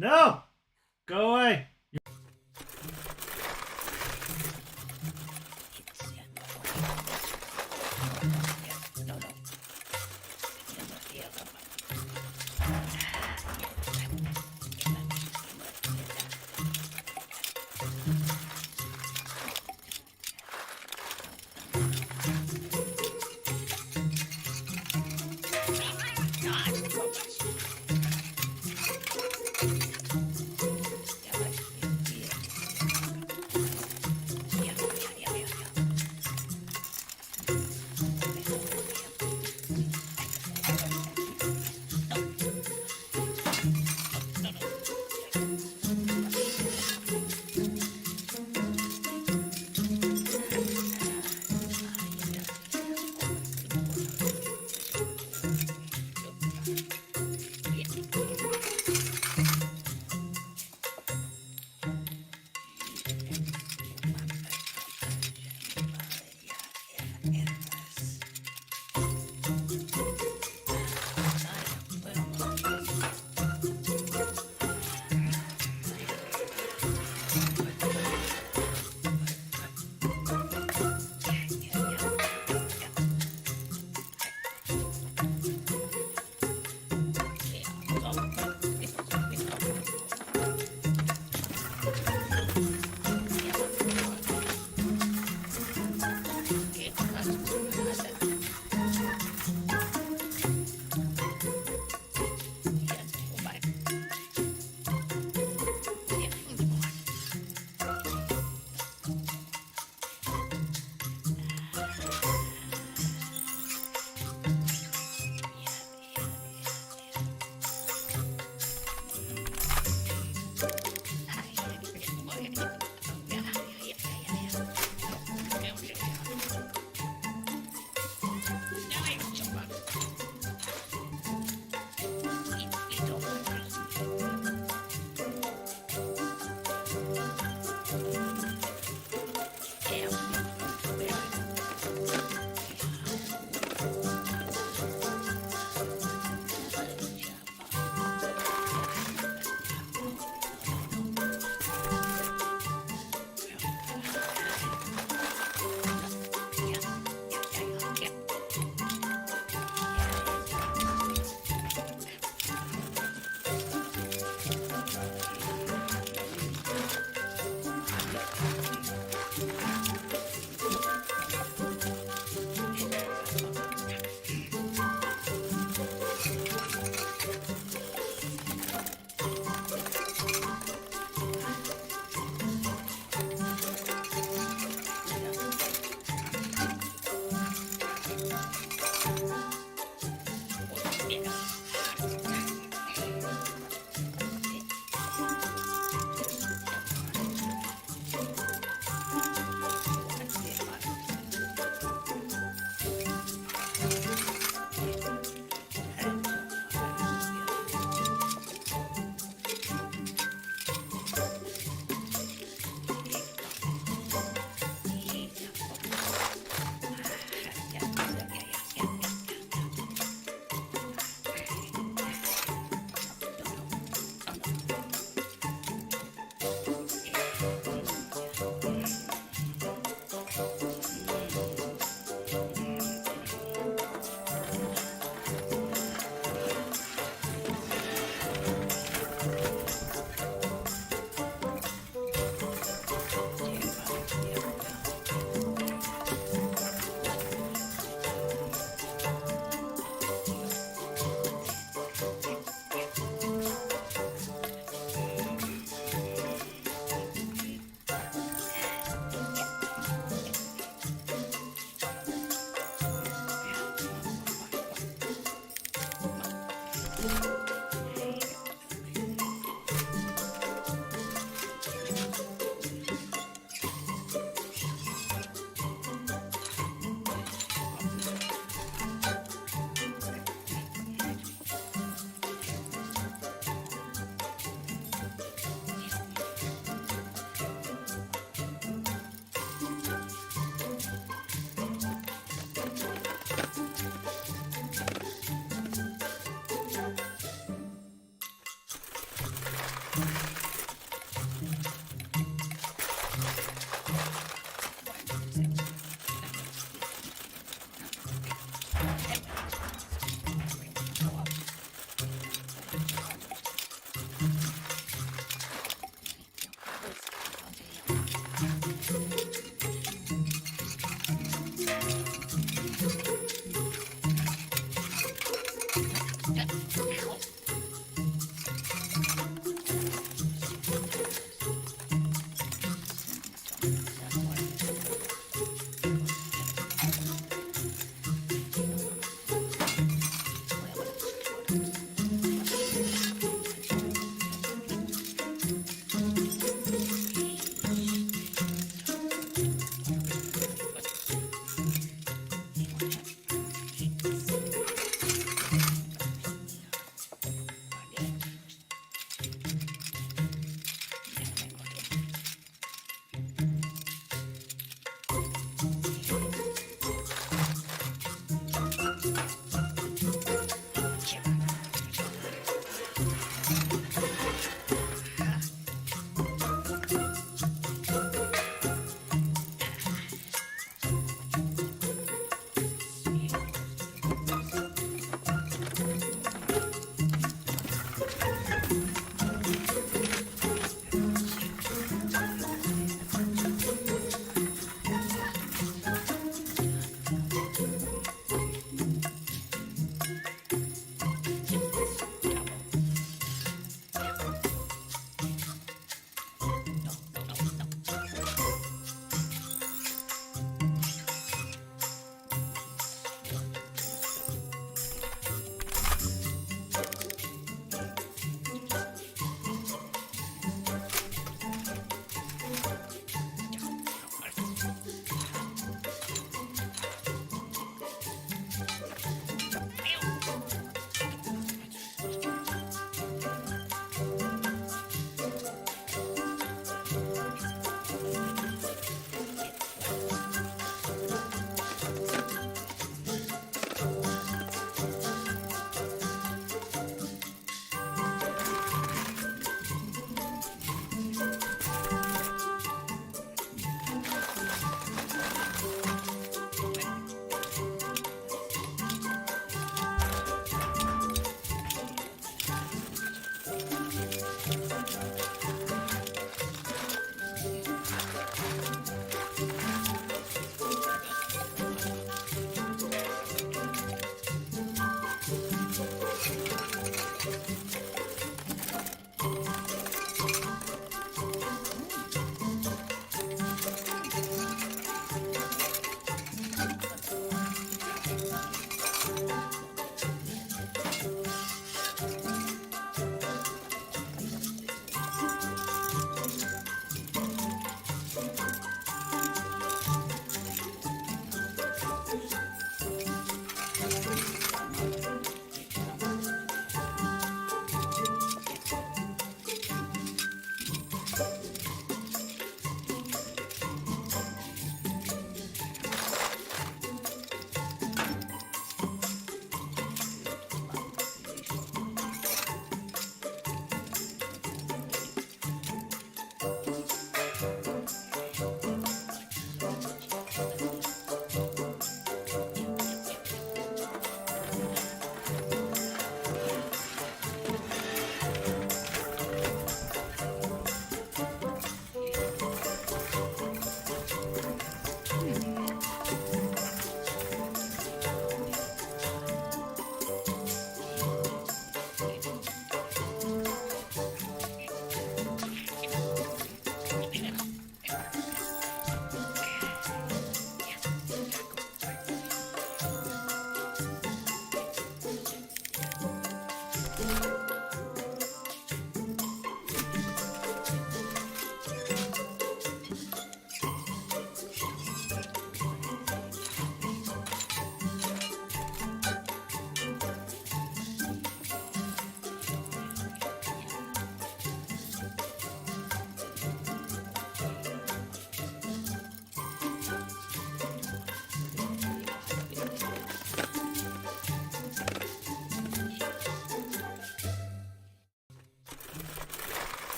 No! Go away!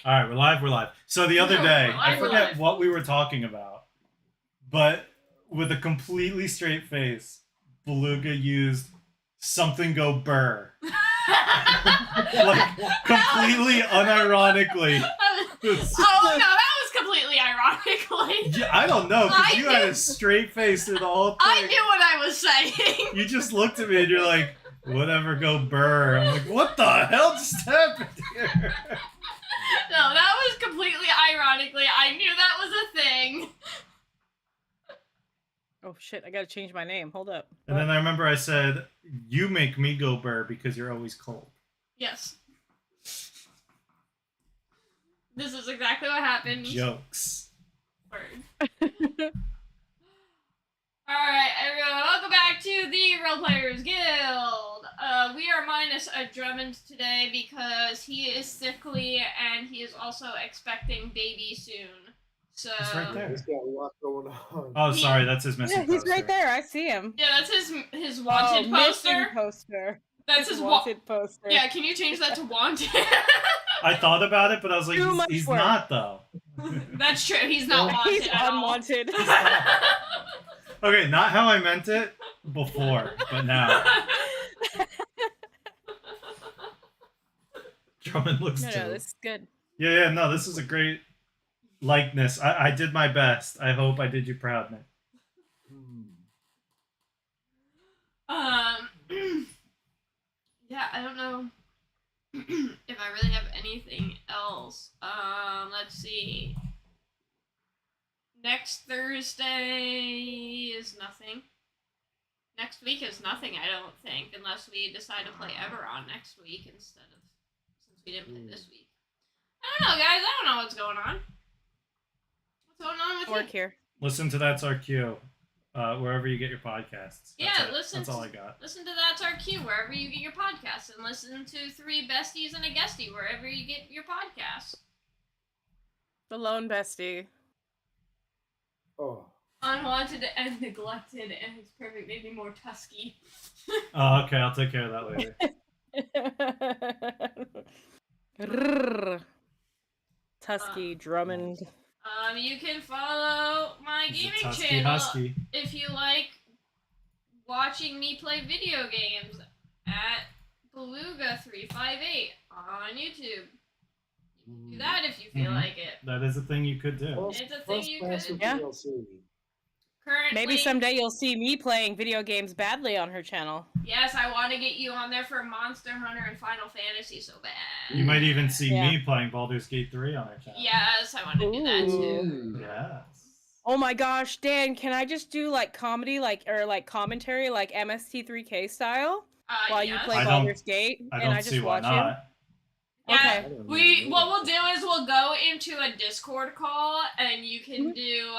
All right, we're live. We're live. So the other day, I We're forget live. what we were talking about, but with a completely straight face, Beluga used something go burr, like completely unironically. Oh no, that was completely ironically. Yeah, I don't know, because I you had knew- a straight face through the whole thing. I knew what I was saying. You just looked at me and you're like, whatever, go burr. I'm like, what the hell just happened here? No, that was completely ironically. I knew that was a thing. Oh shit, I gotta change my name. Hold up. And then I remember I said, you make me go burr because you're always cold. Yes. This is exactly what happened. Jokes. Word. Alright, everyone, welcome back to the Role Players Guild. We are minus a Drummond today because he is sickly and he is also expecting baby soon. So He's right there. He's got a lot going on. Oh, sorry, that's his missing Yeah, he's poster. right there. I see him. yeah, that's his wanted missing poster. poster. That's his wanted poster. Yeah, can you change that to wanted? I thought about it, but I was like, Too much he's work. not, though. That's true. He's not wanted He's at all. unwanted. Okay, not how I meant it before, but now. Drummond looks No, dope. this is good. Yeah, no, this is a great likeness. I did my best. I hope I did you proud, man. Yeah, I don't know if I really have anything else. Let's see. Next Thursday is nothing. Next week is nothing, I don't think, unless we decide to play Everon next week instead of, since we didn't play this week. I don't know, guys. I don't know what's going on. What's going on with Work you? here. Listen to That's Our Cue, wherever you get your podcasts. Yeah, That's it. listen That's to- all I got. Listen to That's Our Cue wherever you get your podcasts, and listen to Three Besties and a Guestie wherever you get your podcasts. The lone bestie. Oh, Unwanted and neglected, and it's perfect. Maybe more Tusky. Oh, okay, I'll take care of that later. Rrrr. Tusky Drummond. You can follow my He's a gaming Tusky channel Husky. if you like watching me play video games at Beluga358 on YouTube. You can do that if you feel Mhm. like it. That is a thing you could do. It's a thing you plus could- Yeah. DLC. Currently, Maybe someday you'll see me playing video games badly on her channel. yes, I want to get you on there for Monster Hunter and Final Fantasy so bad. You might even see Yeah. me playing Baldur's Gate 3 on our channel. Yes, I want to do that too. Yes. Oh my gosh, Dan, can I just do like comedy, or commentary, like MST3K style, while you yes. play I don't- Baldur's Gate, I and don't I just see why watch you? not. Yeah, Okay. I don't what know. we'll do is we'll go into a Discord call and you can Mhm. do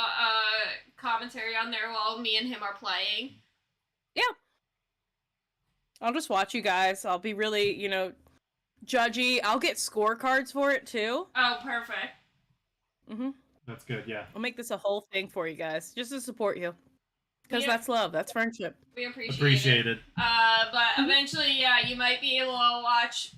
commentary on there while me and him are playing. I'll just watch you guys. I'll be really, judgy. I'll get scorecards for it too. Oh, perfect. Mm-hmm. That's good, yeah. I'll make this a whole thing for you guys, just to support you. Because Yeah. that's love. That's friendship. We appreciate it. Appreciated. But eventually, yeah, you might be able to watch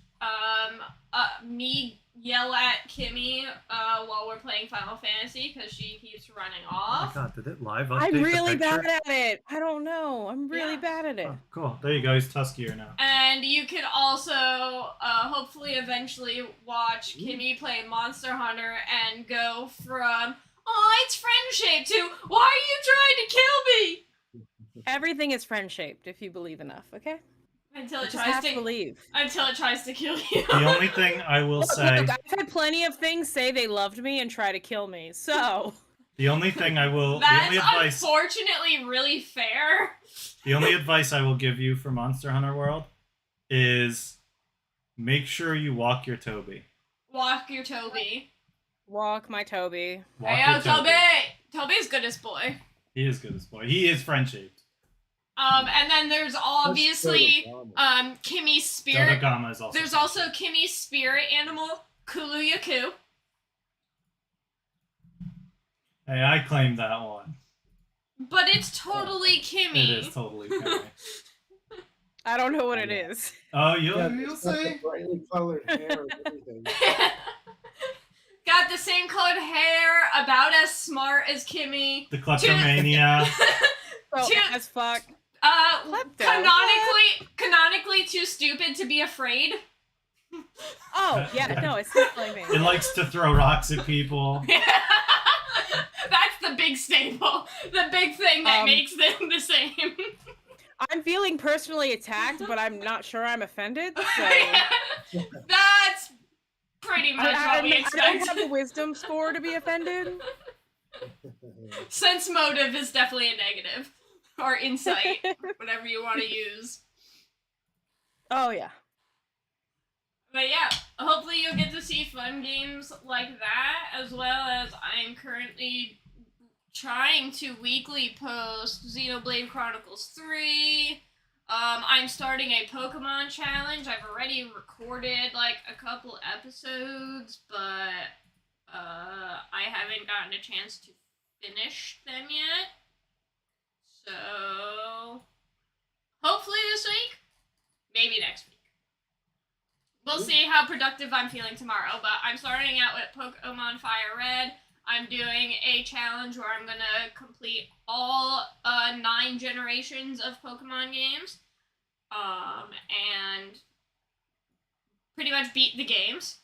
me yell at Kimmy while we're playing Final Fantasy because she keeps running Oh off. my god, did it live update I'm really the picture? bad at it. I don't know. I'm really Yeah. bad at it. Oh, cool. There you go. He's tuskier now. And you can also, hopefully, eventually watch Kimmy play Monster Hunter and go from, oh, it's friend-shaped to, why are you trying to kill me? Everything is friend shaped if you believe enough. Okay. Until You it just tries have to to, believe. until it tries to kill you. The only thing I will Look, say, I've had plenty of things say they loved me and try to kill me. So the only thing I will, the That's only advice, unfortunately really fair. the only advice I will give you for Monster Hunter World is make sure you walk your Toby. Walk your Toby. walk my Toby. Walk Hey, your Toby! Toby's good as boy. He is good as boy. He is friend shaped. And then there's obviously Kimmy's spirit. Dodogama is also. There's also Kimmy's spirit animal, Kuluyaku. Hey, I claimed that one. But it's totally Kimmy. It is totally Kimmy. I don't know what it is. Oh, Yeah, you'll it's got the see. brightly colored hair and everything. got the same colored hair, about as smart as Kimmy. The kleptomania. So Two- as fuck. Klepto, Canonically too stupid to be afraid. Oh yeah, no, it's definitely me. It likes to throw rocks at people. That's the big staple. The big thing that makes them the same. I'm feeling personally attacked, but I'm not sure I'm offended. So That's pretty much what we I don't expect. have the wisdom score to be offended. Sense motive is definitely a negative. Or insight, whatever you want to use. Oh yeah. But yeah, hopefully you'll get to see fun games like that, as well as I'm currently trying to weekly post Xenoblade Chronicles 3. I'm starting a Pokemon challenge. I've already recorded like a couple episodes, but I haven't gotten a chance to finish them yet. So hopefully this week, maybe next week. We'll see how productive I'm feeling tomorrow, but I'm starting out with Pokemon Fire Red. I'm doing a challenge where I'm going to complete all 9 generations of Pokemon games, and pretty much beat the games.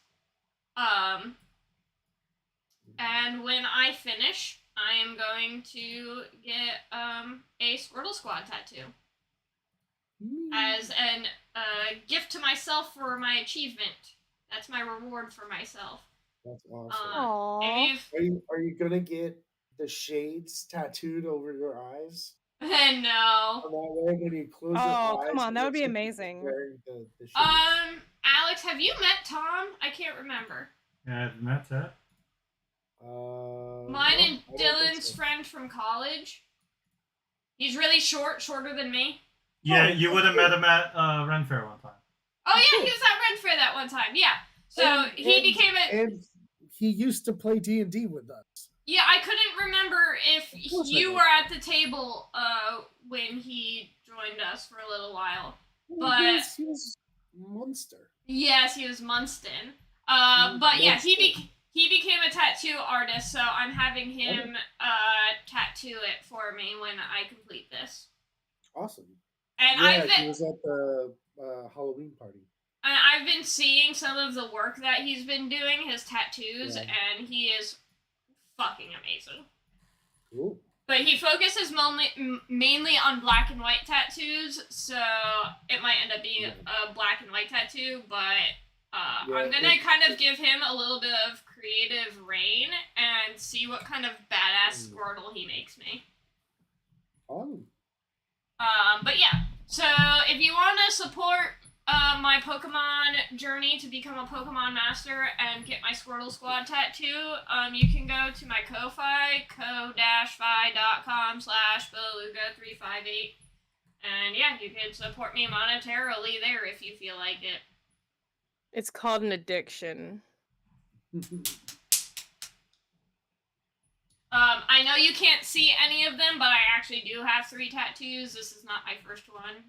And when I finish, I am going to get a Squirtle Squad tattoo as an gift to myself for my achievement. That's my reward for myself. That's awesome. Aww. Are you gonna get the shades tattooed over your eyes? No. So that way, when you close your eyes, Oh, come on, it that would looks be like you're amazing. wearing the shades. Alex, have you met Tom? I can't remember. Yeah, I've met that. Mine No, and I don't think Dylan's so. friend from college. He's really shorter than me. Yeah, Oh, you would have met him at Ren Fair one time. Oh yeah, he was at Ren Fair that one time. Yeah. So he became a. And he used to play D&D with us. Yeah, I couldn't remember if course I you did. were at the table when he joined us for a little while. But He was Munster. yes, he was Munston. But yeah, he became a tattoo artist, so I'm having him tattoo it for me when I complete this. Awesome. And Yeah, he was at the Halloween party. I've been seeing some of the work that he's been doing, his tattoos, Yeah. and he is fucking amazing. Cool. But he focuses mainly on black and white tattoos, so it might end up being a black and white tattoo, but I'm gonna kind of give him a little bit of creative reign and see what kind of badass Squirtle he makes me. Oh. But yeah, so if you want to support my Pokemon journey to become a Pokemon master and get my Squirtle Squad tattoo, you can go to my Ko-Fi, ko-fi.com/beluga358. And yeah, you can support me monetarily there if you feel like it. It's called an addiction. I know you can't see any of them, but I actually do have 3 tattoos. This is not my first one.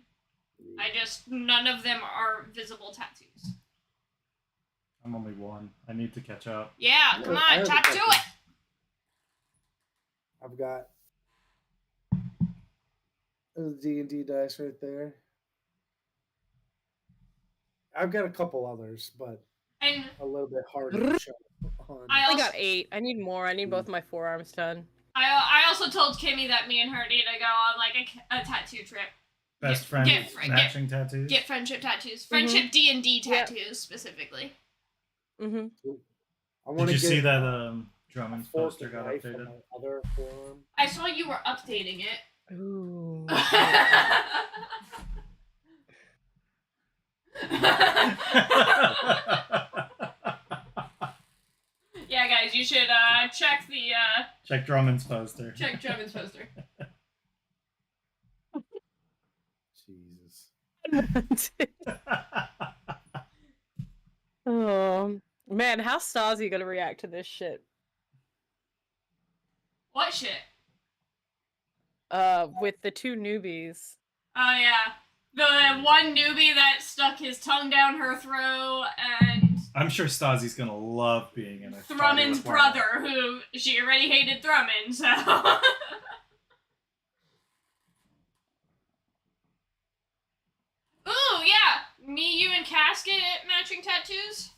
None of them are visible tattoos. I'm only 1. I need to catch up. Yeah, come I on, have a tattoo tattoo. it! I've got the D&D dice right there. I've got a couple others, but And a little bit harder to show on. I I also, got 8. I need more. I need both my forearms done. I also told Kimmy that me and her need to go on like a tattoo trip. Best friend get- matching tattoos. Get friendship tattoos. Friendship D&D tattoos, specifically. Mm-hmm. I want Did you to see get that a Drummond's fork poster and got knife on updated? my other forearm. I saw you were updating it. Ooh. Yeah, guys, you should check the Check Drummond's poster. check Drummond's poster. Jesus. Oh man, how's Stasi gonna react to this shit? What shit? With the 2 newbies. Oh yeah, the one newbie that stuck his tongue down her throat and I'm sure Stazi's gonna love being in a party Thrummond's with Werner. brother, who she already hated Thrummond, so. Ooh, yeah! Me, you, and Cass get matching tattoos?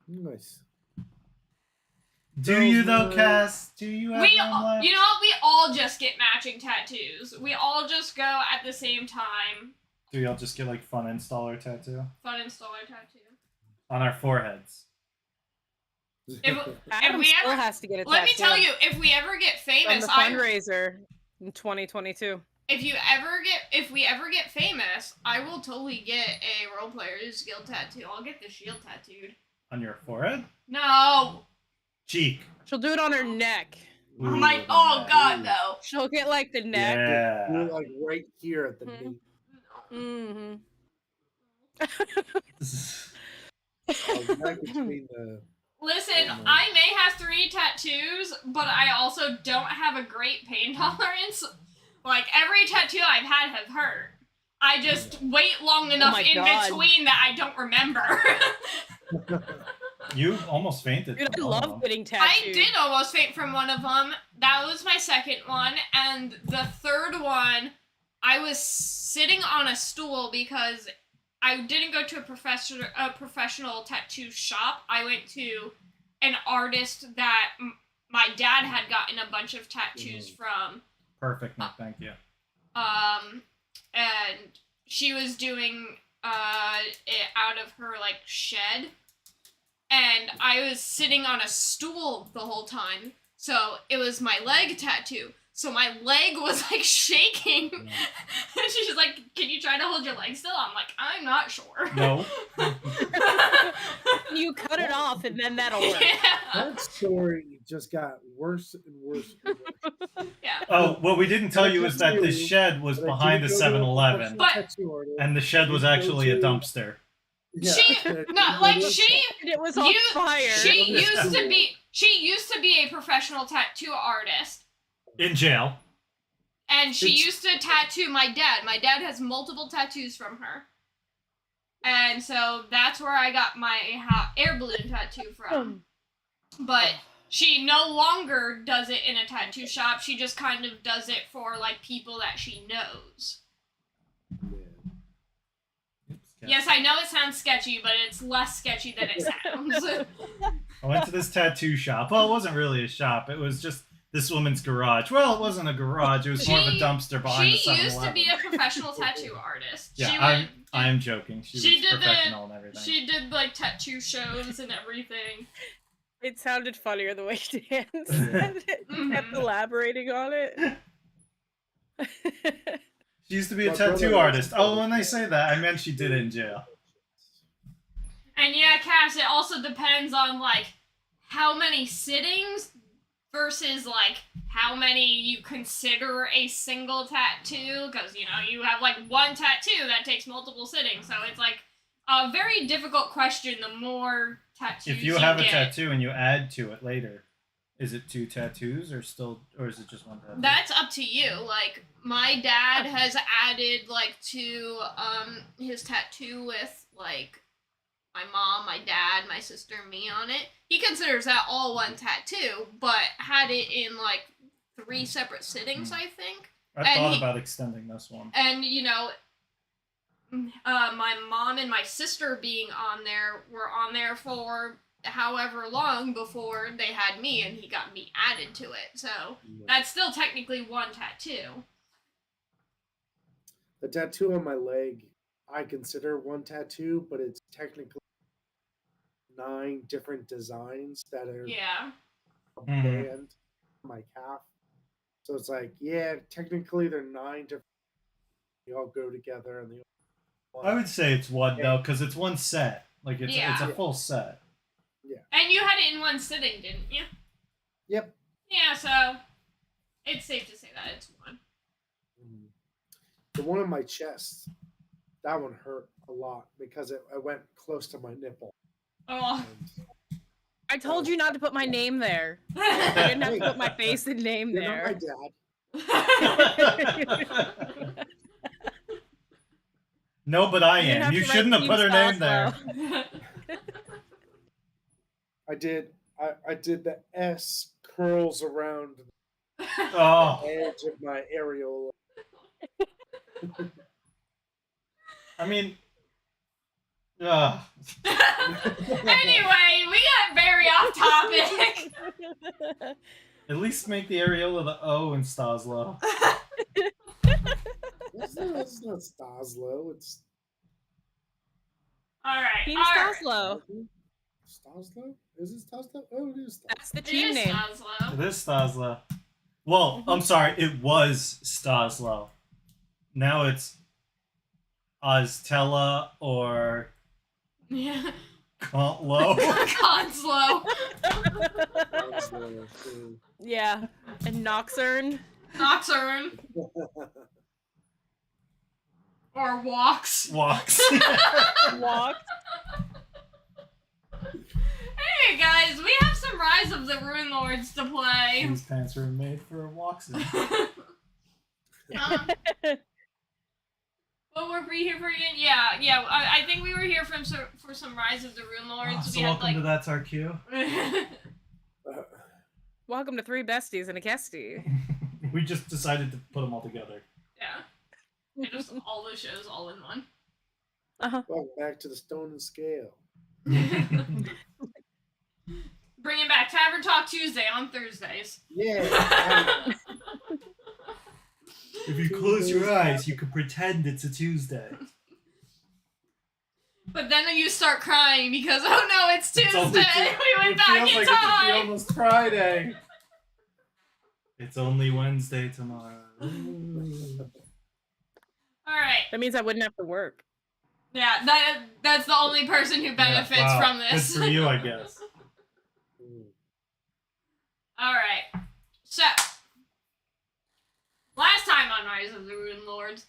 Nice. Do you though, Cass? Do you have We, one left? you know what? We all just get matching tattoos. We all just go at the same time. Do y'all just get like fun installer tattoo Fun installer tattoo. on our foreheads? Adam we still ever- has to get a Let me tattoo tell you, if we ever get from famous, the fundraiser in 2022. if we ever get famous, I will totally get a role player's guild tattoo. I'll get the shield tattooed. On your forehead? No. Cheek. She'll do it on her neck. Ooh, Oh nice. god, no. She'll get like the neck. Yeah. You're like right here at the Mhm. knee. Mm-hmm. Right between the. Listen, Oh, no. I may have 3 tattoos, but I also don't have a great pain tolerance. Like, every tattoo I've had have hurt. I just wait long enough my in God. between that I don't remember. You almost fainted. Dude, I from one of love them. getting tattooed. I did almost faint from one of them. That was my second one. And the third one, I was sitting on a stool because I didn't go to a professional tattoo shop. I went to an artist that my dad had gotten a bunch of tattoos from. Perfect, Nick. Thank you. And she was doing it out of her like shed, and I was sitting on a stool the whole time, so it was my leg tattoo. So my leg was like shaking. And she's like, "Can you try to hold your leg still?" I'm like, "I'm not sure." No. You cut it off and then that'll work. Yeah. That story just got worse and worse and worse. Yeah. Oh, what we didn't tell you is that the shed was But I behind the did go to a 7-Eleven, But- tattoo artist. and the shed was actually a dumpster. Yeah. It was on fire. She used to be a professional tattoo artist. In jail. And she It's- used to tattoo my dad. My dad has multiple tattoos from her. And so that's where I got my air balloon tattoo from. But she no longer does it in a tattoo shop. She just kind of does it for like people that she knows. Yes, I know it sounds sketchy, but it's less sketchy than it sounds. I went to this tattoo shop. Well, it wasn't really a shop. It was just this woman's garage. Well, it wasn't a garage. It was more of a dumpster behind the She 7-Eleven. used to be a professional tattoo artist. Yeah, I'm joking. She she was did professional and everything. She did like tattoo shows and everything. It sounded funnier the way Dan said it. Mhm. Kept elaborating on it. She used to be a My tattoo brother artist. was- Oh, when I say that, I meant she did it in jail. And yeah, Cass, it also depends on like how many sittings versus like how many you consider a single tattoo, because you know you have like one tattoo that takes multiple sittings, so it's like a very difficult question. The more tattoos If you have a get. tattoo and you add to it later, is it 2 tattoos or is it just 1 tattoo? That's up to you. Like my dad has added like to his tattoo with like my mom, my dad, my sister, me on it. He considers that all one tattoo, but had it in like 3 separate sittings, I think. I and thought he- about extending this one. And you know, my mom and my sister being on there were on there for however long before they had me, and he got me added to it. So that's still technically 1 tattoo. The tattoo on my leg, I consider 1 tattoo, but it's technically 9 different designs that are Yeah. a Mhm. band on my calf. So it's like, yeah, technically they're 9 different. They all go together, and I would say it's 1 though, because it's 1 set. Like it's Yeah. a full set. And you had it in 1 sitting, didn't you? Yep. Yeah, so it's safe to say that it's 1. The one on my chest, that one hurt a lot because it went close to my nipple. Oh. And I told you not to put my name there. I didn't have to put my face and name you're not my there. dad. No, but I You didn't am. have You to write shouldn't have Team put her name Staslow. there. did the S curls around Oh, the edge of my areola. I mean, Anyway, we got very off topic. at least make the areola the O in Staslo. That's not Staslo. It's All right. Team All right. Staslo. Staslo? Is it Staslo? Oh, it is Staslo. That's the It team is name. Oslo. It is Staslo. Well, I'm sorry, it was Staslo. Now it's Oztella or Yeah. Contlo. Conslow. Staslo, too. Yeah. And Noxern. Noxern. Or Walks. Walks. Walked. Hey guys, we have some Rise of the Runelords to play. These pants were made for walks. What were we here for again? Yeah. I think we were here for some Rise of the Runelords. So welcome to That's Our Cue. Welcome to Three Besties and a Guestie. We just decided to put them all together. Yeah. And just all the shows all in one. Welcome back to the Stone and Scale. Bringing back Tavern Talk Tuesday on Thursdays. Yeah. If you close your eyes, you can pretend it's a Tuesday. But then you start crying because, oh no, it's Tuesday! only We went back feels in like it should be time! almost Friday. It's only Wednesday tomorrow. Alright. That means I wouldn't have to work. Yeah, that's the only person who benefits Yeah, wow. from this. Good for you, I guess. Alright. So, last time on Rise of the Runelords,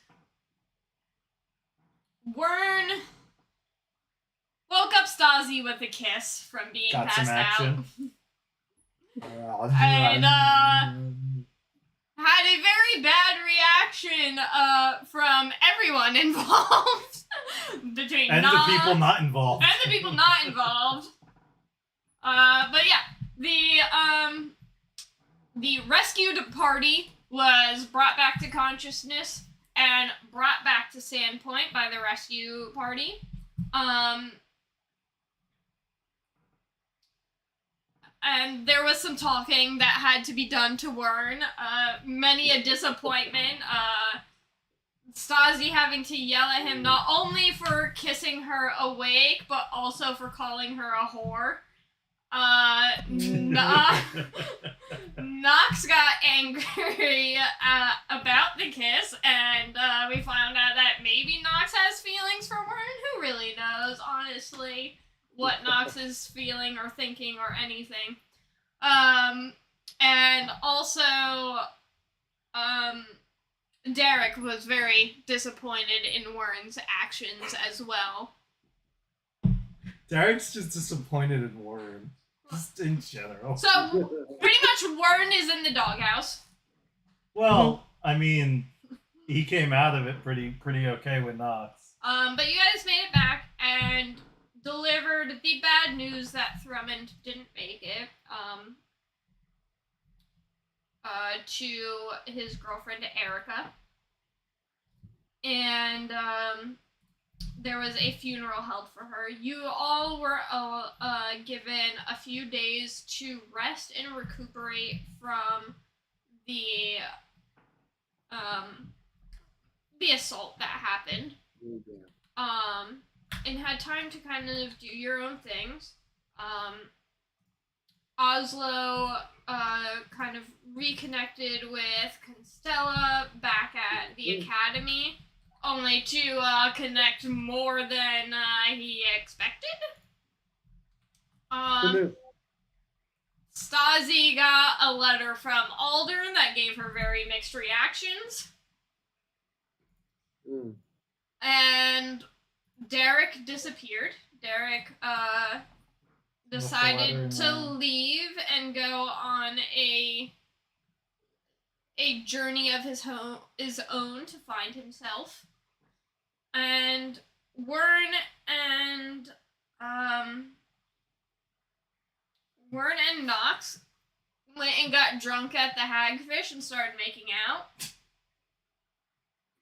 Wern woke up Stasi with a kiss from being Got some passed action. out. And, had a very bad reaction from everyone involved. Between And the people not involved. And the people not involved. But yeah, the rescued party was brought back to consciousness and brought back to Sandpoint by the rescue party. And there was some talking that had to be done to Wern. Many a disappointment. Stasi having to yell at him not only for kissing her awake, but also for calling her a whore. Nox got angry about the kiss, and we found out that maybe Nox has feelings for Wern. Who really knows, honestly, what Nox is feeling or thinking or anything. And also, Derek was very disappointed in Wern's actions as well. Derek's just disappointed in Warren. Just in general. So, pretty much Wern is in the doghouse. Well, I mean, he came out of it pretty okay with Knox. But you guys made it back and delivered the bad news that Thrummond didn't make it, to his girlfriend Erica. And, there was a funeral held for her. You all were given a few days to rest and recuperate from the assault that happened. And had time to kind of do your own things. Oslo kind of reconnected with Constella back at the academy, only to connect more than he expected. Stasi got a letter from Aldern that gave her very mixed reactions. And Derek disappeared. Derek decided to leave and go on a journey of his own to find himself. And Wern and Wern and Nox went and got drunk at the Hagfish and started making out.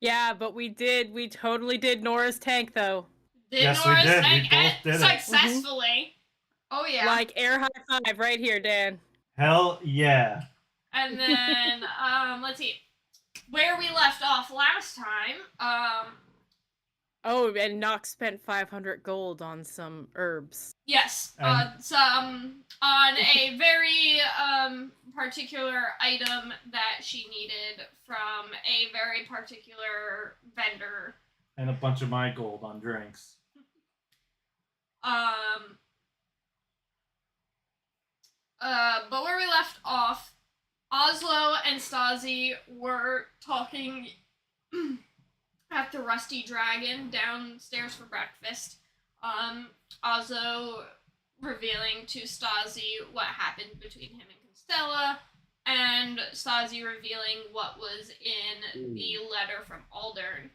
Yeah, but we totally did Nora's tank though. Yes, we did. We both did it. Successfully. Oh yeah. Like air high five right here, Dan. Hell yeah. And then let's see. Where we left off last time, Oh, and Nox spent 500 gold on some herbs. yes, some on a very particular item that she needed from a very particular vendor. And a bunch of my gold on drinks. But where we left off, Oslo and Stasi were talking at the Rusty Dragon downstairs for breakfast. Oslo revealing to Stasi what happened between him and Constella, and Stasi revealing what was in the letter from Aldern.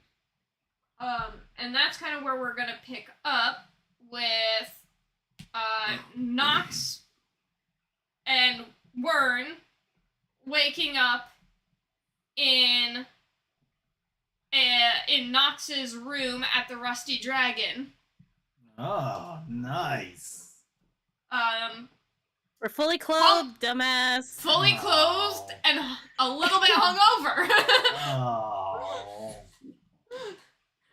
And that's kind of where we're gonna pick up with Nox and Wern waking up in Nox's room at the Rusty Dragon. Oh, nice. We're fully clothed, dumbass. Fully clothed and a little bit hungover. Oh.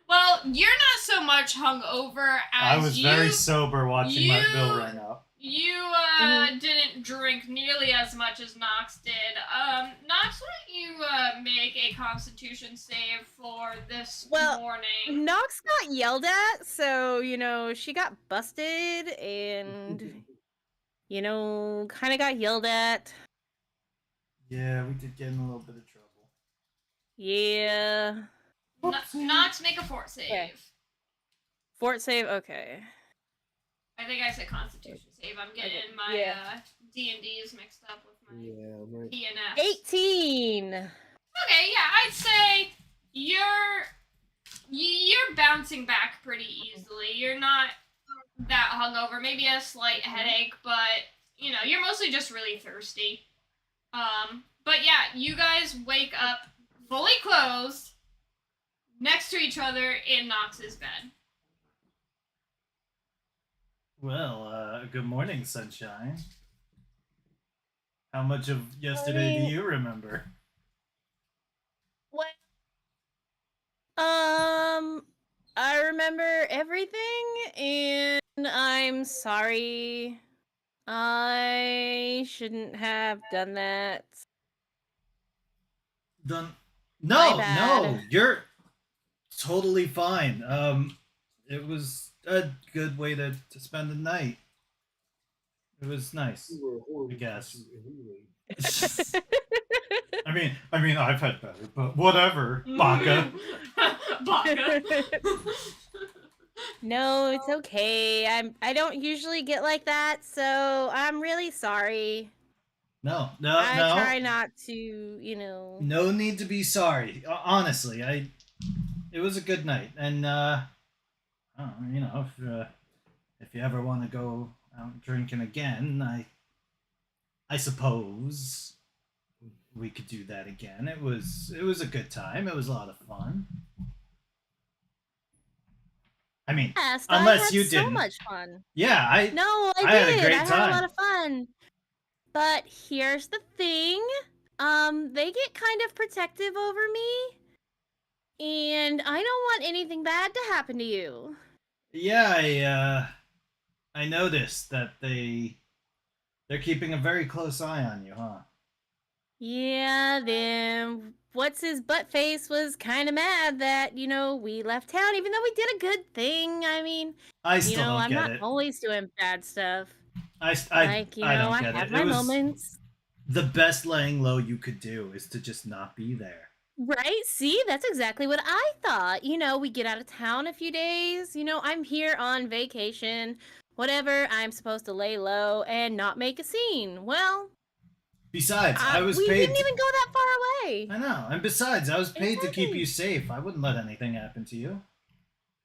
Well, you're not so much hungover as I was very sober watching my bill run up. You didn't drink nearly as much as Nox did. Nox, why don't you make a Constitution save for this morning? Nox got yelled at, so, she got busted and, kind of got yelled at. Yeah, we did get in a little bit of trouble. Yeah. Nox, make a fort save. Okay. Fort save, okay. I think I said Constitution save. I'm getting my D&Ds mixed up with my DNF. 18! Okay, yeah, I'd say you're bouncing back pretty easily. You're not that hungover. Maybe a slight headache, but, you're mostly just really thirsty. But yeah, you guys wake up fully clothed next to each other in Nox's bed. Well, good morning, sunshine. How much of yesterday do you remember? What? I remember everything, and I'm sorry. I shouldn't have done that. No, you're totally fine. It was a good way to spend the night. It was nice, I guess. I mean, I've had better, but whatever, Baka. Baka. No, it's okay. I don't usually get like that, so I'm really sorry. No. I try not to, No need to be sorry. Honestly, it was a good night, and if you ever want to go out drinking again, I suppose we could do that again. It was a good time. It was a lot of fun. I mean, yes, unless I you had didn't. So much fun. Yeah, I did. had a great I time. had a lot of fun. But here's the thing. They get kind of protective over me, and I don't want anything bad to happen to you. Yeah, I noticed that they're keeping a very close eye on you, huh? Yeah, then what's his butt face was kind of mad that, we left town, even though we did a good thing. I mean, I still don't I'm get not it. always doing bad stuff. I don't get I have it. my It was moments. the best laying low you could do is to just not be there. Right? See, that's exactly what I thought. We get out of town a few days. I'm here on vacation. Whatever, I'm supposed to lay low and not make a scene. Well, besides, I was we paid. We didn't even go that far away. I know, and besides, I was paid to keep you safe. I wouldn't let anything happen to you.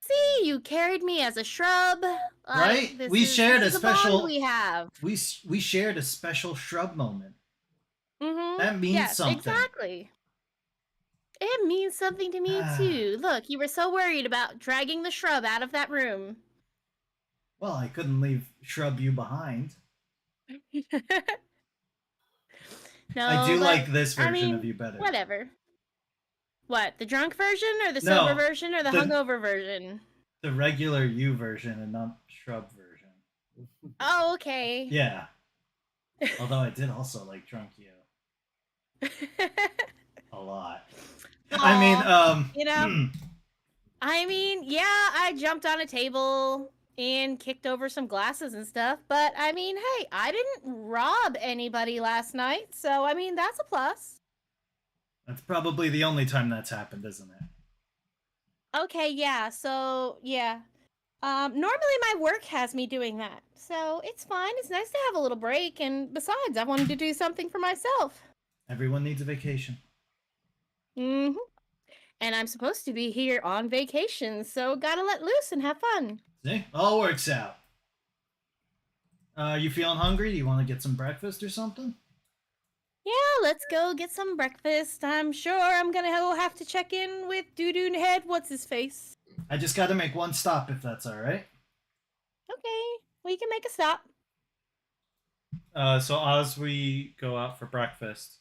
See, you carried me as a shrub. Like, Right? This We is, shared this a is bond special. we have. We shared a special shrub moment. Mm-hmm. That means Yes, something. exactly. It means something to me too. Look, you were so worried about dragging the shrub out of that room. Well, I couldn't leave shrub you behind. No, I do but, like this I version mean, of you better. whatever. What, the drunk version or the No, sober version or the hungover version? The regular you version and not shrub version. Oh, okay. Yeah. Although I did also like drunk you a lot. I mean, you know, yeah, I jumped on a table and kicked over some glasses and stuff, but I mean, hey, I didn't rob anybody last night, so I mean, that's a plus. That's probably the only time that's happened, isn't it? Okay, yeah, so yeah. Normally my work has me doing that, so it's fine. It's nice to have a little break, and besides, I wanted to do something for myself. Everyone needs a vacation. Mm-hmm. And I'm supposed to be here on vacation, so gotta let loose and have fun. See? All works out. You feeling hungry? Do you want to get some breakfast or something? Yeah, let's go get some breakfast. I'm sure I'm gonna have to check in with Doo-Doo Head. What's his face? I just got to make one stop if that's all right. Okay, we can make a stop. So as we go out for breakfast,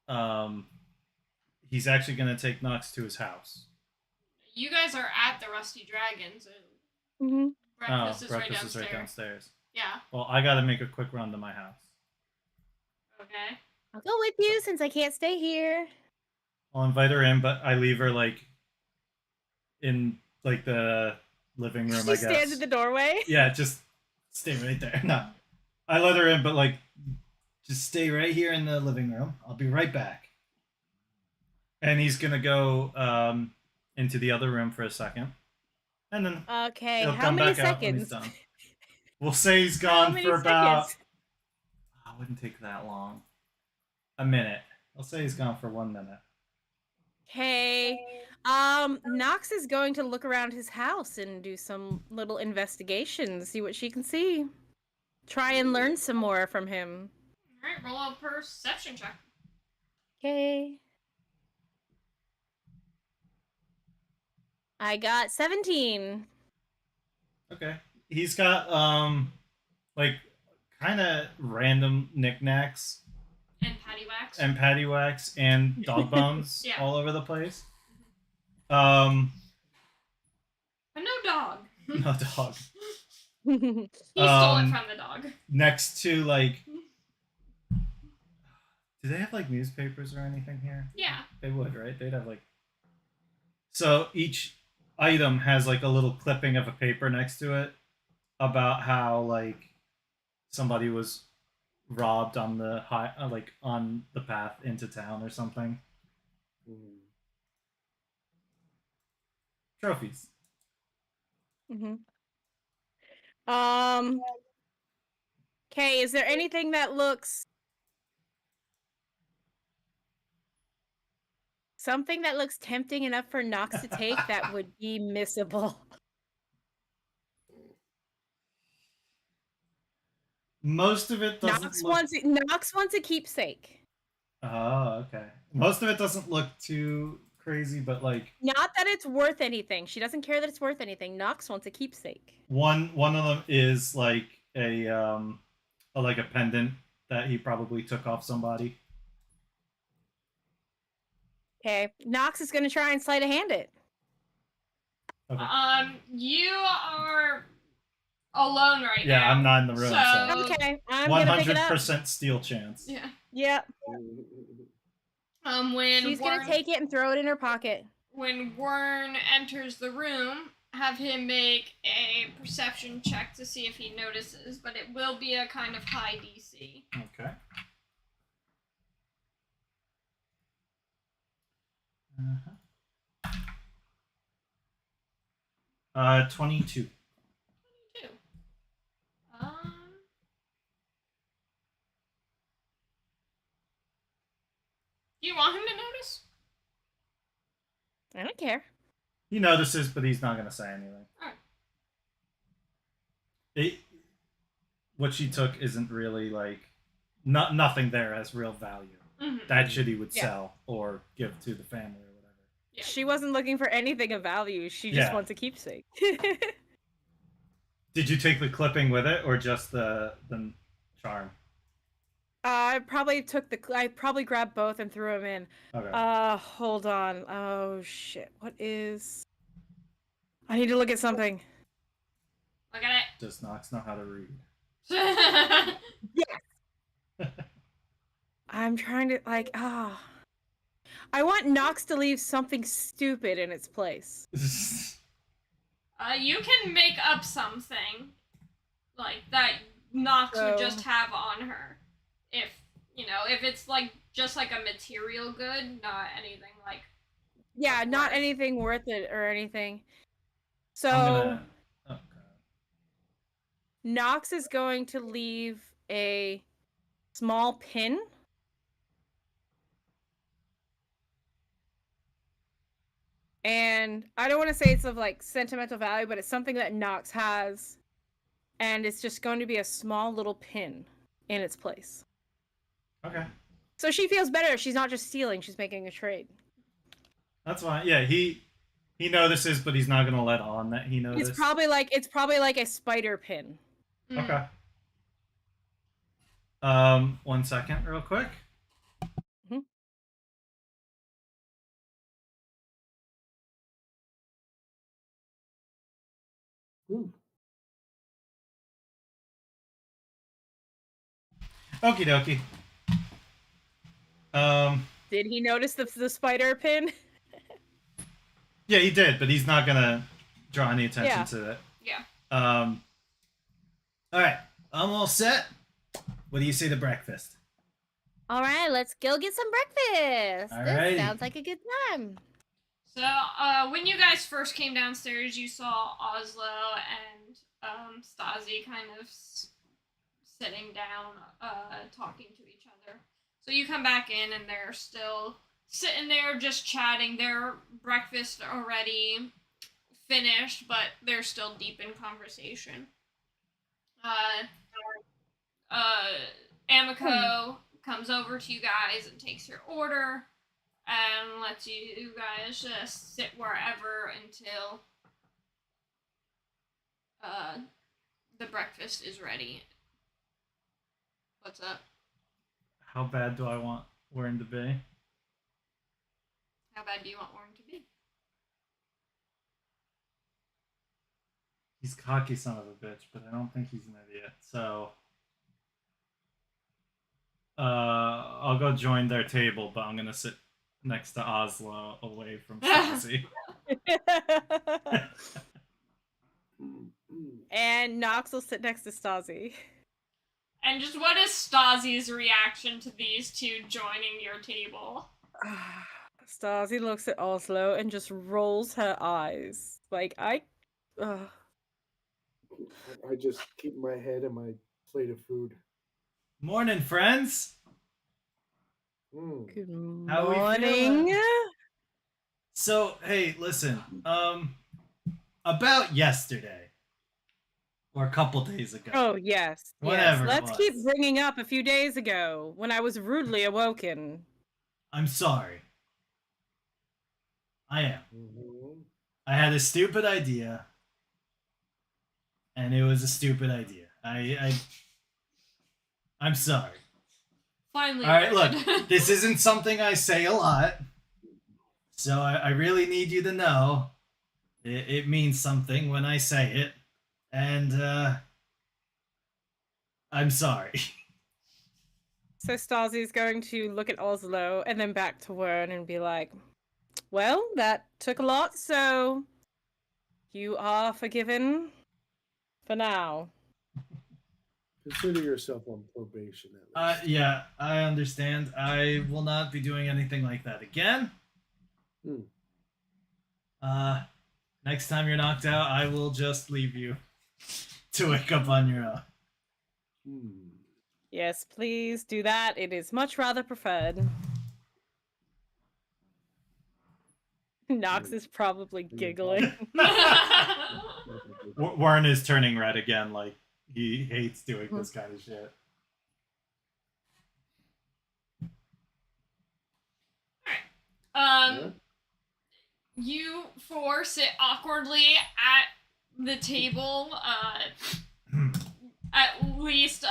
um, he's actually going to take Knox to his house. You guys are at the Rusty Dragon, so Mm-hmm. breakfast is breakfast right downstairs. is right downstairs. Yeah. Well, I got to make a quick run to my house. Okay. I'll go with you since I can't stay here. I'll invite her in, but I leave her like in like the living room. She stands in the doorway. Yeah, just stay right there. No, I let her in, but like, just stay right here in the living room. I'll be right back. And he's gonna go into the other room for a second, and then Okay, he'll how come many back out when he's seconds? done. We'll say he's How gone many for about. seconds? Oh, it wouldn't take that long. A minute. I'll say he's gone for 1 minute. Okay. Nox is going to look around his house and do some little investigation, see what she can see. Try and learn some more from him. Alright, roll a perception check. Okay. I got 17. Okay. He's got like kind of random knickknacks And patty wax. and patty wax and dog bones Yeah. all over the place. But no dog. No dog. He stole it Um, from the dog. Next to like, do they have like newspapers or anything here? Yeah. They would, right? They'd have like. So each item has like a little clipping of a paper next to it about how like somebody was robbed on the like on the path into town or something. Trophies. Mm-hmm. Okay, is there anything that looks... Something that looks tempting enough for Nox to take that would be missable? Most of it doesn't Nox wants a keepsake. Oh, okay. Most of it doesn't look too crazy, but like Not that it's worth anything. She doesn't care that it's worth anything. Nox wants a keepsake. one of them is like a pendant that he probably took off somebody. Okay, Nox is gonna try and sleight of hand it. Okay. You are alone right now. Yeah, I'm not in the room, so Okay, I'm gonna pick it up. 100% steal chance. Yeah. Yep. When She's Warren, gonna take it and throw it in her pocket. when Warren enters the room, have him make a perception check to see if he notices, but it will be a kind of high DC. Okay. 22. 22. Do you want him to notice? I don't care. He notices, but he's not gonna say anything. what she took isn't really like nothing there has real value. Mhm. That shit he would Yeah. sell or give to the family or whatever. Yeah. She wasn't looking for anything of value. She just Yeah. wants a keepsake. Did you take the clipping with it or just the charm? I probably grabbed both and threw them in. Okay. Hold on. Oh shit. What is? I need to look at something. Look at Does Nox know how to read? it. I'm trying to I want Nox to leave something stupid in its place. You can make up something like that Nox would just have on her. If if it's like just like a material good, not anything like. Yeah, Of not worth. anything worth it or anything. So I'm gonna. Oh, God. Nox is going to leave a small pin. And I don't want to say it's of like sentimental value, but it's something that Nox has. And it's just going to be a small little pin in its place. Okay. So she feels better. She's not just stealing, she's making a trade. That's fine. Yeah, he notices, but he's not gonna let on that he noticed. It's probably like a spider pin. Okay. 1 second, real quick. Mhm. Ooh. Okie dokie. Did he notice the spider pin? Yeah, he did, but he's not gonna draw any attention Yeah. to it. Yeah. All right, I'm all set. What do you say to breakfast? All right, let's go get some breakfast. Alrighty. This sounds like a good time. So, when you guys first came downstairs, you saw Oslo and Stasi kind of sitting down, talking to each other. So you come back in, and they're still sitting there just chatting. Their breakfast already finished, but they're still deep in conversation. Amico comes over to you guys and takes your order and lets you guys just sit wherever until the breakfast is ready. What's up? How bad do I want Warren to be? How bad do you want Warren to be? He's cocky son of a bitch, but I don't think he's an idiot. So, I'll go join their table, but I'm gonna sit next to Oslo, away from Stasi. And Nox will sit next to Stasi. And just what is Stasi's reaction to these two joining your table? Stasi looks at Oslo and just rolls her eyes. Like, I just keep my head in my plate of food. Morning, friends. Good How we morning. feeling? So, hey, listen. About yesterday, or a couple days ago. Oh, yes. Whatever Yes. it Let's keep was. bringing up a few days ago when I was rudely awoken. I'm sorry. I am. Mm-hmm. I had a stupid idea, and it was a stupid idea. I'm sorry. Finally. All right, look, this isn't something I say a lot, so I really need you to know it means something when I say it, and I'm sorry. So Stasi's going to look at Oslo and then back to Wern and be like, well, that took a lot, so you are forgiven for now. Consider yourself on probation at least. Yeah, I understand. I will not be doing anything like that again. Next time you're knocked out, I will just leave you to wake up on your own. Yes, please do that. It is much rather preferred. Nox is probably giggling. Warren is turning red again, like he hates doing this kind of shit. Yeah. You four sit awkwardly at the table, at least,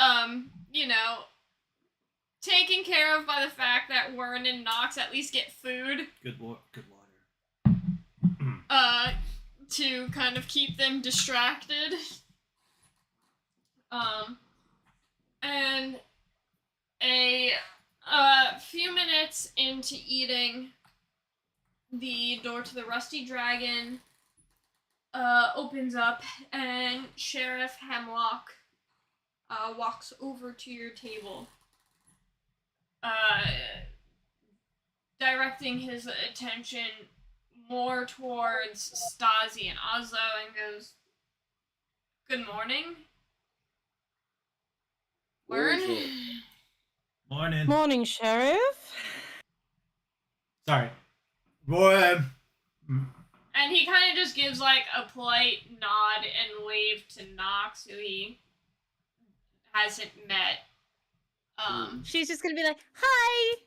taken care of by the fact that Warren and Knox at least get food. Good water. To kind of keep them distracted. And a few minutes into eating, the door to the Rusty Dragon opens up, and Sheriff Hemlock walks over to your table, directing his attention more towards Stasi and Oslo, and goes, "Good morning, Warren." Morning. Morning, Sheriff. Sorry. Boy. And he kind of just gives like a polite nod and wave to Knox, who he hasn't met. She's just gonna be like, "Hi."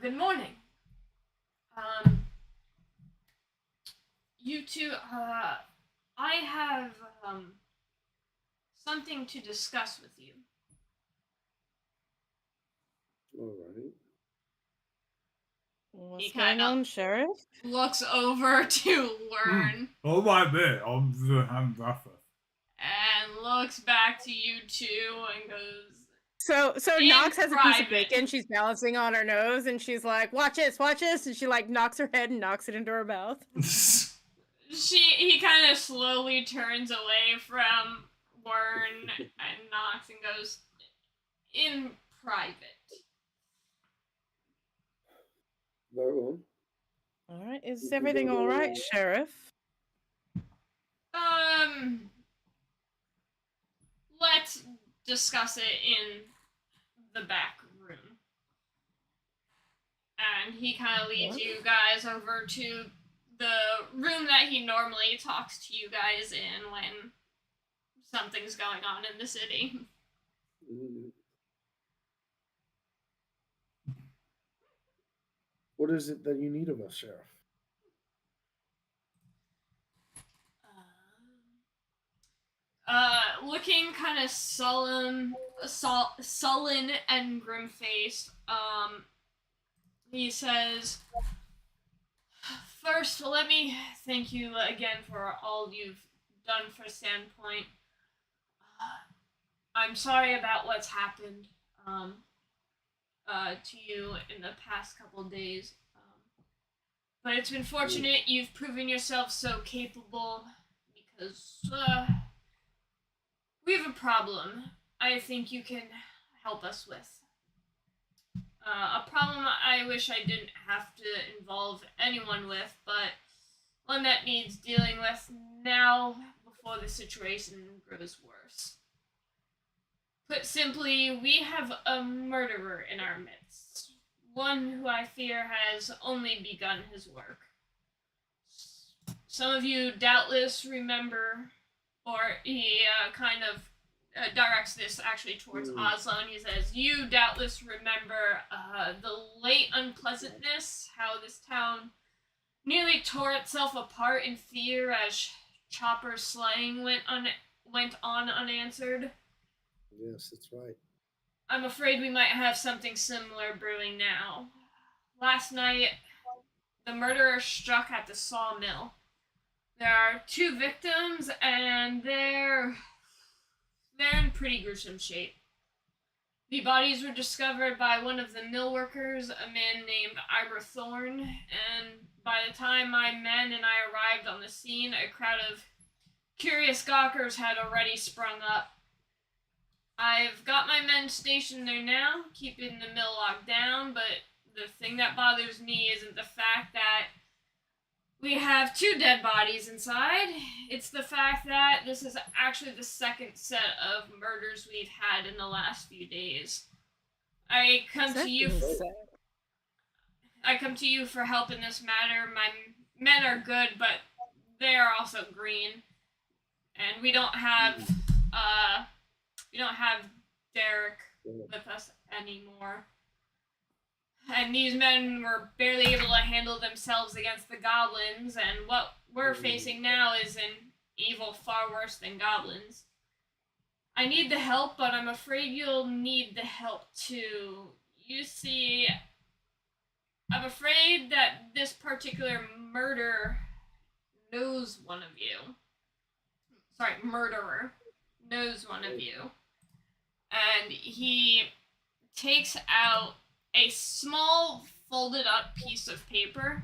Good morning. You two, I have something to discuss with you. All right. What's going on, Sheriff? Looks over to Wern Oh my bad. I'm rougher. and looks back to you two and goes, So In Nox has a piece of private. bacon she's balancing on her nose, and she's like, watch this, and she like knocks her head and knocks it into her mouth. he kind of slowly turns away from Wern and Knox and goes, in private. Very well. All right, is everything all right, Sheriff? Let's discuss it in the back room. And he kind of leads you guys over to the room that he normally talks to you guys in when something's going on in the city. What is it that you need of us, Sheriff? Looking kind of sullen and grim-faced, he says, "First, let me thank you again for all you've done for Sandpoint. I'm sorry about what's happened to you in the past couple days, but it's been fortunate you've proven yourself so capable, because we have a problem I think you can help us with. A problem I wish I didn't have to involve anyone with, but one that needs dealing with now before the situation grows worse. Put simply, we have a murderer in our midst. One who I fear has only begun his work. Some of you doubtless remember, or he kind of directs this actually towards Oslo, and he says, you doubtless remember the late unpleasantness, how this town nearly tore itself apart in fear as Chopper's slaying went on unanswered. Yes, that's right. I'm afraid we might have something similar brewing now. Last night, the murderer struck at the sawmill. There are 2 victims, and they're in pretty gruesome shape. The bodies were discovered by one of the mill workers, a man named Ira Thorne, and by the time my men and I arrived on the scene, a crowd of curious gawkers had already sprung up. I've got my men stationed there now, keeping the mill locked down, but the thing that bothers me isn't the fact that we have 2 dead bodies inside. It's the fact that this is actually the second set of murders we've had in the last few days. I come to you for help in this matter. My men are good, but they are also green, and we don't have Derek with us anymore. And these men were barely able to handle themselves against the goblins, and what we're facing now is an evil far worse than goblins. I need the help, but I'm afraid you'll need the help too. You see, I'm afraid that this particular murderer knows one of you. Murderer knows one of you. And he takes out a small folded up piece of paper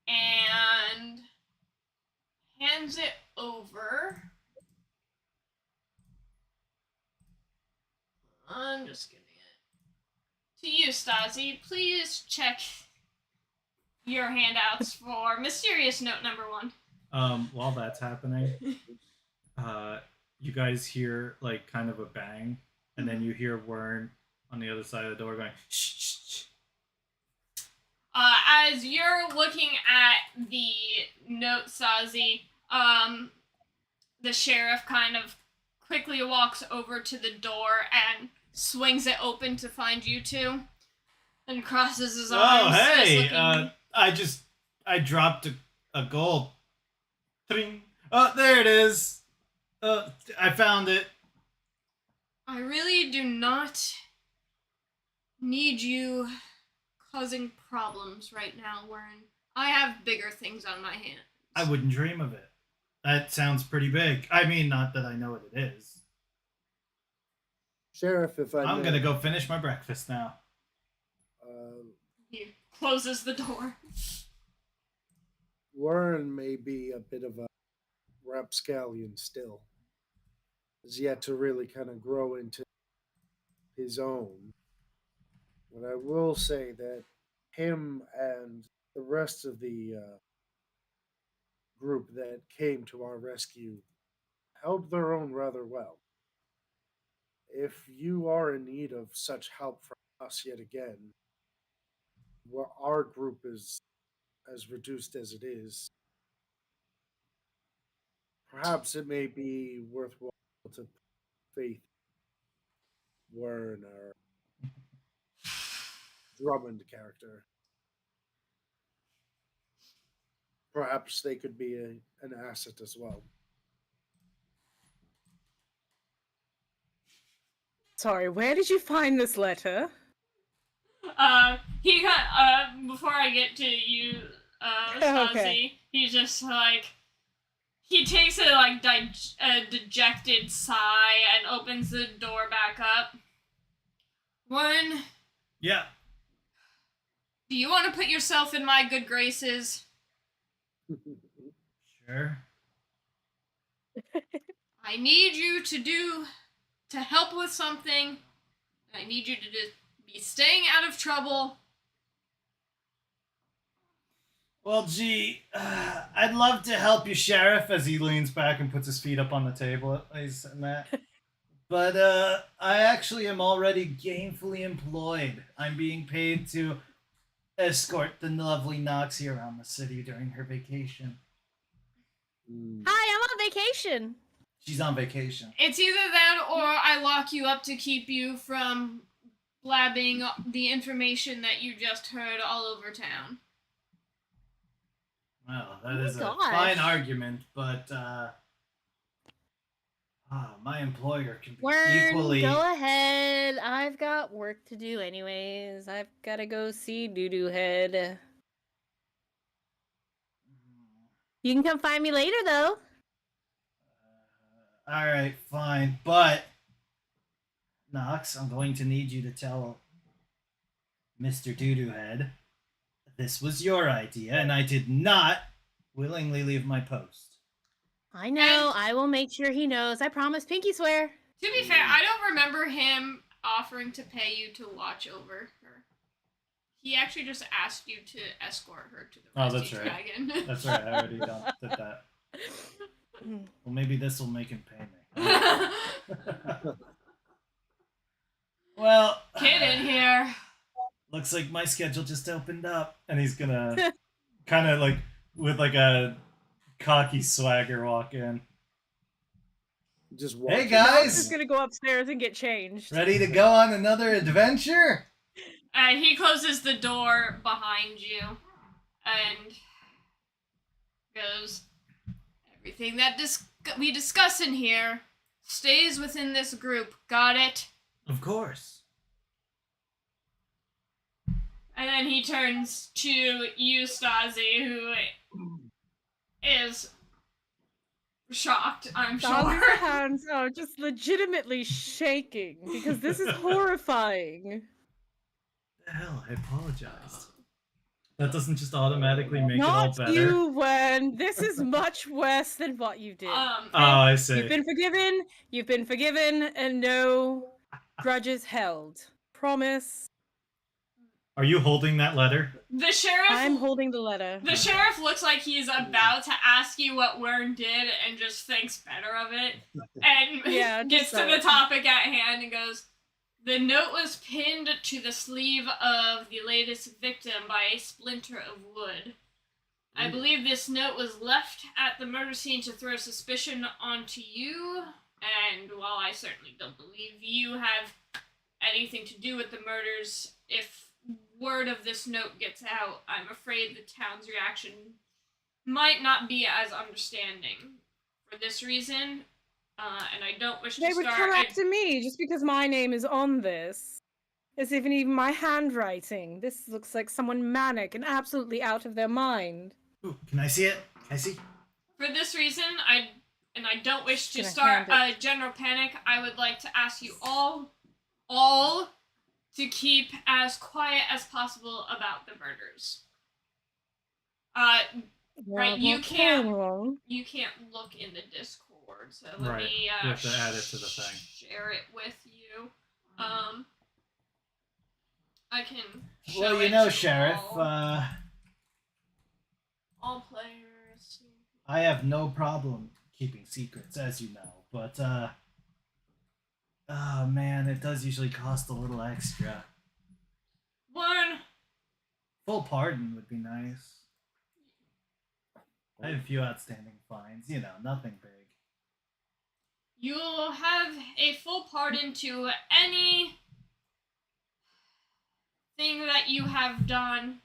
and hands it over. I'm just giving it to you, Stasi. Please check your handouts for mysterious note number 1. While that's happening, you guys hear like kind of a bang, and then you hear Wern on the other side of the door going shh, shh, shh. As you're looking at the note, Sazi, the sheriff kind of quickly walks over to the door and swings it open to find you two, and crosses his arms. Oh, hey! Looking... I dropped a gold. Tring. Oh, there it is. I found it. I really do not need you causing problems right now, Warren. I have bigger things on my hands. I wouldn't dream of it. That sounds pretty big. I mean, not that I know what it is. Sheriff, if I'm gonna go finish my breakfast now. He closes the door. Warren may be a bit of a rapscallion still. Has yet to really kind of grow into his own. But I will say that him and the rest of the group that came to our rescue held their own rather well. If you are in need of such help from us yet again, our group is as reduced as it is, perhaps it may be worthwhile to faith Werner Drummond character. Perhaps they could be an asset as well. Sorry, where did you find this letter? He got, before I get to you, Stasi, Okay. he's just like, he takes a, like, a dejected sigh and opens the door back up. Warren, Yeah. do you want to put yourself in my good graces? Sure. I need you to help with something. I need you to just be staying out of trouble. Well, gee, I'd love to help you, Sheriff, as he leans back and puts his feet up on the table. He's saying that. But I actually am already gainfully employed. I'm being paid to escort the lovely Noxie around the city during her vacation. Hi, I'm on vacation. She's on vacation. It's either that or I lock you up to keep you from blabbing the information that you just heard all over town. Well, that is a gosh. fine argument, but my employer can be Wern, equally. go ahead. I've got work to do anyways. I've got to go see Doo-Doo Head. You can come find me later, though. All right, fine, but Nox, I'm going to need you to tell Mr. Doo-Doo Head this was your idea, and I did not willingly leave my post. I know. I will make sure he knows. I promise. Pinky swear. To be fair, I don't remember him offering to pay you to watch over her. He actually just asked you to escort her to the Rusty Dragon. That's right. I already did that. Well, maybe this will make him pay me. Well, Kid in here. Looks like my schedule just opened up, and he's gonna kind of like with like a cocky swagger walk in. Just Hey walking. guys! Just gonna go upstairs and get changed. Ready to go on another adventure? He closes the door behind you and goes, everything that we discuss in here stays within this group. Got it? Of course. And then he turns to you, Stasi, who is shocked, I'm sure. Stasi's hands are just legitimately shaking because this is horrifying. The hell, I apologized. That doesn't just automatically make it all Not better. you, Wen. This is much worse than what you did. Oh, I see. You've been forgiven, and no grudges held. Promise. Are you holding that letter? The sheriff. I'm holding the letter. The sheriff looks like he's about to ask you what Wern did and just thinks better of it. And Yeah, gets just to the topic at hand and goes, the note was pinned to the sleeve of the latest victim by a splinter of wood. I believe this note was left at the murder scene to throw suspicion onto you, and while I certainly don't believe you have anything to do with the murders, if word of this note gets out, I'm afraid the town's reaction might not be as understanding. For this reason, and I don't wish They to would start... come after me just because my name is on this. As if even my handwriting. This looks like someone manic and absolutely out of their mind. Ooh, can I see it? Can I see? For this reason, I don't wish to Gonna start hand a general panic. I would like to ask you all to keep as quiet as possible about the murders. Right, you can't look in the Discord, so let Right, me you have to add it to the thing. share it with you. I can show Well, you it know, to Sheriff, all players. I have no problem keeping secrets, as you know, but, oh man, it does usually cost a little extra. Learn. Full pardon would be nice. I have a few outstanding fines, you know, nothing big. You'll have a full pardon to any thing that you have done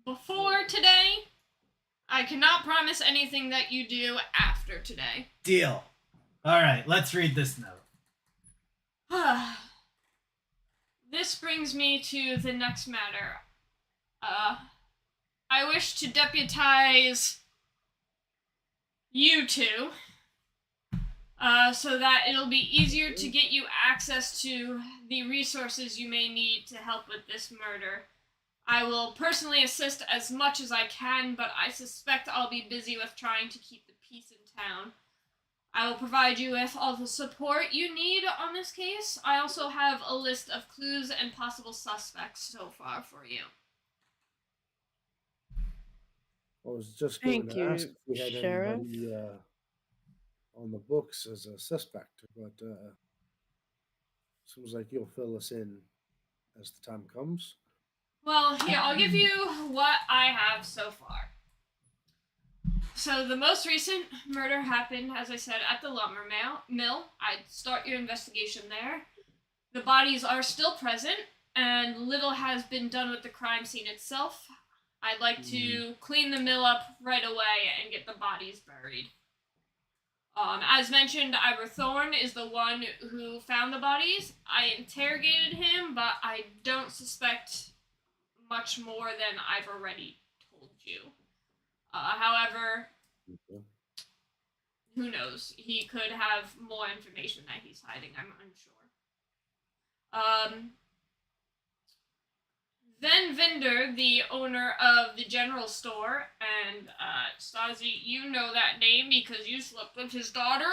before today. I cannot promise anything that you do after today. Deal. Alright, let's read this note. This brings me to the next matter. I wish to deputize you two, so that it'll be easier to get you access to the resources you may need to help with this murder. I will personally assist as much as I can, but I suspect I'll be busy with trying to keep the peace in town. I will provide you with all the support you need on this case. I also have a list of clues and possible suspects so far for you. I was just going Thank to you, ask if we had Sheriff. anybody on the books as a suspect, but seems like you'll fill us in as the time comes. Well, here, I'll give you what I have so far. So the most recent murder happened, as I said, at the lumber mill. I'd start your investigation there. The bodies are still present, and little has been done with the crime scene itself. I'd like to clean the mill up right away and get the bodies buried. As mentioned, Ivor Thorne is the one who found the bodies. I interrogated him, but I don't suspect much more than I've already told you. However, who knows? He could have more information that he's hiding. I'm unsure. Then Vinder, the owner of the general store, and Stasi, you know that name because you slept with his daughter,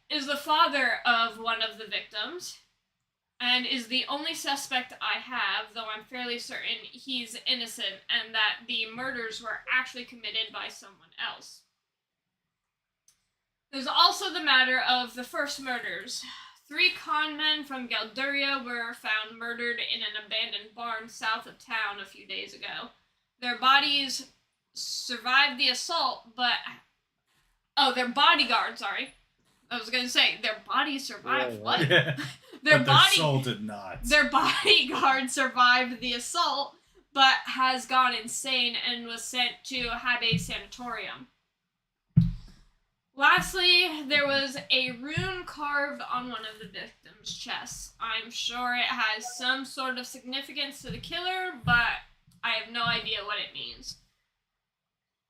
is the father of one of the victims, and is the only suspect I have, though I'm fairly certain he's innocent and that the murders were actually committed by someone else. There's also the matter of the first murders. 3 con men from Galduria were found murdered in an abandoned barn south of town a few days ago. their bodies survived the assault, but their bodyguard. Sorry, I was gonna say their bodies survived. Yeah, What? Yeah. Their But body. their soul did not. Their bodyguard survived the assault, but has gone insane and was sent to Habe Sanatorium. Lastly, there was a rune carved on one of the victims' chests. I'm sure it has some sort of significance to the killer, but I have no idea what it means.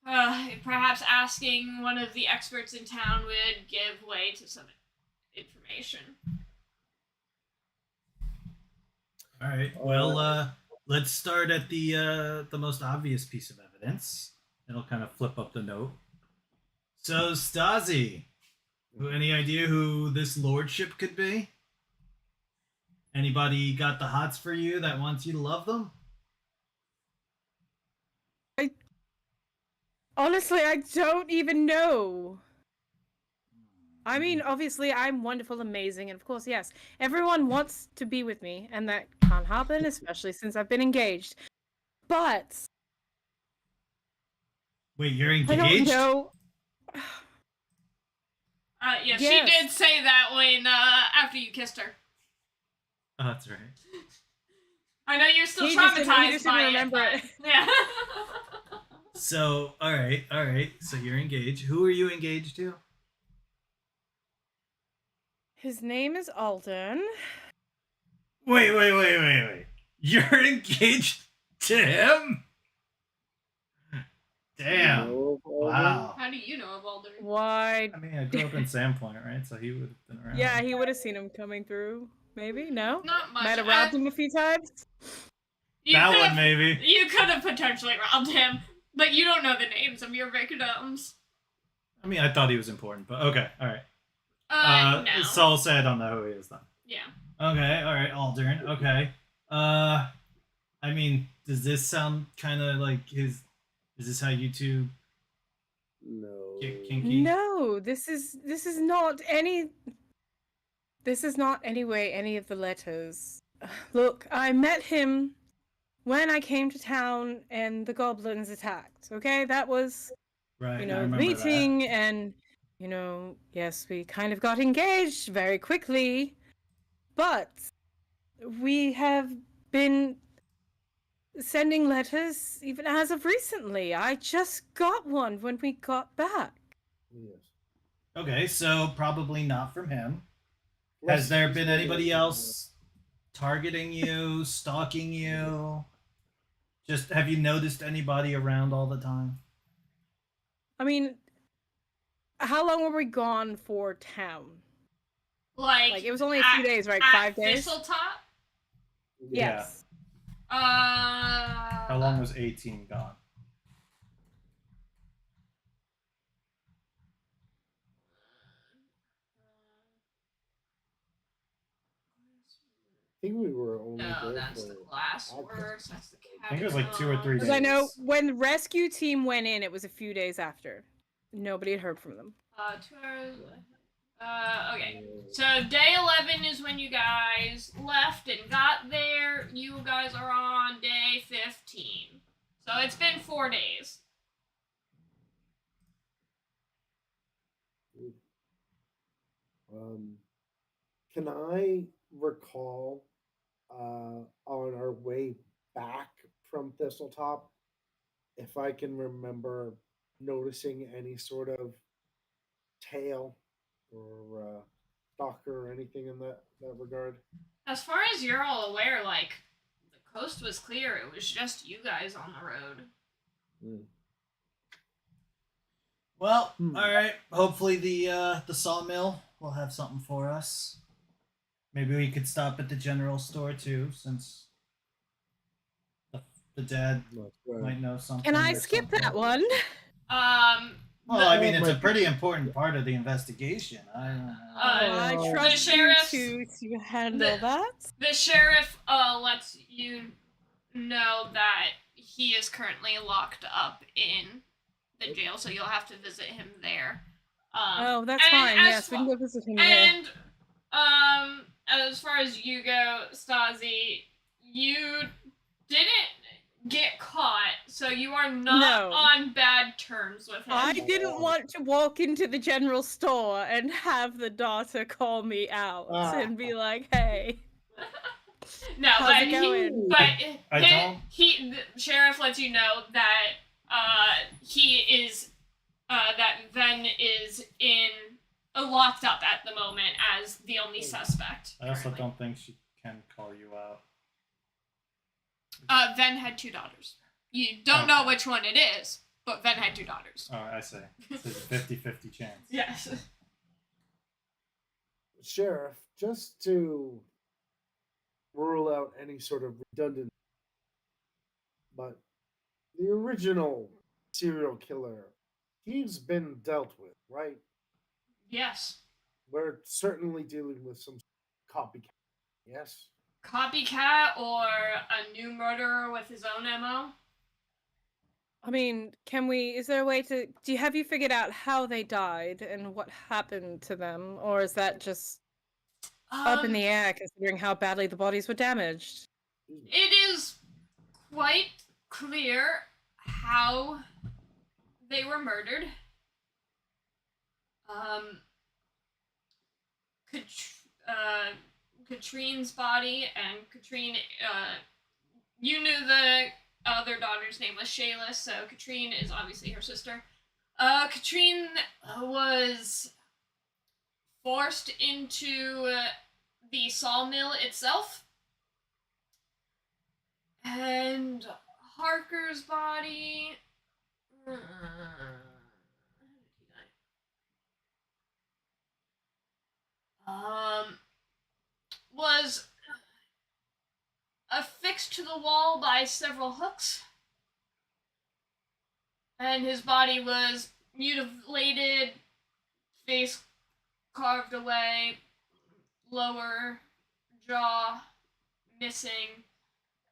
Perhaps asking one of the experts in town would give way to some information. All right. Well, let's start at the most obvious piece of evidence. It'll kind of flip up the note. So, Stasi, any idea who this lordship could be? Anybody got the hots for you that wants you to love them? Honestly, I don't even know. I mean, obviously, I'm wonderful, amazing, and of course, yes, everyone wants to be with me, and that can't happen, especially since I've been engaged. But Wait, you're I engaged? don't know. Yeah, Yes. she did say that when after you kissed her. Oh, that's right. I know you're still He just didn't- he traumatized just by didn't it. remember but- it. Yeah. So, all right. So you're engaged. Who are you engaged to? His name is Alden. Wait. You're engaged to him? Damn. No, Wow. How do you know of Alder? Why? I mean, I grew up in Sandpoint, right? So he would have been around. Yeah, he would have seen him coming through. Maybe? No? Not much. Might have robbed him a few times. That one, maybe. You could have potentially robbed him, but you don't know the names of your victims. I mean, I thought he was important, but okay, all right. No. Saul said I don't know who he is then. Yeah. Okay, all right, Aldrin. Okay. I mean, does this sound kind of like his? Is this how you two no. get kinky? No, this is not any. This is not anyway any of the letters. Look, I met him when I came to town and the goblins attacked. Okay, that was Right. I the remember meeting, and yes, we kind of got engaged very quickly, but we have been sending letters even as of recently. I just got one when we got back. Yes. that. Okay, so probably not from him. Less Has there been useful anybody than, else targeting you, stalking you? Just have you noticed anybody around all the time? I mean, how long were we gone for town? Like It was only a few days, right? At 5 days? Thistletop? Yeah. Yes. How long was 18 gone? I think we were only No, there that's for the glassworks. That's the I think it was like 2 or 3 Because days. I know when the rescue team went in, it was a few days after. Nobody had heard from them. 2 hours. Okay. So day 11 is when you guys left and got there. You guys are on day 15. So it's been 4 days. Can I recall on our way back from Thistletop if I can remember noticing any sort of tail or stalker or anything in that regard? As far as you're all aware, like, the coast was clear. It was just you guys on the road. Well, all right. Hopefully the sawmill will have something for us. Maybe we could stop at the general store too, since the dad might know something. Can I or skip something. that one? Well, I mean, it's a Might- pretty important part of the investigation. I don't know. I Oh. trust The sheriff- you to handle that. The sheriff lets you know that he is currently locked up in the jail, so you'll have to visit him there. Oh, that's and fine. as Yes, we can fa- go visit him there. And as far as you go, Stasi, you didn't get caught, so So you are not No. on bad terms with him. I didn't want to walk into the general store and have the daughter call me out and be like, "Hey, No, how's but it going?" the sheriff lets you know that that Ven is locked up at the moment as the only suspect. I also currently. don't think she can call you out. Ven had 2 daughters. You don't know which one it is, but Ven had 2 daughters. Oh, I see. It's a 50-50 chance. Yes. Sheriff, just to rule out any sort of redundant, but the original serial killer, he's been dealt with, right? Yes. We're certainly dealing with some copycat. Yes. Copycat or a new murderer with his own MO? I mean, is there a way to, have you figured out how they died and what happened to them? Or is that just up in the air considering how badly the bodies were damaged? It is quite clear how they were murdered. Katrine's body, and Katrine, you knew the other daughter's name was Shayla, so Katrine is obviously her sister. Katrine was forced into the sawmill itself, and Harker's body. Was affixed to the wall by several hooks, and his body was mutilated, face carved away, lower jaw missing.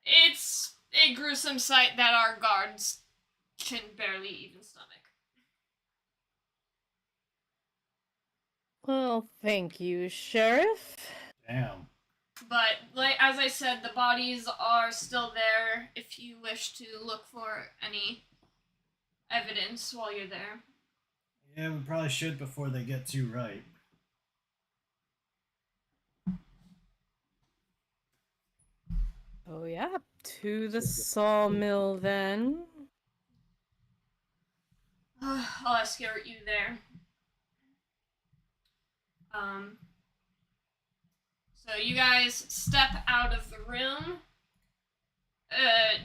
It's a gruesome sight that our guards can barely even stomach. Well, thank you, Sheriff. Damn. But, as I said, the bodies are still there if you wish to look for any evidence while you're there. Yeah, we probably should before they get too right. Oh yeah, to the sawmill then. I'll escort you there. So you guys step out of the room.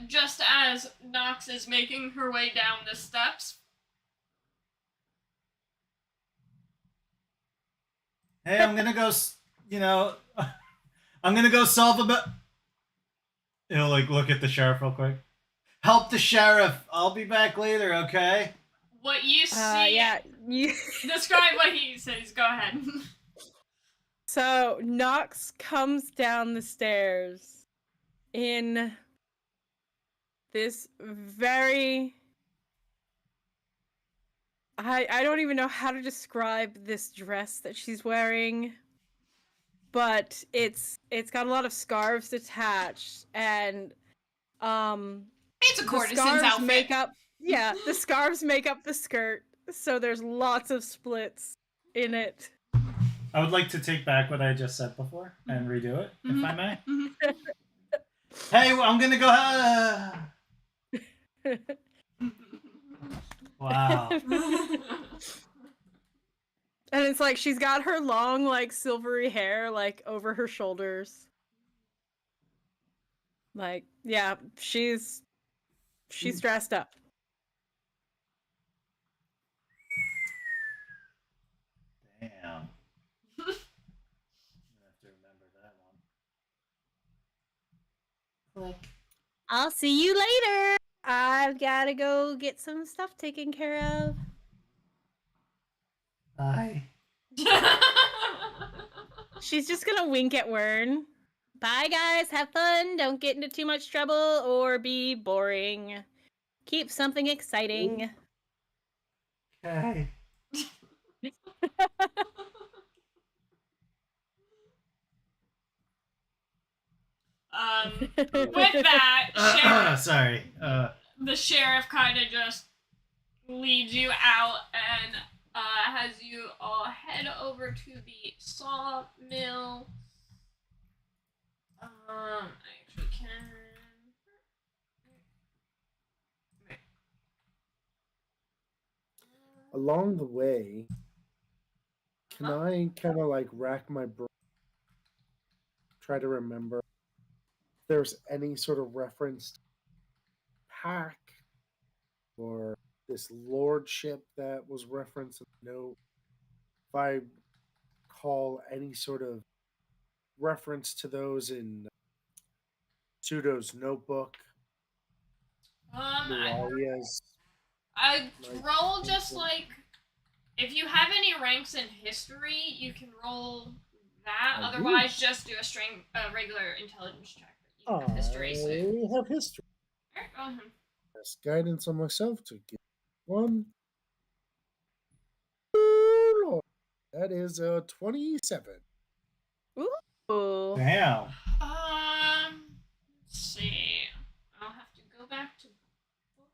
Just as Nox is making her way down the steps. Hey, I'm gonna go, I'm gonna go solve He'll, look at the sheriff real quick. Help the sheriff! I'll be back later, okay? What you see... Describe what he says. Go ahead. So, Nox comes down the stairs in this very... I don't even know how to describe this dress that she's wearing, but it's got a lot of scarves attached, and it's a courtesan's outfit. The scarves make up the skirt, so there's lots of splits in it. I would like to take back what I just said before and redo it, if I may. Hey, I'm gonna go. Wow. And it's like she's got her long, silvery hair, over her shoulders. Yeah, she's dressed up. Damn. I'm gonna have to remember that one. Click. I'll see you later. I've gotta go get some stuff taken care of. Bye. She's just gonna wink at Wern. Bye, guys. Have fun. Don't get into too much trouble or be boring. Keep something exciting. Okay. With that, Sheriff, sorry. the sheriff kind of just leads you out and has you all head over to the sawmill. I actually can. Along the way, can Huh? I kind of like rack my brain, try to remember if there's any sort of reference to pack or this lordship that was referenced in the note? If I call any sort of reference to those in Pseudo's notebook, I Nualia's like roll just like if you have any ranks in history, you can roll that. I do. Otherwise, just do a regular intelligence check. But you have history, so I have history. Alright, go ahead. Yes, guidance on myself to get one. Ooh, Lord. That is a 27. Ooh. Damn. Let's see. I'll have to go back to book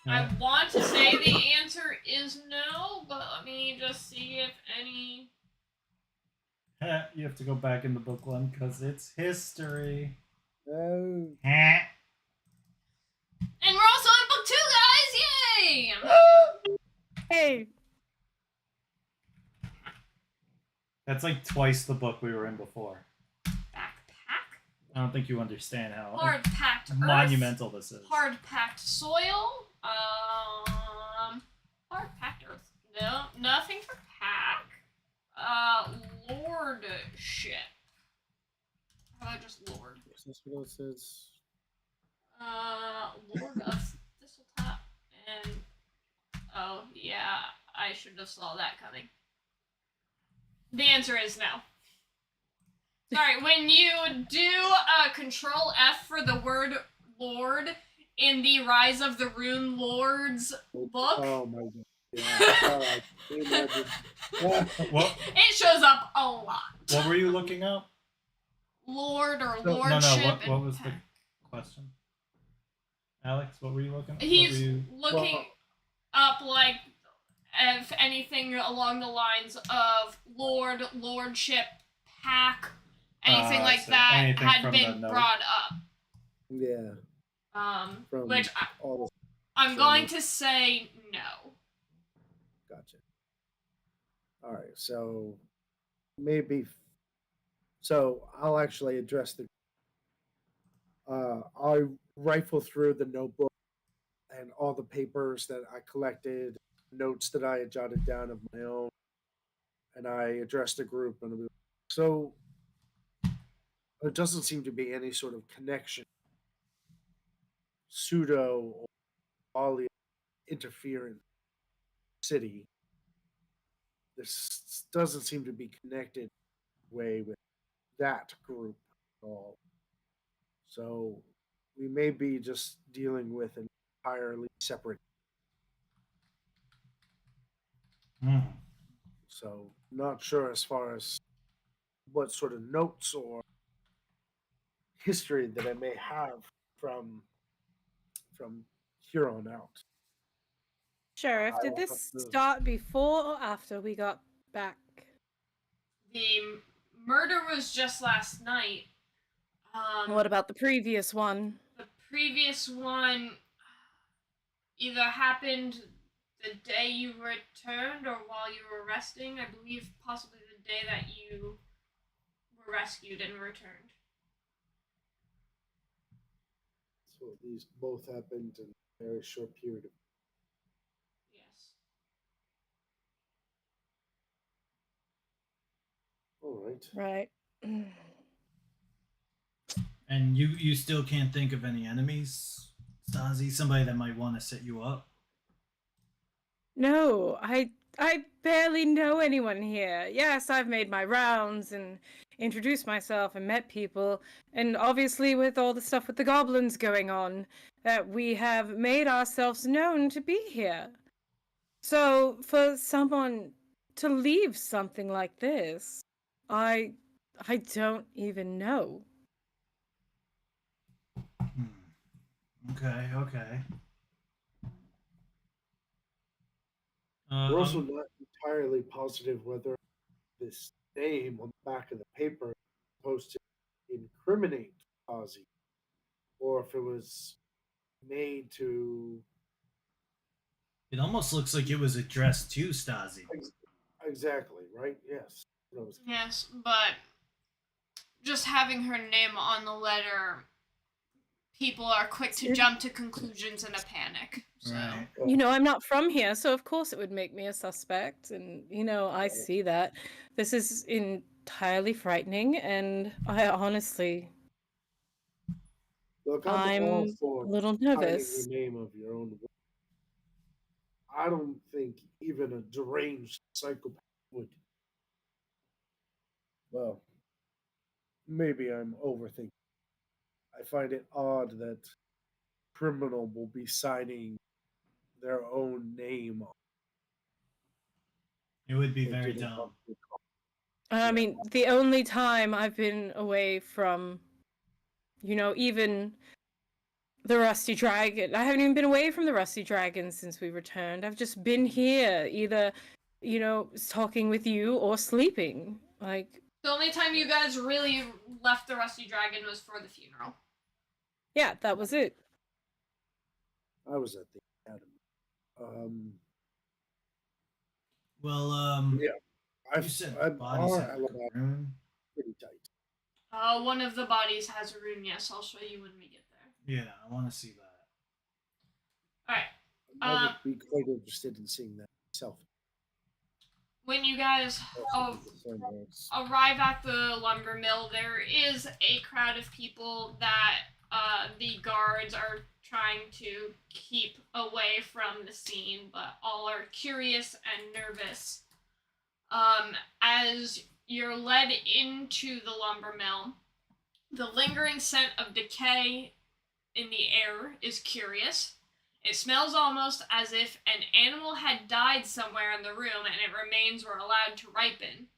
one. I want to say the answer is no, but let me just see if any. You have to go back in the book one because it's history. Oh. And we're also in book two, guys! Yay! Hey. That's like twice the book we were in before. Backpack. I don't think you understand how Hard packed monumental this is. Hard packed soil. Hard packed earth. No, nothing for pack. Lordship. How about just lord? Is this what it says? Lord of Thistletop and oh yeah, I should have saw that coming. The answer is no. Sorry, when you do Control F for the word Lord in the Rise of the Runelords book, Oh my god. Yeah. What? it shows up a lot. What were you looking up? Lord or No, lordship. What was the question? Alex, what were you looking up? He's looking up like if anything along the lines of lord, lordship, pack, anything like that anything had from been the note. brought up. Yeah. From Which all the I'm going to say no. Gotcha. All right, so maybe. So I'll actually address the. I rifle through the notebook and all the papers that I collected, notes that I had jotted down of my own, and I address the group and I'll be like, so there doesn't seem to be any sort of connection, pseudo or poly interference city. This doesn't seem to be connected way with that group at all. So we may be just dealing with an entirely separate. So not sure as far as what sort of notes or history that I may have from here on out. Sheriff, I did will this have to- start before or after we got back? The murder was just last night. What about the previous one? The previous one either happened the day you returned or while you were resting. I believe possibly the day that you were rescued and returned. So these both happened in a very short period of. Yes. All right. Right. And you still can't think of any enemies, Stasi? Somebody that might want to set you up? No, I barely know anyone here. Yes, I've made my rounds and introduced myself and met people, and obviously with all the stuff with the goblins going on, that we have made ourselves known to be here. So for someone to leave something like this, I don't even know. Okay. We're also Um, not entirely positive whether this name on the back of the paper is supposed to incriminate Ozzy, or if it was made to it almost looks like it was addressed to Stasi. ex- exactly right. Yes, that was Yes, but just having her name on the letter, people are quick to jump to conclusions in a panic. So. Right. You know, I'm not from here, so of course it would make me a suspect. And, you know, I see that. This is entirely frightening, and I honestly, Look. I'm all I'm for a little hiding the nervous. name of your own. I don't think even a deranged psychopath would. Well, maybe I'm overthinking. I find it odd that criminal will be signing their own name on It would be it very didn't come dumb. to I yeah. mean, the only time I've been away from, you know, even the Rusty Dragon, I haven't even been away from the Rusty Dragon since we returned. I've just been here, either, you know, talking with you or sleeping. Like, The only time you guys really left the Rusty Dragon was for the funeral. yeah, that was it. I was at the academy. Well, Yeah, you said I bodies our have a alibi rune. pretty tight. One of the bodies has a rune, yes. I'll show you when we get there. Yeah, I want to see that. Alright. I would be quite interested in seeing that myself. When you guys arrive at the lumber mill, there is a crowd of people that the guards are trying to keep away from the scene, but all are curious and nervous. As you're led into the lumber mill, the lingering scent of decay in the air is curious. It smells almost as if an animal had died somewhere in the room and its remains were allowed to ripen.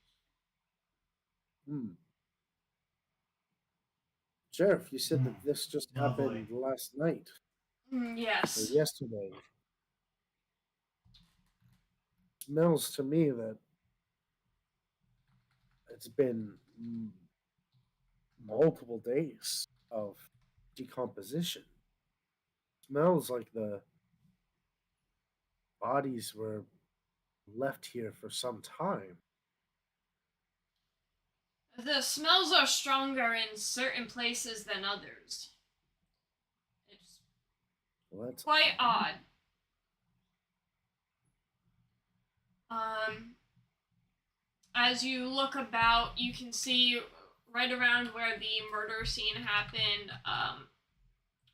Sheriff, you said that this just Lovely. happened last night or Yes. yesterday. Smells to me that it's been multiple days of decomposition. Smells like the bodies were left here for some time. The smells are stronger in certain places than others. It's Well, that's quite odd. odd. As you look about, you can see right around where the murder scene happened,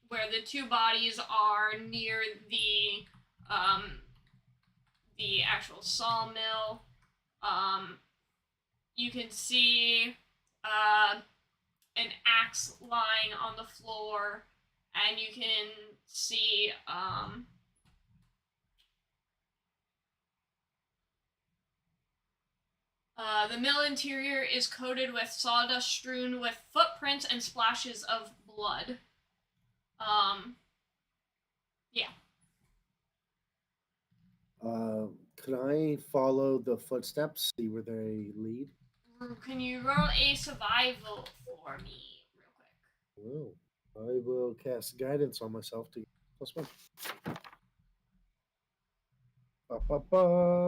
where the two bodies are near the actual sawmill. You can see an axe lying on the floor, and you can see the mill interior is coated with sawdust strewn with footprints and splashes of blood. Yeah. Can I follow the footsteps, see where they lead? Can you roll a survival for me, real quick? Well, I will cast guidance on myself to get +1.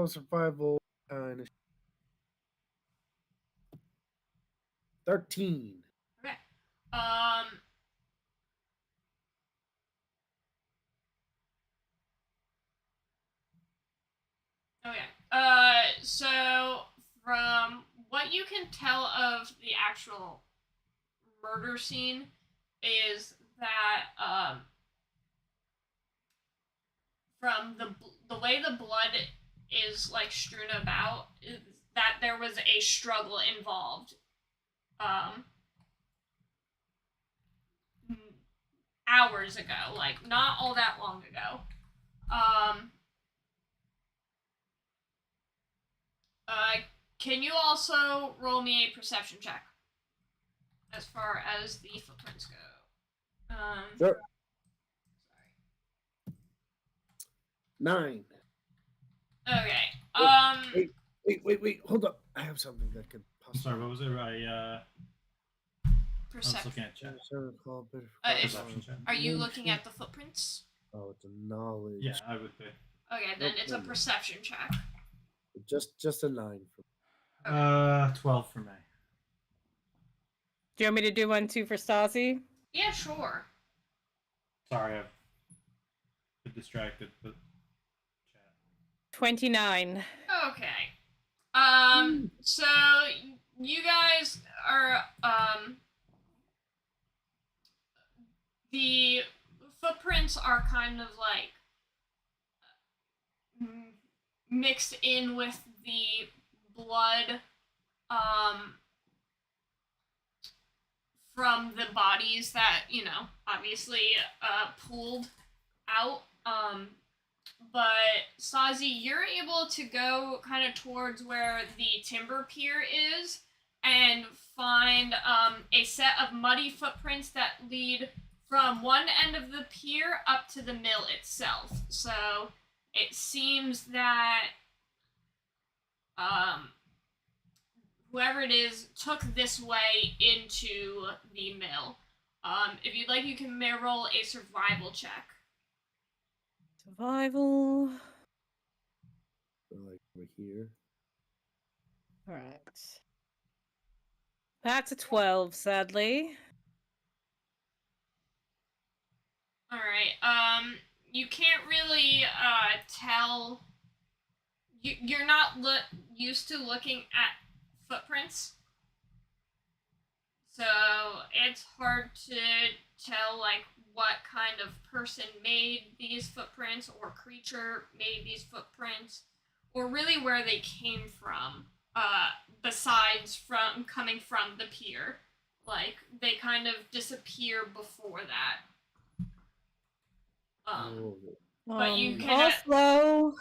Survival kind of 13. Okay. Okay. So from what you can tell of the actual murder scene is that from the way the blood is like strewn about is that there was a struggle involved. Hours ago, like not all that long ago. Can you also roll me a perception check as far as the footprints go? Sure. 9. Okay. Wait. Hold up. I have something that could I'm possibly. sorry, what was it? I was Perception. looking at chat. Perception check. Are you looking at the footprints? Oh, it's a knowledge. Yeah, I would be. Okay, then it's a Nope. perception check. Just a 9 for 12 for me. Do you want me to do one too for Stasi? Yeah, sure. Sorry, I've been distracted, but chat. 29. Okay. So you guys are the footprints are kind of like mixed in with the blood from the bodies that, obviously pulled out. But Sazi, you're able to go kind of towards where the timber pier is and find a set of muddy footprints that lead from one end of the pier up to the mill itself. So it seems that whoever it is took this way into the mill. If you'd like, you can roll a survival check. Survival. like over here. Alright. That's a 12, sadly. Alright, you can't really tell. You're not used to looking at footprints, so it's hard to tell like what kind of person made these footprints or creature made these footprints, or really where they came from, besides from coming from the pier. Like, they kind of disappear before that. But you can also,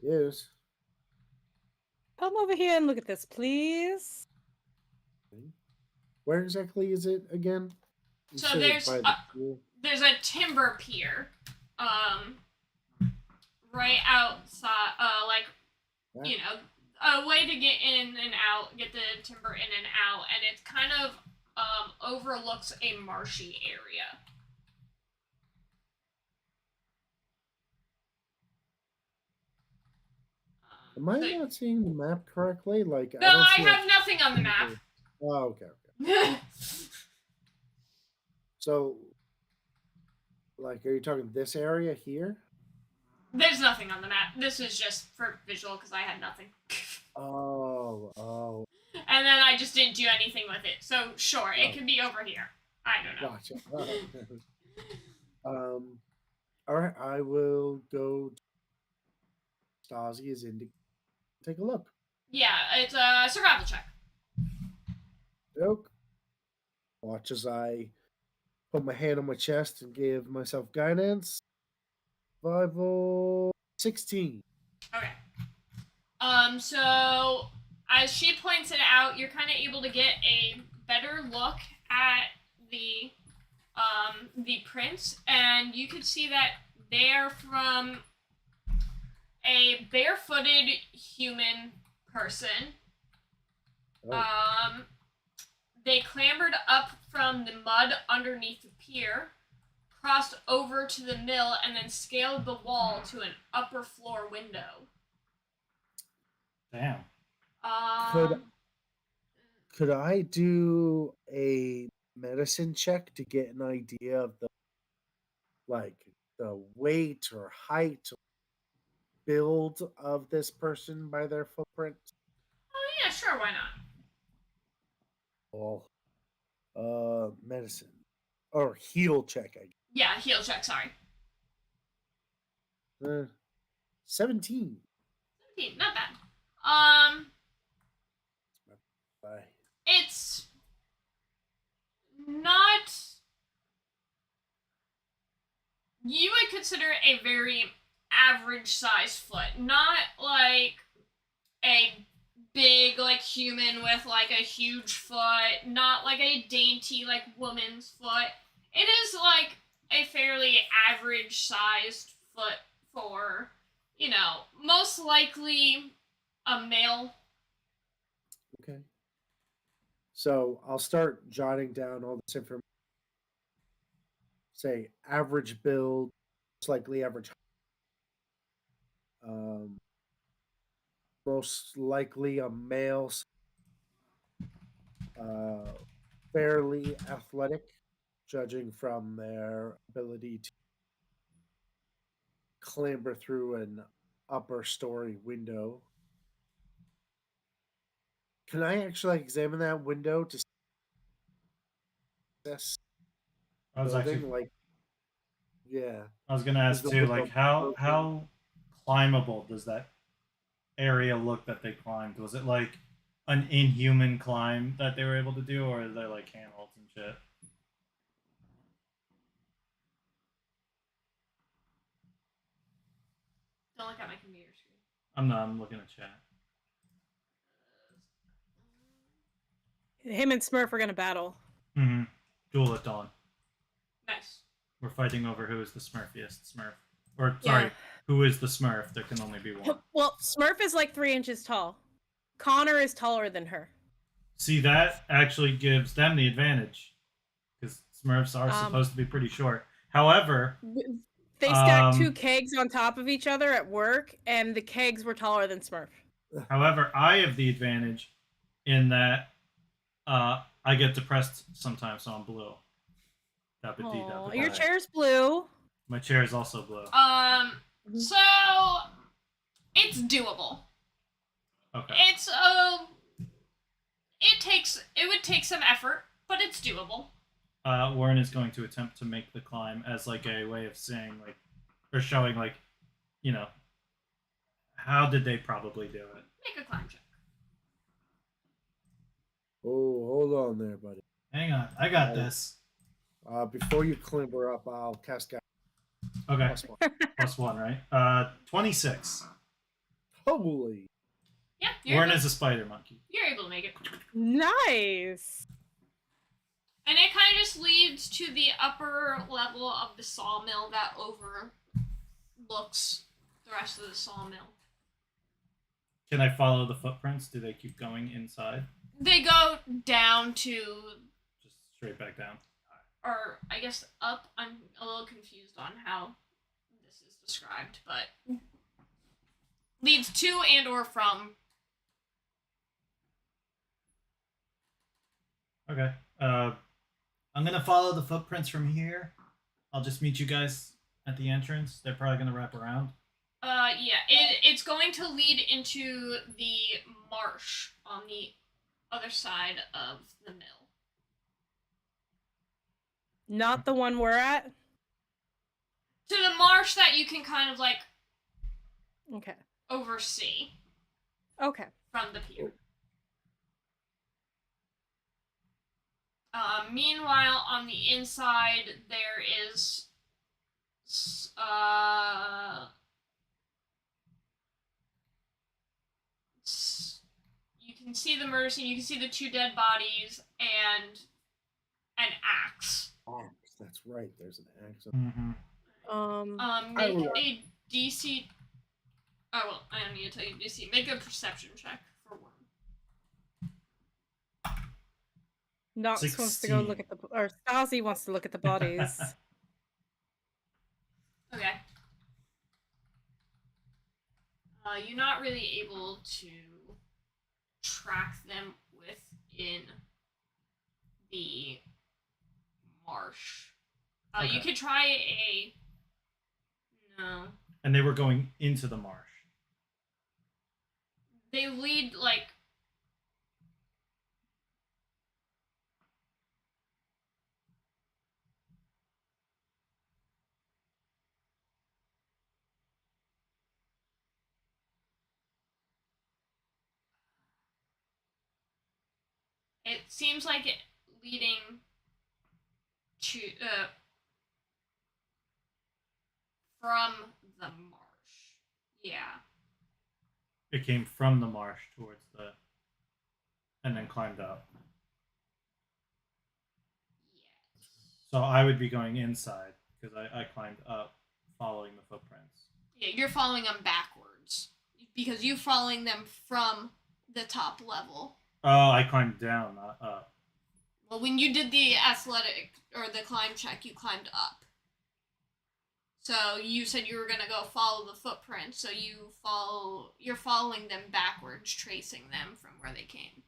Yes. come over here and look at this, please. Where exactly is it again? You So said there's by the pool. there's a timber pier, right outside, like, a way to get in and out, get the timber in and out, and it kind of overlooks a marshy area. Am I not seeing the map correctly? Like, No, don't I see have nothing on the map. Oh, okay. So, like, are you talking this area here? There's nothing on the map. This is just for visual because I had nothing. Oh. And then I just didn't do anything with it. So sure, it could be over here. I don't know. Gotcha. All right, I will go. Stasi is in to take a look. Yeah, it's a survival check. Joke. Watch as I put my hand on my chest and give myself guidance. Survival 16. Okay. So as she points it out, you're kind of able to get a better look at the prints, and you could see that they're from a barefooted human person. Oh. They clambered up from the mud underneath the pier, crossed over to the mill, and then scaled the wall to an upper floor window. Damn. Could I do a medicine check to get an idea of the weight or height or build of this person by their footprint? Oh yeah, sure, why not? Well, medicine or heal check. Yeah, heal check. Sorry. 17. 17, not bad. Bye. It's not. You would consider a very average size foot, not like a big like human with like a huge foot, not like a dainty like woman's foot. It is like a fairly average sized foot for, most likely a male. Okay. So I'll start jotting down all this information. Say average build, most likely average, um, most likely a male, uh, fairly athletic, judging from their ability to clamber through an upper story window. Can I actually examine that window to assess I was actually building? Like, yeah, I was gonna is ask the too, window like how broken? climbable does that area look that they climbed? Was it like an inhuman climb that they were able to do, or are they like handholds and shit? Don't look at my computer screen. I'm not. I'm looking at chat. Him and Smurf are gonna battle. Mm-hmm. Duel at dawn. Nice. We're fighting over who is the smurfiest Smurf. Or Yeah. sorry, who is the Smurf? There can only be one. Well, Smurf is like 3 inches tall. Connor is taller than her. See, that actually gives them the advantage because Smurfs are Um, supposed to be pretty short. However, They stacked Um, 2 kegs on top of each other at work, and the kegs were taller than Smurf. I have the advantage in that I get depressed sometimes, so I'm blue. Aw, your chair's blue. My chair is also blue. So it's doable. Okay. It's it would take some effort, but it's doable. Warren is going to attempt to make the climb as like a way of saying like, or showing like, you know, how did they probably do it? Make a climb check. Oh, hold on there, buddy. Hang on, I got this. Before you clamber up, I'll cast guide. Okay, +1. +1, right? 26. Holy! Yeah, Warren is a spider monkey. you're able to make it. Nice. And it kind of just leads to the upper level of the sawmill that overlooks the rest of the sawmill. Can I follow the footprints? Do they keep going inside? They go down to, Just straight back down. or I guess up. I'm a little confused on how this is described, but leads to and or from. Okay. I'm gonna follow the footprints from here. I'll just meet you guys at the entrance. They're probably gonna wrap around. Yeah, it's going to lead into the marsh on the other side of the mill. Not the one we're at? To the marsh that you can kind of like Okay. oversee Okay. from the pier. Meanwhile, on the inside, there is you can see the murder scene, you can see the 2 dead bodies, and an axe. Axe, that's right. There's an axe. Mm-hmm. Make a DC. Oh, well, I don't need to tell you DC. Make a perception check for one. Nox wants to go look at the, or Stasi wants to look at the bodies. Okay. You're not really able to track them within the marsh. Okay. You could try a. No. And they were going into the marsh. They lead, like. It seems like it leading to from the marsh. Yeah. It came from the marsh towards the, and then climbed up. Yes. So I would be going inside. because I climbed up following the footprints. Yeah, you're following them backwards because you're following them from the top level. Oh, I climbed down, not up. Well, when you did the athletic or the climb check, you climbed up. So you said you were gonna go follow the footprints. So you're following them backwards, tracing them from where they came.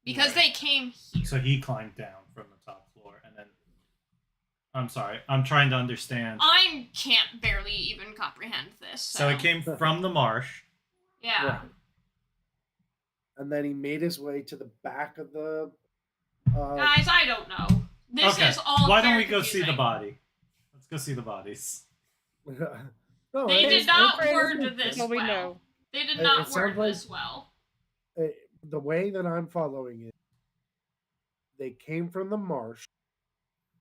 Because Right. they came here. So he climbed down from the top floor, and then. I'm sorry. I'm trying to understand. I can't barely even comprehend this. So it came from the marsh. Yeah. Right. And then he made his way to the back of the. Guys, I don't know. This Okay. is all. Why don't very we go see the confusing. body? Let's go see the bodies. No, They it- did not It's- word it's- this all we well. know. They did It not sounds word like- this well. the way that I'm following it, they came from the marsh,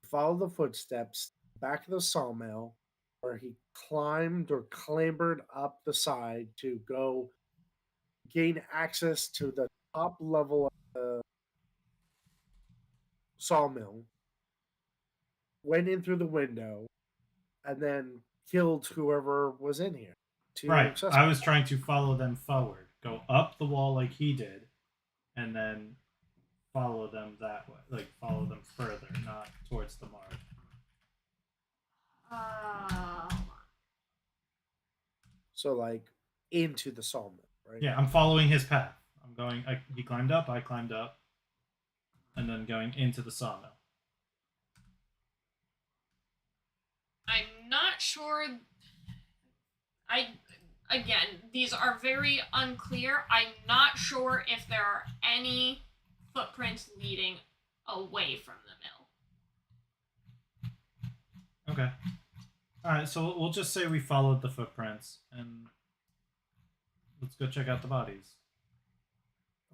followed the footsteps back of the sawmill, where he climbed or clambered up the side to go gain access to the top level of the sawmill, went in through the window, and then killed whoever was in here. Two Right. suspects. I was trying to follow them forward. Go up the wall like he did, and then follow them that way. Like, follow them further, not towards the marsh. So, like, into the sawmill, right? Yeah, I'm following his path. I'm going. He climbed up. I climbed up, and then going into the sawmill. I'm not sure. Again, these are very unclear. I'm not sure if there are any footprints leading away from the mill. Okay. All right. So we'll just say we followed the footprints, and let's go check out the bodies.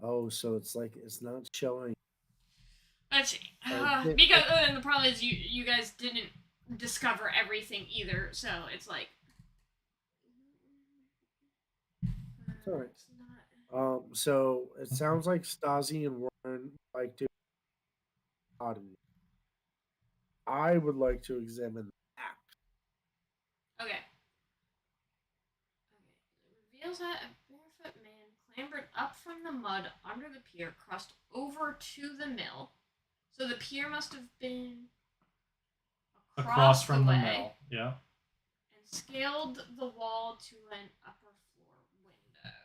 Oh, so it's like it's not showing. Let's see. Yeah. Because and the problem is you guys didn't discover everything either, so it's like. It's all right. It's not- So it sounds like Stasi and Warren like to body. I would like to examine that. Okay. It reveals that a barefoot man clambered up from the mud under the pier, crossed over to the mill. So the pier must have been Across from the way, mill. Yeah. and scaled the wall to an upper floor window.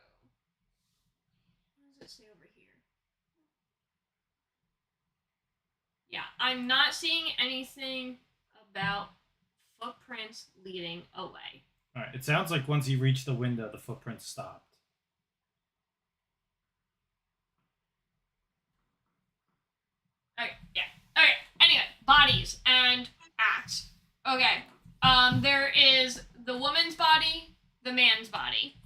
What does it say over here? Yeah, I'm not seeing anything about footprints leading away. All right. It sounds like once you reach the window, the footprints stopped. Okay, yeah. Okay, anyway, bodies and axe. Okay, there is the woman's body, the man's body.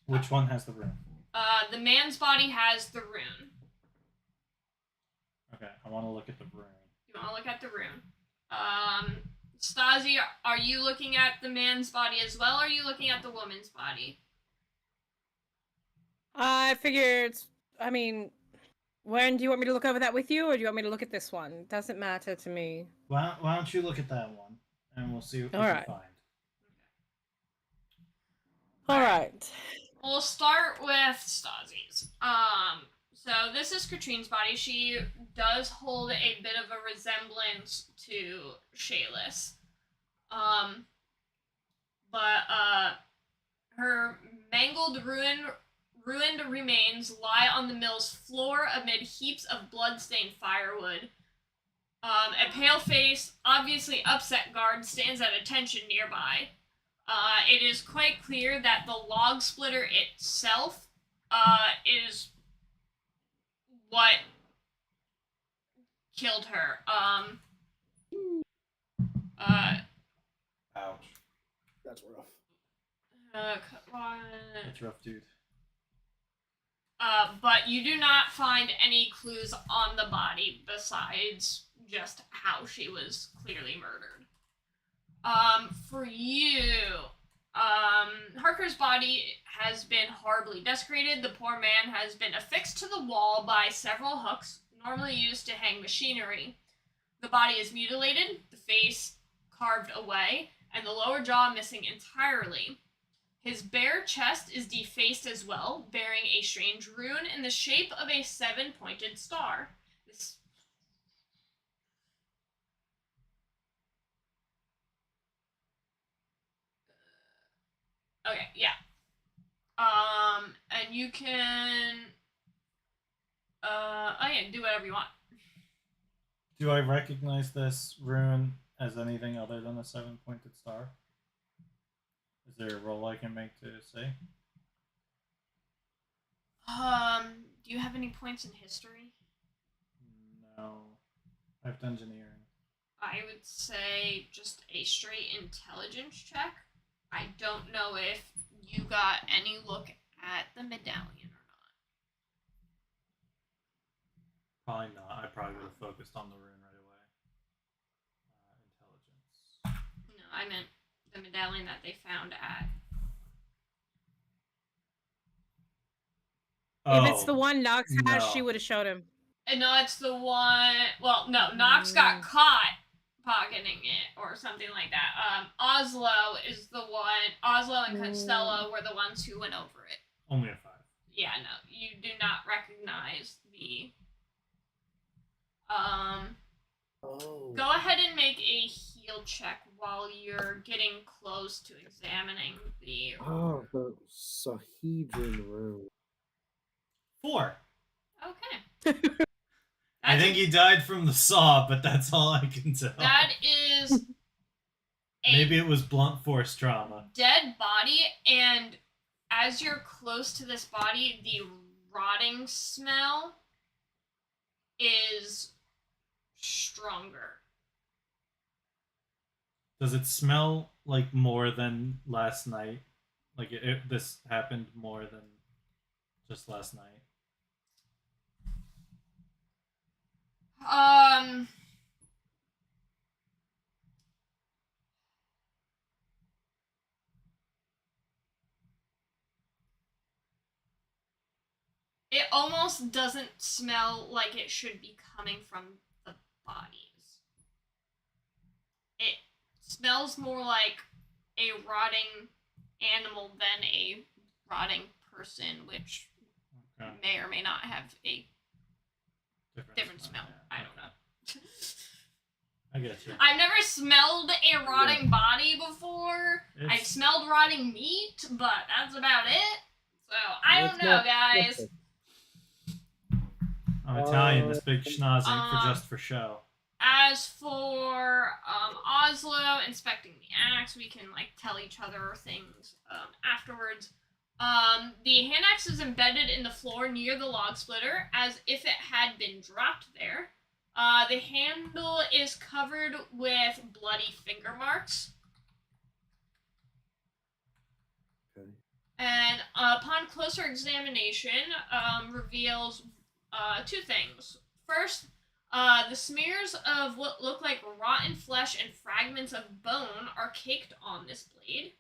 Which one has the room? The man's body has the rune. Okay, I want to look at the rune. You want to look at the rune. Stasi, are you looking at the man's body as well, or are you looking at the woman's body? I figured. I mean, when do you want me to look over that with you, or do you want me to look at this one? Doesn't matter to me. Why don't you look at that one, and we'll see what we All can right. find. All right. We'll start with Stasi's. So this is Katrine's body. She does hold a bit of a resemblance to Shayless. But her mangled, ruined remains lie on the mill's floor amid heaps of blood-stained firewood. A pale-faced, obviously upset guard stands at attention nearby. It is quite clear that the log splitter itself is what killed her. Ouch. That's rough. That's rough, dude. But you do not find any clues on the body besides just how she was clearly murdered. For you, Harker's body has been horribly desecrated. The poor man has been affixed to the wall by several hooks, normally used to hang machinery. The body is mutilated, the face carved away, and the lower jaw missing entirely. His bare chest is defaced as well, bearing a strange rune in the shape of a 7-pointed star. This Okay, yeah. And you can do whatever you want. Do I recognize this rune as anything other than a 7-pointed star? Is there a roll I can make to say? Do you have any points in history? No. I have engineering. I would say just a straight intelligence check. I don't know if you got any look at the medallion or not. Probably not. I probably would have focused on the rune right away. Intelligence. No, I meant the medallion that they found at. If it's the one Nox has, no. she would have showed him. And no, it's the one. Well, no, Nox got caught pocketing it or something like that. Oslo is the one. Oslo and Costello were the ones who went over it. Only a 5. Yeah, no, you do not recognize the. Go ahead and make a heal check while you're getting close to examining the. Oh, the Sahedron rune. 4. Okay. I think he died from the saw, but that's all I can tell. That is. Maybe it was blunt force trauma. Dead body, and as you're close to this body, the rotting smell is stronger. Does it smell like more than last night? Like this happened more than just last night? It almost doesn't smell like it should be coming from the bodies. It smells more like a rotting animal than a rotting person, which may or may not have a different smell. I don't know. I get you. I've never smelled a rotting body before. I've smelled rotting meat, but that's about it. So, I don't know, guys. I'm Italian, this big schnozzing for show. As for Oslo inspecting the axe, we can tell each other things afterwards. The hand axe is embedded in the floor near the log splitter, as if it had been dropped there. The handle is covered with bloody finger marks. Okay. And upon closer examination, reveals 2 things. First, the smears of what look like rotten flesh and fragments of bone are caked on this blade.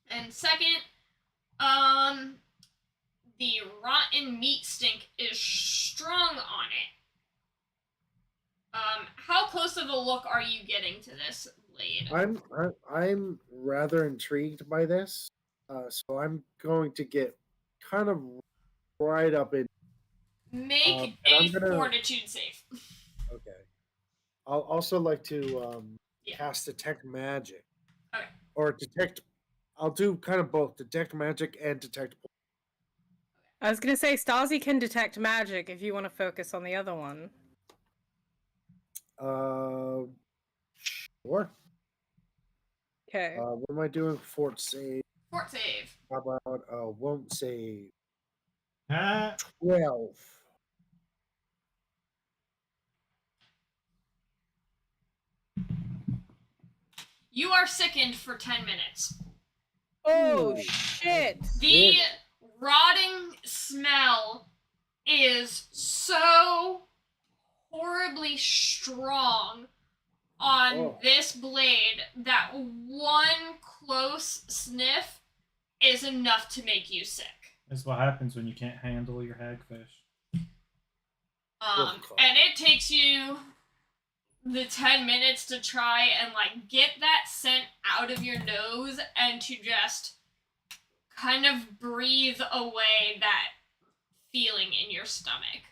And second, the rotten meat stink is strong on it. How close of a look are you getting to this blade? I'm rather intrigued by this, so I'm going to get kind of right up in. Make a fortitude save. Okay. I'll also like to cast detect magic. Okay. Or detect. I'll do kind of both detect magic and detect. I was gonna say Stasi can detect magic if you want to focus on the other one. Sure. Okay. What am I doing? Fort save. Fort save. How about won't save? 12. You are sickened for 10 minutes. Oh, shit! The rotting smell is so horribly strong on this blade that one close sniff is enough to make you sick. That's what happens when you can't handle your hagfish. And it takes you the 10 minutes to try and like get that scent out of your nose and to just kind of breathe away that feeling in your stomach.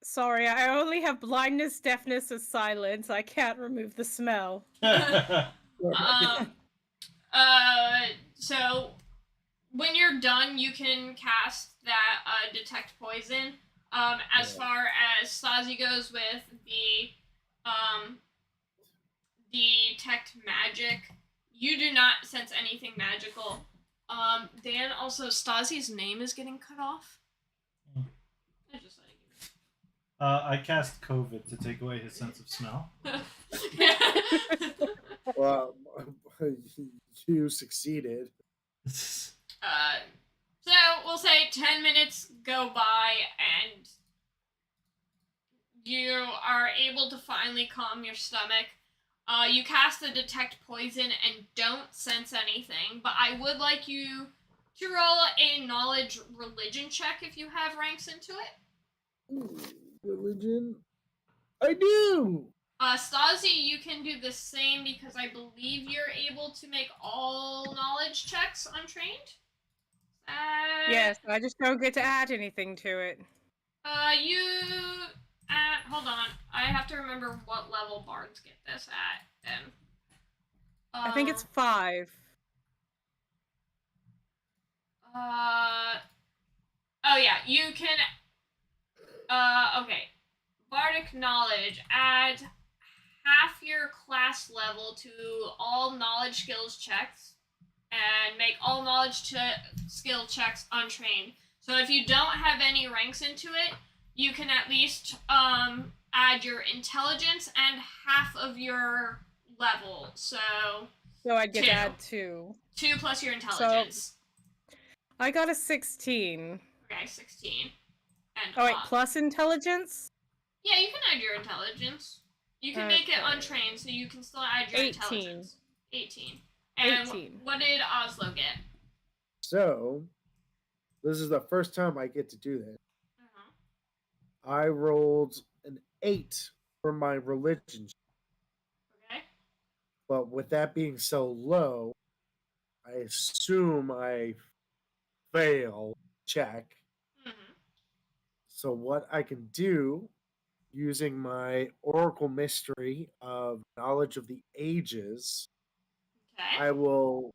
Sorry, I only have blindness, deafness, and silence. I can't remove the smell. So when you're done, you can cast that detect poison. As far as Stasi goes with the detect magic, you do not sense anything magical. Dan, also, Stasi's name is getting cut off. I just letting you I cast COVID to take away his sense of smell. know. Well, you succeeded. So we'll say 10 minutes go by and you are able to finally calm your stomach. You cast the detect poison and don't sense anything, but I would like you to roll a knowledge religion check if you have ranks into it. Religion? I do! Stasi, you can do the same because I believe you're able to make all knowledge checks untrained. Yes, I just don't get to add anything to it. Hold on. I have to remember what level bards get this at. Then. I think it's 5. Oh yeah, you can. Okay. Bardic knowledge. Add half your class level to all knowledge skills checks, and make all knowledge skill checks untrained. So if you don't have any ranks into it, you can at least add your intelligence and half of your level. So I'd get to 2. add 2. 2 plus your intelligence. I got a 16. Okay, 16. And Oh wait, plus intelligence? Yeah, you can add your intelligence. You can make it untrained, so you can still add your 18. intelligence. 18. And 18. What did Oslo get? So, this is the first time I get to do this. Uh-huh. I rolled an 8 for my religion. Okay. But with that being so low, I assume I fail check. Mm-hmm. So what I can do using my Oracle Mystery of Knowledge of the Ages, Okay. I will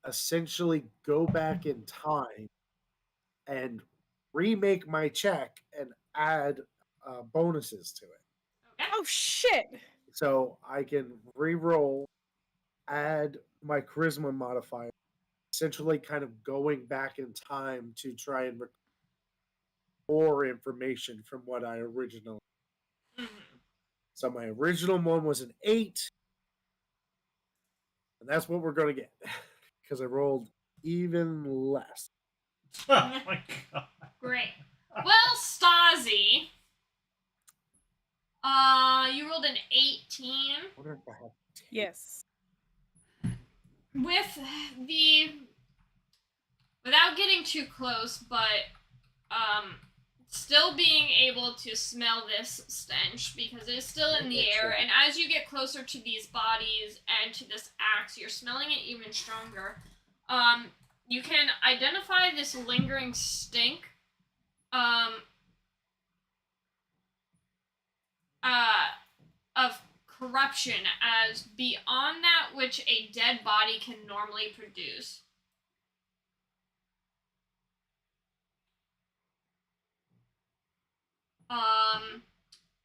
essentially go back in time and remake my check and add bonuses to it. Okay. Oh shit! So I can re-roll, add my charisma modifier, essentially kind of going back in time to try and more information from what I originally. Mm-hmm. So my original one was an 8, and that's what we're going to get because I rolled even less. Oh my god. Great. Well, Stasi, you rolled an 18. I wonder if I have Yes. With without getting too close, but still being able to smell this stench because it is still in the air, and as you get closer to these bodies and to this axe, you're smelling it even stronger. You can identify this lingering stink of corruption as beyond that which a dead body can normally produce.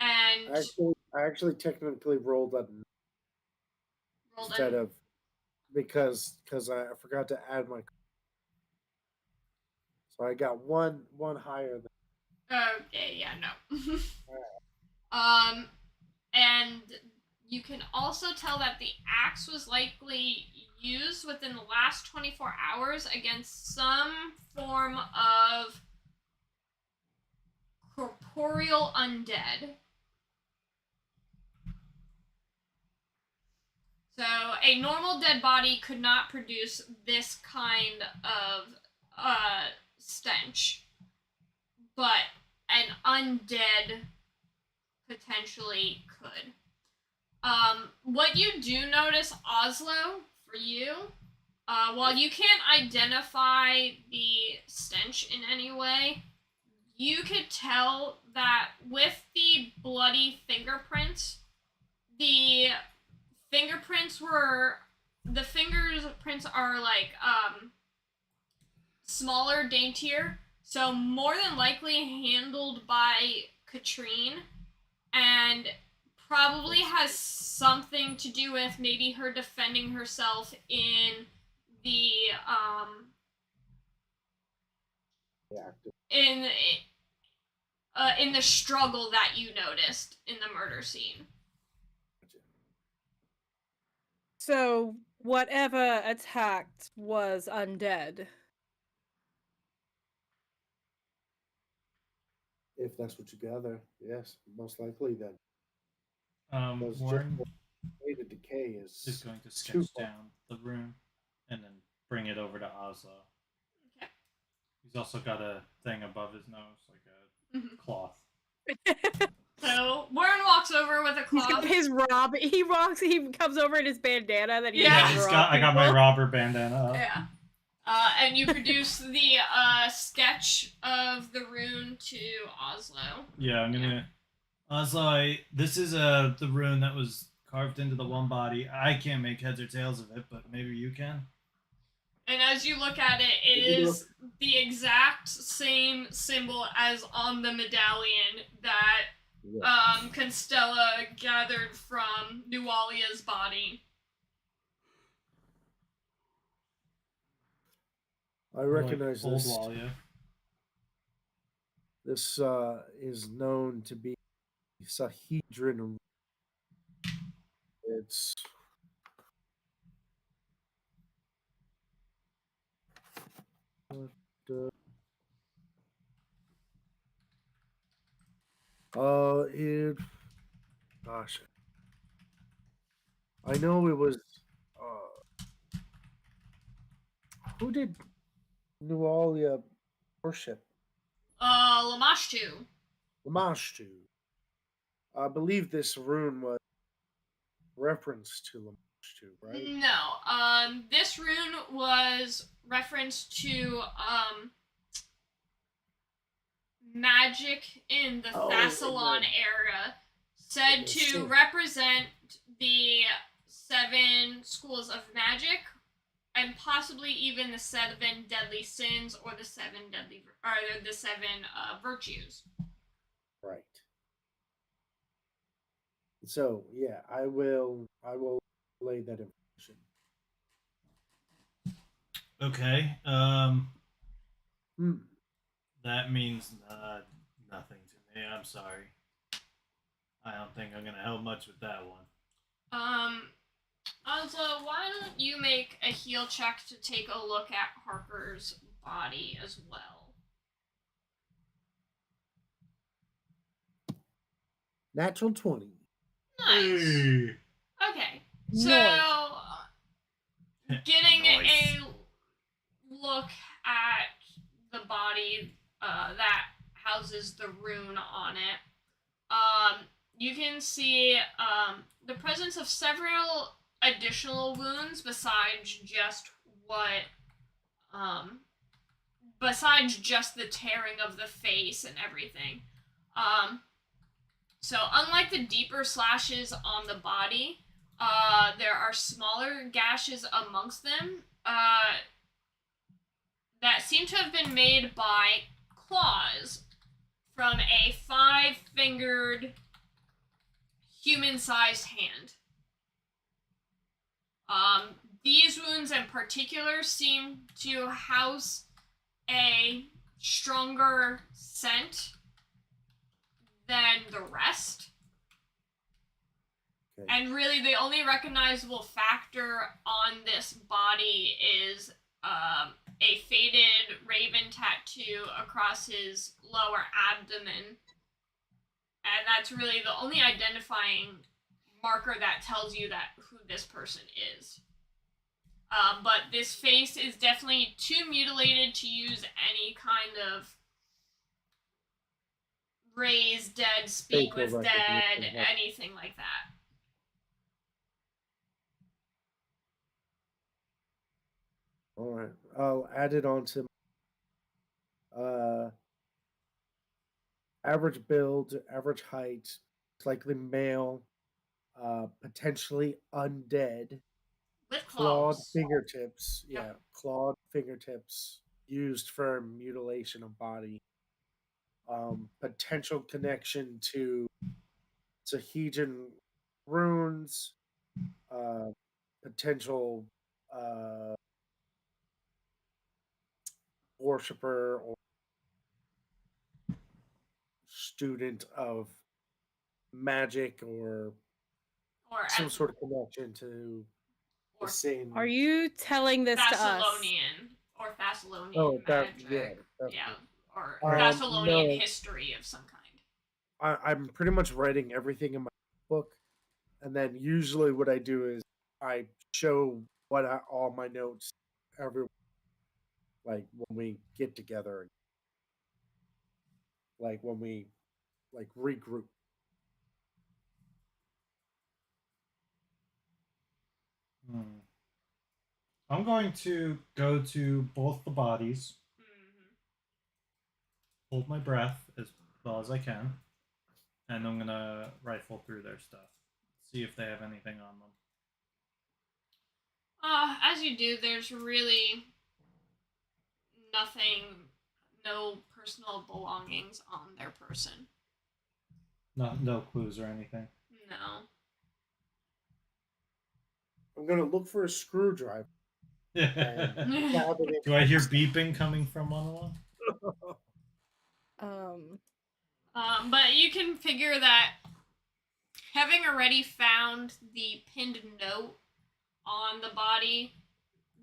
And I actually technically rolled that instead of because I forgot to add my. So I got one higher than. Okay, yeah, no. And you can also tell that the axe was likely used within the last 24 hours against some form of corporeal undead. So a normal dead body could not produce this kind of stench, but an undead potentially could. What you do notice, Oslo, for you, while you can't identify the stench in any way, you could tell that with the bloody fingerprints, the fingerprints are like smaller, daintier, so more than likely handled by Katrine, and probably has something to do with maybe her defending herself in the in the struggle that you noticed in the murder scene. So whatever attacked was undead. If that's what you gather, yes, most likely then. Because Warren rate of decay is going to too sketch far. down the room and then bring it over to Oslo. Okay. He's also got a thing above his nose, like a cloth. So Warren walks over with a He's got cloth. his rob. He comes over in his bandana that he Yeah. uses to I got my people. robber bandana up. Yeah. And you produce the sketch of the rune to Oslo. Yeah, I'm gonna. Oslo, this is the rune that was carved into the one body. I can't make heads or tails of it, but maybe you can. And as you look at it, it is the exact same symbol as on the medallion that Constella gathered from Nualia's body. I recognize Old this. Walia. This is known to be Sahedrin. It's it. Gosh, I know it was. Who did Nualia worship? Lamashtu. Lamashtu. I believe this rune was reference to Lamashtu, right? No. This rune was reference to magic in the Thassalon era, said to represent the 7 schools of magic, and possibly even the 7 deadly sins or the 7 virtues. Right. So yeah, I will lay that information. Okay. Hmm. That means nothing to me. I'm sorry. I don't think I'm gonna help much with that one. Also, why don't you make a heal check to take a look at Harper's body as well? Natural 20. Nice. Hey. Okay. So, Nice. getting Nice. a look at the body that houses the rune on it, you can see the presence of several additional wounds besides just besides just the tearing of the face and everything. So unlike the deeper slashes on the body, there are smaller gashes amongst them that seem to have been made by claws from a 5-fingered human-sized hand. These wounds in particular seem to house a stronger scent than the rest. Okay. And really the only recognizable factor on this body is a faded raven tattoo across his lower abdomen. And that's really the only identifying marker that tells you that who this person is. But this face is definitely too mutilated to use any kind of raise dead, speak Facial with dead, recognition, yeah. anything like that. All right, I'll add it on to average build, average height, likely male, potentially undead, With clawed claws. fingertips. Yep. Yeah, clawed fingertips used for mutilation of body. Potential connection to Sahajan runes, uh, potential uh, worshiper or student of magic or Or some sort of connection to the or same. Are you telling this to us? Thessalonian Oh, that magic. yeah. That's Yeah. Or Um, Thessalonian no. history of some kind. I'm pretty much writing everything in my book, and then usually what I do is I show all my notes every like when we get together, like when we like regroup. Hmm. I'm going to go to both the bodies, Mm-hmm. hold my breath as well as I can, and I'm gonna rifle through their stuff, see if they have anything on them. As you do, there's really nothing, no personal belongings on their person. No clues or anything. No. I'm gonna look for a screwdriver and stab it Do I hear beeping coming from one of them? Um, But you can figure that having already found the pinned note on the body,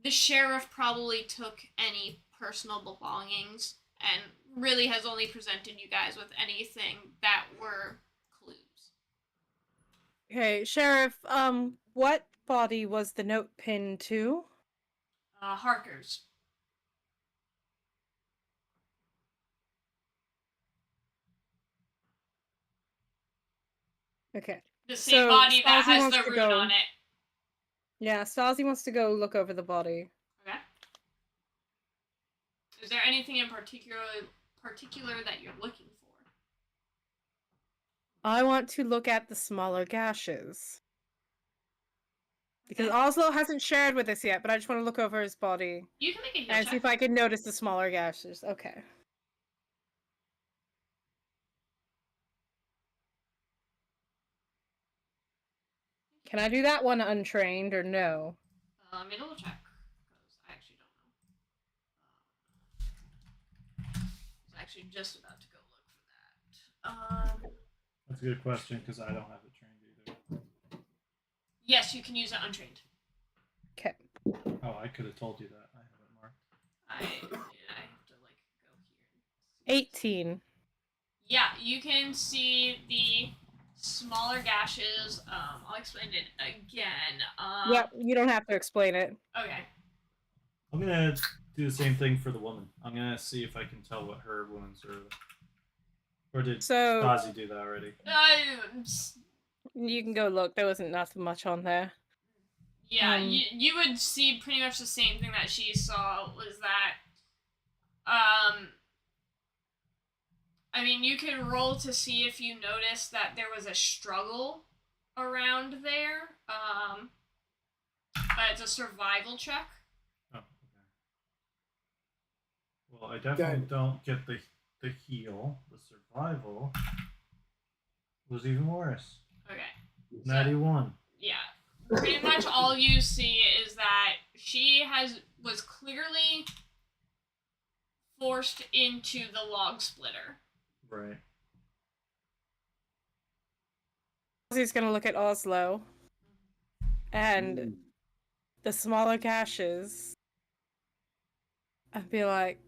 the sheriff probably took any personal belongings and really has only presented you guys with anything that were clues. okay, Sheriff, what body was the note pinned to? Harker's. Okay. The same So, body that Stasi has wants the to rune go- on it. Yeah, Stasi wants to go look over the body. Okay. Is there anything in particular that you're looking for? I want to look at the smaller gashes. Because Okay. Oslo hasn't shared with us yet, but I just want to look over his body You can make a heal and see check. if I can notice the smaller gashes. Okay. Can I do that one untrained or no? Let me double check because I actually don't know. I was actually just about to go look for that. That's a good question because I don't have it trained either. Yes, you can use it untrained. Okay. Oh, I could have told you that. I have it marked. I have to like go here. 18. Yeah, you can see the smaller gashes. I'll explain it again. Yep, you don't have to explain it. Okay. I'm gonna do the same thing for the woman. I'm gonna see if I can tell what her wounds are. Or did So- Stasi do that already? You can go look. There wasn't nothing much on there. Yeah, you would see pretty much the same thing that she saw was that I mean, you could roll to see if you notice that there was a struggle around there. It's a survival check. Oh, okay. Well, I definitely don't get the heal. The survival was even worse. Okay. 91. Yeah. Pretty much all you see is that she was clearly forced into the log splitter. Right. He's gonna look at Oslo. And the smaller gashes. I'd be like,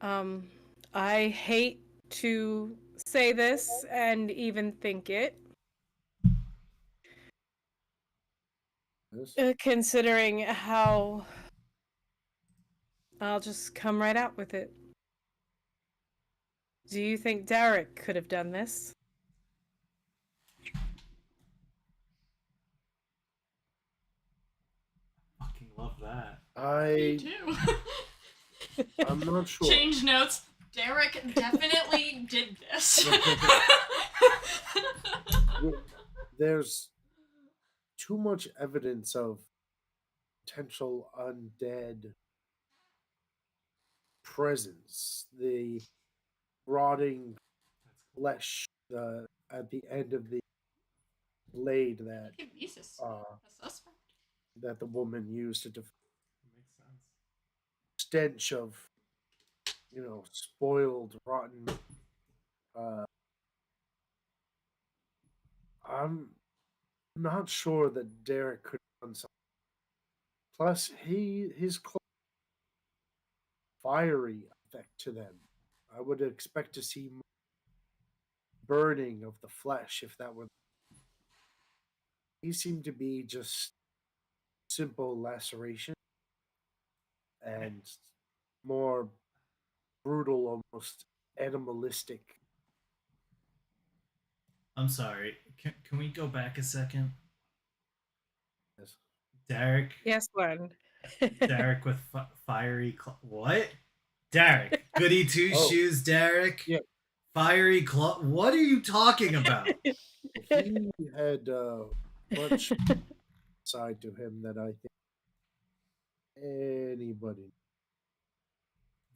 I hate to say this and even think it. Considering how I'll just come right out with it. Do you think Derek could have done this? Fucking love that. Me I too. I'm not sure. Change notes. Derek definitely did this. There's too much evidence of potential undead presence. The rotting flesh at the end of the blade that Give me uh, a suspect. that the woman used to Makes sense. stench of spoiled, rotten. Uh, I'm not sure that Derek could have done something. Plus, his fiery effect to them. I would expect to see burning of the flesh if that were. He seemed to be just simple laceration and more brutal, almost animalistic. I'm sorry. Can we go back a second? Yes. Derek. Yes, one. Derek with fiery. What? Derek. Goody two Oh, shoes. Derek. yeah. Fiery claw. What are you talking about? He had much side to him that I think anybody.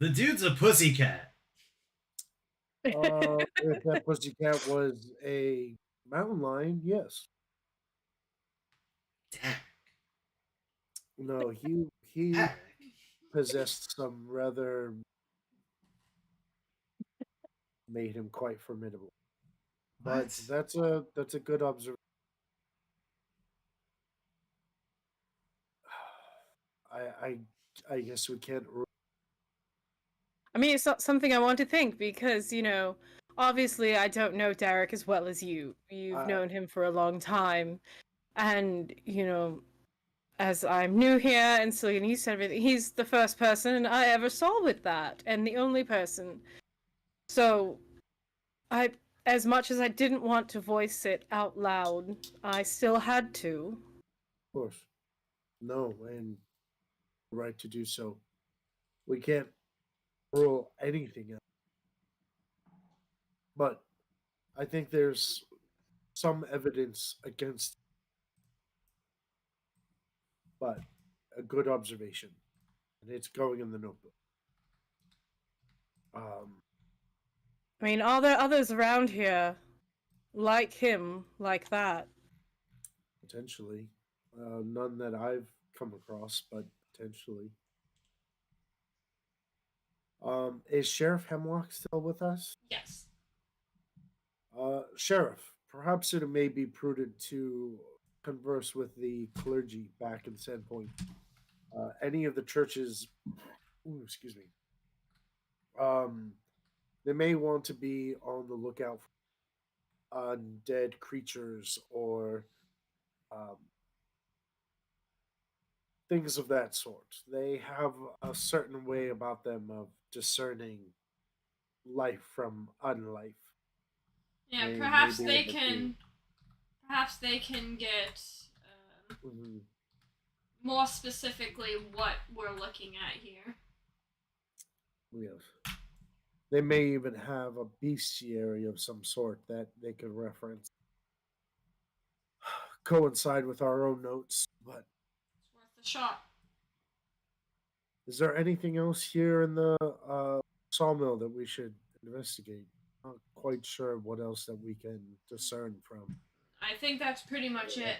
The dude's a pussycat. If that pussycat was a mountain lion, yes. Derek. No, he Derek. possessed some rather made him quite formidable. But What? that's a good observation. I I I guess we can't. I mean, it's not something I want to think because, obviously I don't know Derek as well as you. You've I, known him for a long time. And, as I'm new here and still getting used to everything, he's the first person I ever saw with that, and the only person. So, I, as much as I didn't want to voice it out loud, I still had to. of course, no, and right to do so. We can't rule anything out. But I think there's some evidence against, but a good observation, and it's going in the notebook. Um, I mean, are there others around here like him, like that? Potentially, none that I've come across, but potentially. Is Sheriff Hemlock still with us? Yes. Sheriff, perhaps it may be prudent to converse with the clergy back in Sandpoint. Any of the churches, ooh, excuse me, um, they may want to be on the lookout for undead creatures or um, things of that sort. They have a certain way about them of discerning life from unlife. Yeah, They may perhaps be they able to. can. Perhaps they can get Mhm. more specifically what we're looking at here. Yes. They may even have a bestiary of some sort that they could reference, coincide with our own notes. But It's worth the shot. is there anything else here in the sawmill that we should investigate? Not quite sure what else that we can discern from. I think that's pretty much it.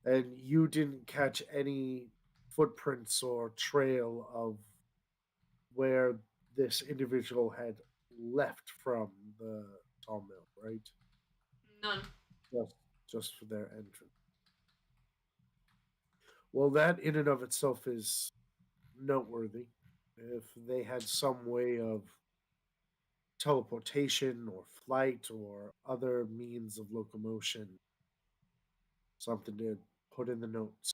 And you didn't catch any footprints or trail of where this individual had left from the sawmill, right? None. Just, just for their entrance. Well, that in and of itself is noteworthy. If they had some way of teleportation or flight or other means of locomotion, something to put in the notes.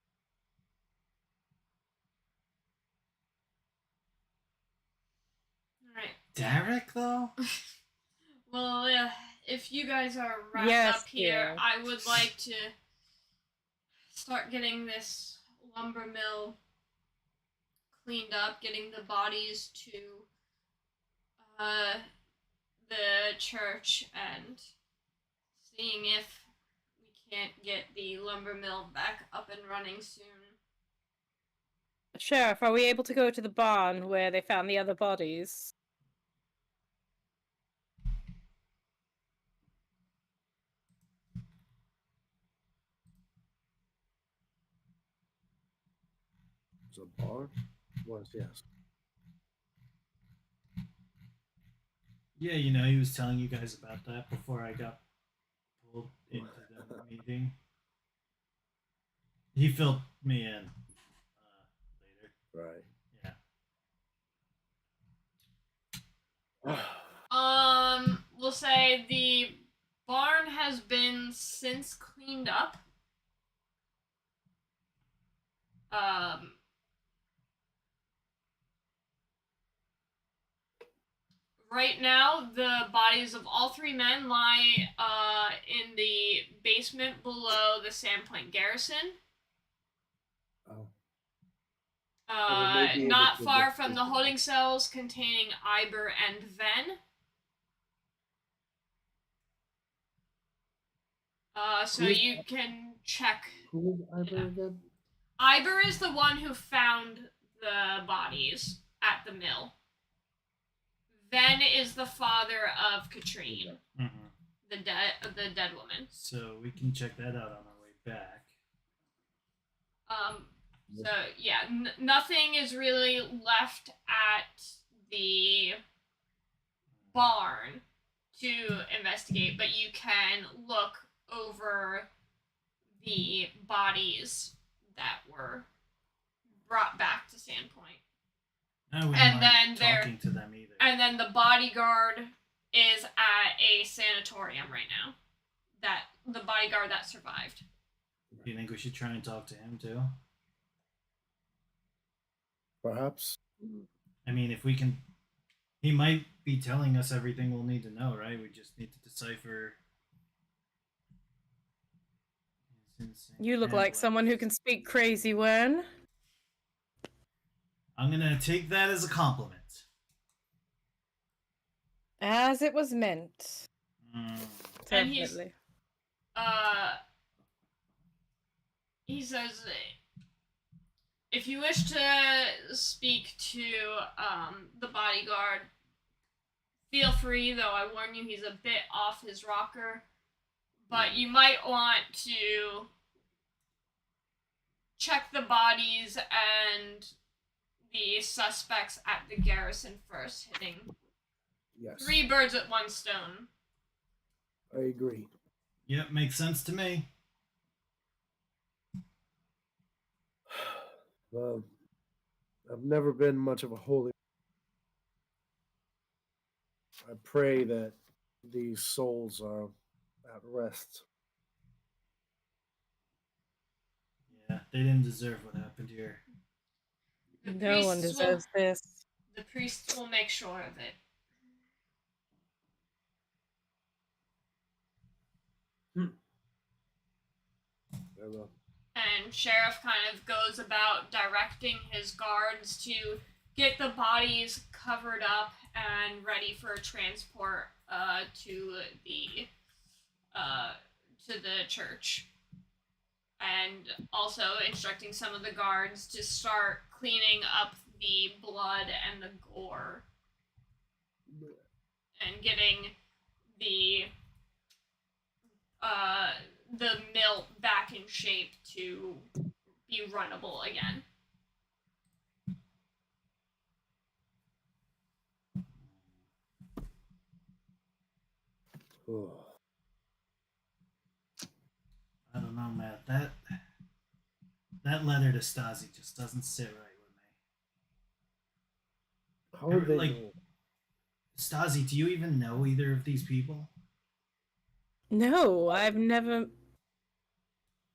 Derek, though? Well, if you guys are wrapped Yes, up here, dear. I would like to start getting this lumber mill cleaned up, getting the bodies to the church, and seeing if we can't get the lumber mill back up and running soon. Sheriff, are we able to go to the barn where they found the other bodies? It's a bar? Was, yes. Yeah, you know, he was telling you guys about that before I got pulled into the meeting. He filled me in later. Right. Yeah. We'll say the barn has been since cleaned up. Right now, the bodies of all three men lie in the basement below the Sandpoint Garrison. Oh. Well, we may be able Not to far get from this the one. holding cells containing Iber and Ven. So Who's- you can check. Who is Iber Yeah. again? Iber is the one who found the bodies at the mill. Ven is the father of Katrine, Mm-hmm. the dead woman. So we can check that out on our way back. So yeah, nothing is really left at the barn to investigate, but you can look over the bodies that were brought back to Sandpoint. I wouldn't And mind then there- talking to them either. And then the bodyguard is at a sanatorium right now. That the bodyguard that survived. Do you think we should try and talk to him too? Perhaps. I mean, if we can, he might be telling us everything we'll need to know, right? We just need to decipher. his insane You look like handling. someone who can speak crazy, Wern. I'm gonna take that as a compliment. As it was meant. Mm. And he's- Definitely. He says, if you wish to speak to the bodyguard, feel free, though I warn you he's a bit off his rocker. But you might want to check the bodies and the suspects at the garrison first, hitting Yes. 3 birds with 1 stone. I agree. Yep, makes sense to me. Well, I've never been much of a holy. I pray that these souls are at rest. Yeah, they didn't deserve what happened here. The No one priests deserves this. The priests will make sure of it. Very well. And Sheriff kind of goes about directing his guards to get the bodies covered up and ready for transport to the church. And also instructing some of the guards to start cleaning up the blood and the gore and getting the mill back in shape to be runnable again. Oh. I don't know, Matt. That letter to Stasi just doesn't sit right with me. How would they Like- know? Stasi, do you even know either of these people? No, I've never.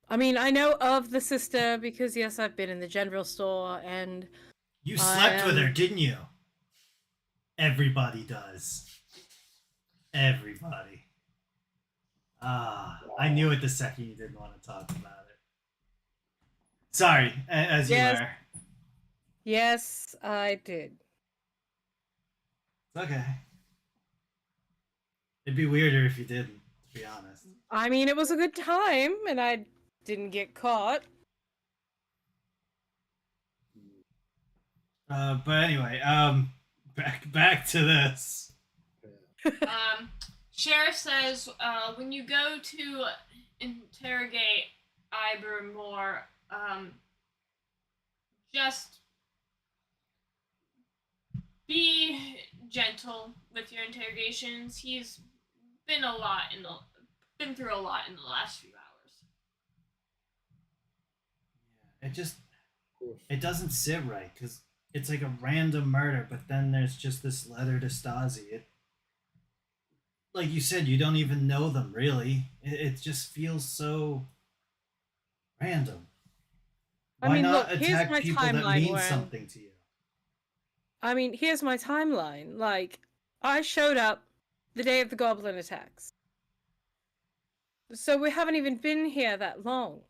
I mean, I know of the sister because, yes, I've been in the general store and You slept with her, am- didn't you? Everybody does. Everybody. I knew it the second you didn't want to talk about it. Sorry, as you Yes. were. Yes, I did. It's okay. It'd be weirder if you didn't, to be honest. I mean, it was a good time, and I didn't get caught. But anyway, back to this. Sheriff says, when you go to interrogate Iber more, just be gentle with your interrogations. He's been been through a lot in the last few hours. It doesn't sit right because it's like a random murder, but then there's just this letter to Stasi. Like you said, you don't even know them really. It just feels so random. I Why mean, not look, here's attack my people that timeline, mean Warren. something to you? I mean, here's my timeline. Like, I showed up the day of the goblin attacks. So we haven't even been here that long.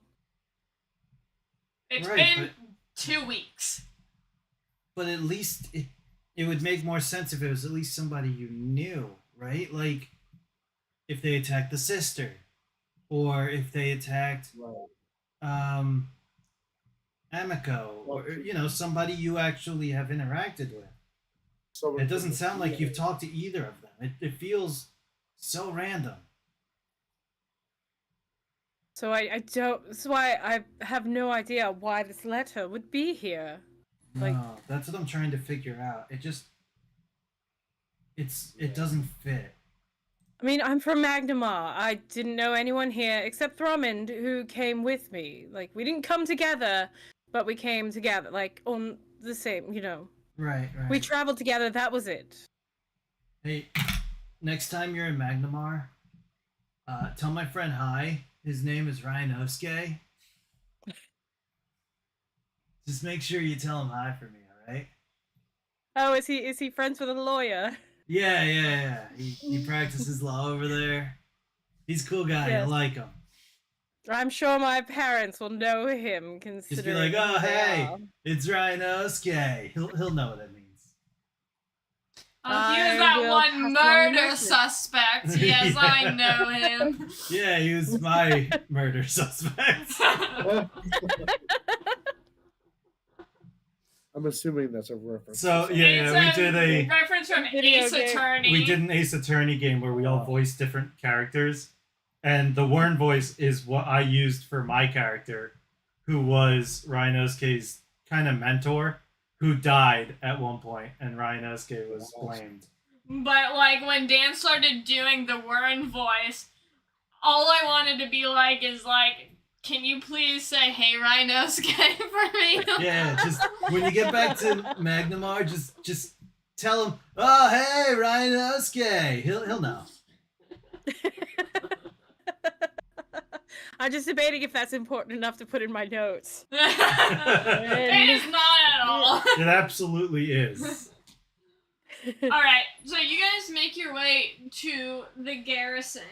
It's Right, been 2 weeks. But at least it would make more sense if it was at least somebody you knew, right? Like if they attacked the sister, or if they attacked Amiko, or somebody you actually have interacted with. It doesn't sound like you've talked to either of them. It feels so random. So I don't. That's why I have no idea why this letter would be here. Like, No, that's what I'm trying to figure out. It doesn't fit. I mean, I'm from Magnamar. I didn't know anyone here except Thrummond, who came with me. Like, we didn't come together, but we came together, like, on the same, Right. We traveled together, that was it. Hey, next time you're in Magnamar, tell my friend hi. His name is Rhinosuke. Just make sure you tell him hi for me, alright? Oh, is he friends with a lawyer? Yeah. He practices law over there. He's a cool guy. Yes. I like him. I'm sure my parents will know him, considering. Just be like, oh, who they hey, are. it's Rhinosuke. He'll know what that means. He was I that will one pass along the murder message. suspect. Yes, Yeah. I know him. Yeah, he was my murder suspect. I'm assuming that's a reference. So to yeah, It's we did a reference from Video Ace game. Attorney. we did an Ace Attorney game where we all voiced different characters, and the Wern voice is what I used for my character, who was Rhinosuke's kind of mentor, who died at one point, and Rhinosuke was blamed. But like when Dan started doing the Wern voice, all I wanted to be like is like, can you please say "Hey Rhinosuke" for me? Yeah, just when you get back to Magnamar, just tell him, oh hey Rhinosuke, he'll know. I'm just debating if that's important enough to put in my notes. It is not at all. It absolutely is. Alright, so you guys make your way to the garrison.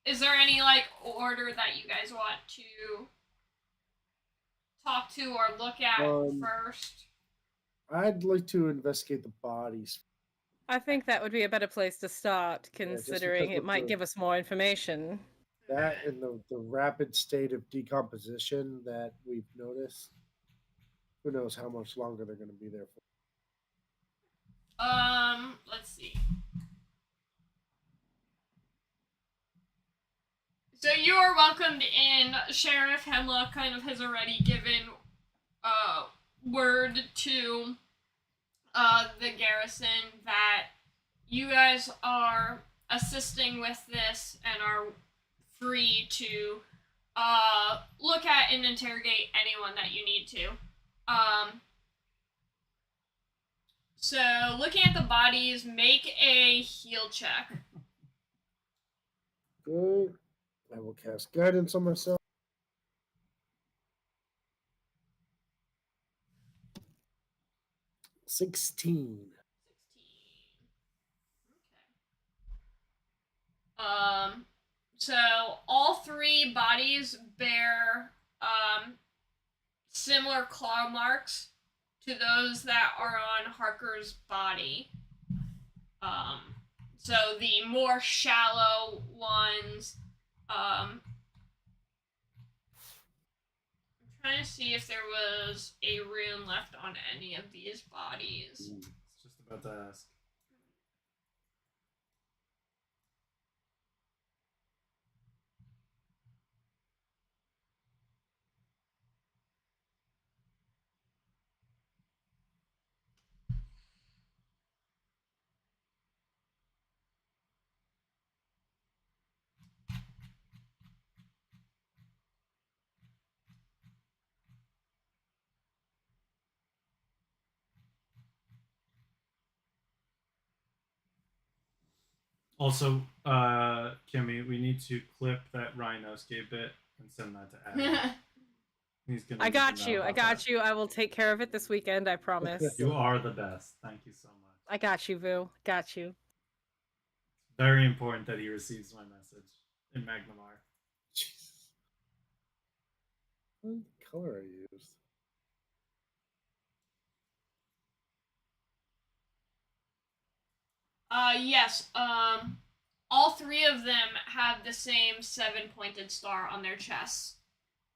Is there any, like, order that you guys want to talk to or look at first? I'd like to investigate the bodies. I think that would be a better place to start, just considering because it might of give us more information. That and the rapid state of decomposition that we've noticed. Who knows how much longer they're going to be there for. Let's see. So you are welcomed in. Sheriff Hemlock kind of has already given word to the garrison that you guys are assisting with this and are free to look at and interrogate anyone that you need to. So looking at the bodies, make a heal check. Good. I will cast guidance on myself. 16. 16. Okay. So all three bodies bear similar claw marks to those that are on Harker's body. So the more shallow ones, I'm trying to see if there was a rune left on any of these bodies. It's just about to ask. Also, Kimmy, we need to clip that Rhinosuke bit and send that to Adam. He's gonna. I need to got know you. I about got that. you. I will take care of it this weekend. I promise. You are the best. Thank you so much. I got you, Vu. Got you. Very important that he receives my message in Magnamar. Jesus. What color I used? Yes. All three of them have the same 7-pointed star on their chests.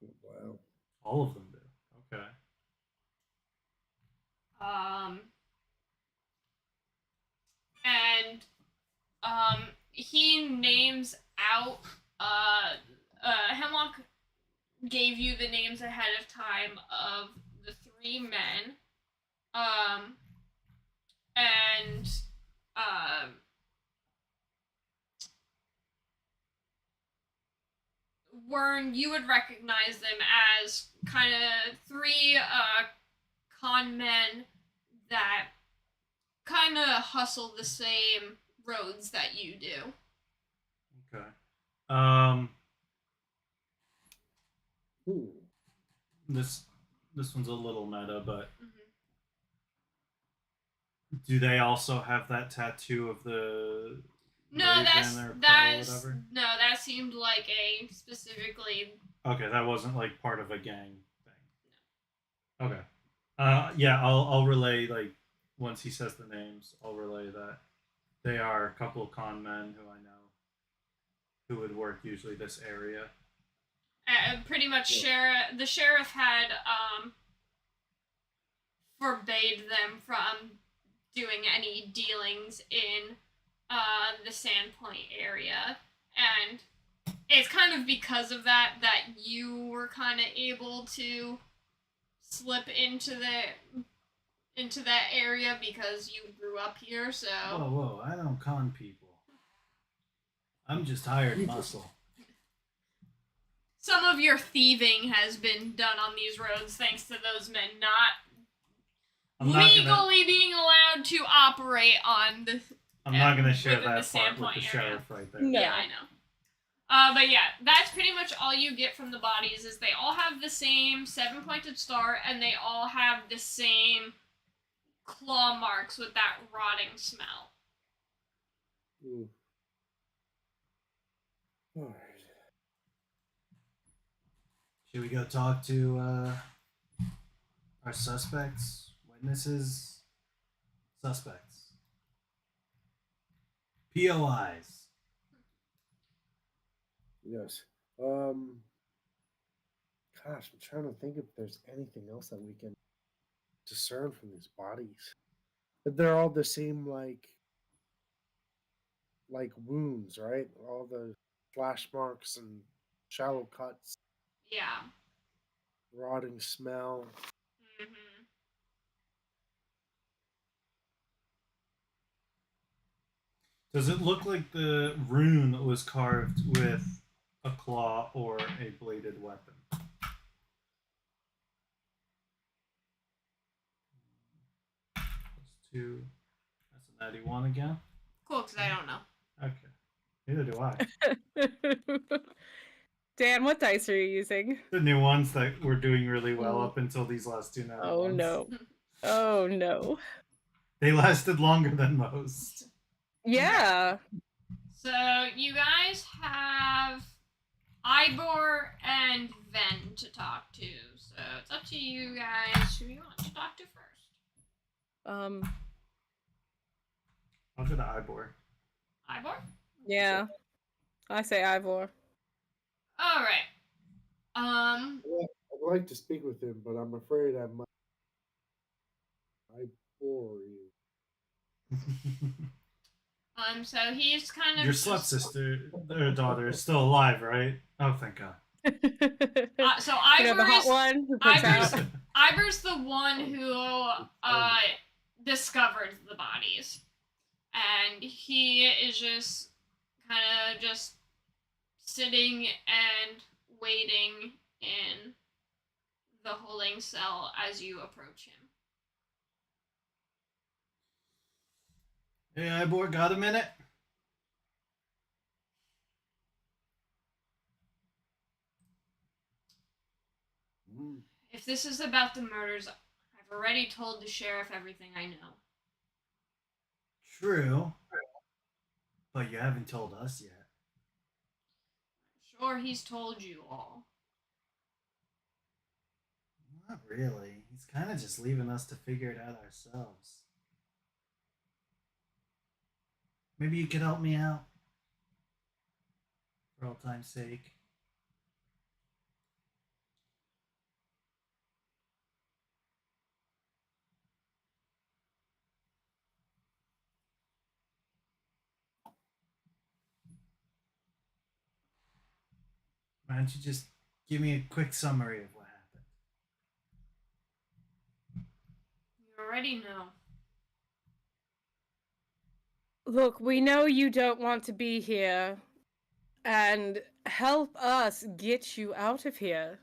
Wow. All of them do. Okay. And he names out. Hemlock gave you the names ahead of time of the three men. And Wern, you would recognize them as kind of three con men that kind of hustle the same roads that you do. Okay. Ooh. This one's a little meta, but Mm-hmm. do they also have that tattoo of the No, raven that's or pearl or that's whatever? no, that seemed like a specifically. Okay, that wasn't like part of a gang thing. Okay. Yeah, I'll relay, like, once he says the names, I'll relay that they are a couple of con men who I know who would work usually this area. Pretty much, Yeah. the sheriff had forbade them from doing any dealings in the Sandpoint area, and it's kind of because of that that you were kind of able to slip into that area because you grew up here. So Whoa, I don't con people. I'm just hired muscle. some of your thieving has been done on these roads thanks to those men not legally being allowed to operate on the. I'm not gonna share within that the part with Sandpoint the area. sheriff right there. No. Yeah, I know. But yeah, that's pretty much all you get from the bodies. Is they all have the same 7-pointed star, and they all have the same claw marks with that rotting smell. Ooh. All right. Should we go talk to our suspects, witnesses, suspects, POIs? Yes. Gosh, I'm trying to think if there's anything else that we can discern from these bodies. But they're all the same, like wounds, right? All the flash marks and shallow cuts, Yeah. rotting smell. Mm-hmm. Does it look like the rune was carved with a claw or a bladed weapon? +2. That's a 91 again. Cool, because I don't know. Okay. Neither do I. Dan, what dice are you using? The new ones that were doing really well Mm. up until these last two now. Oh no. Oh no. They lasted longer than most. Yeah. So you guys have Ivor and Ven to talk to. So it's up to you guys who you want to talk to first. I'll go to Ivor. Ivor? Yeah. I say Ivor. All right. I'd like to speak with him, but I'm afraid I bore you. So he's kind of Your slut sister or daughter is still alive, right? Oh, thank God. So You know, the hot one who puts Ivor's, out. Ivor's the one who discovered the bodies, and he is just kind of just sitting and waiting in the holding cell as you approach him. Hey, Ivor, got a minute? If this is about the murders, I've already told the sheriff everything I know. True. But you haven't told us yet. I'm sure he's told you all. Not really. He's kind of just leaving us to figure it out ourselves. Maybe you could help me out. For all time's sake. Why don't you just give me a quick summary of what happened? You already know. Look, we know you don't want to be here. And help us get you out of here.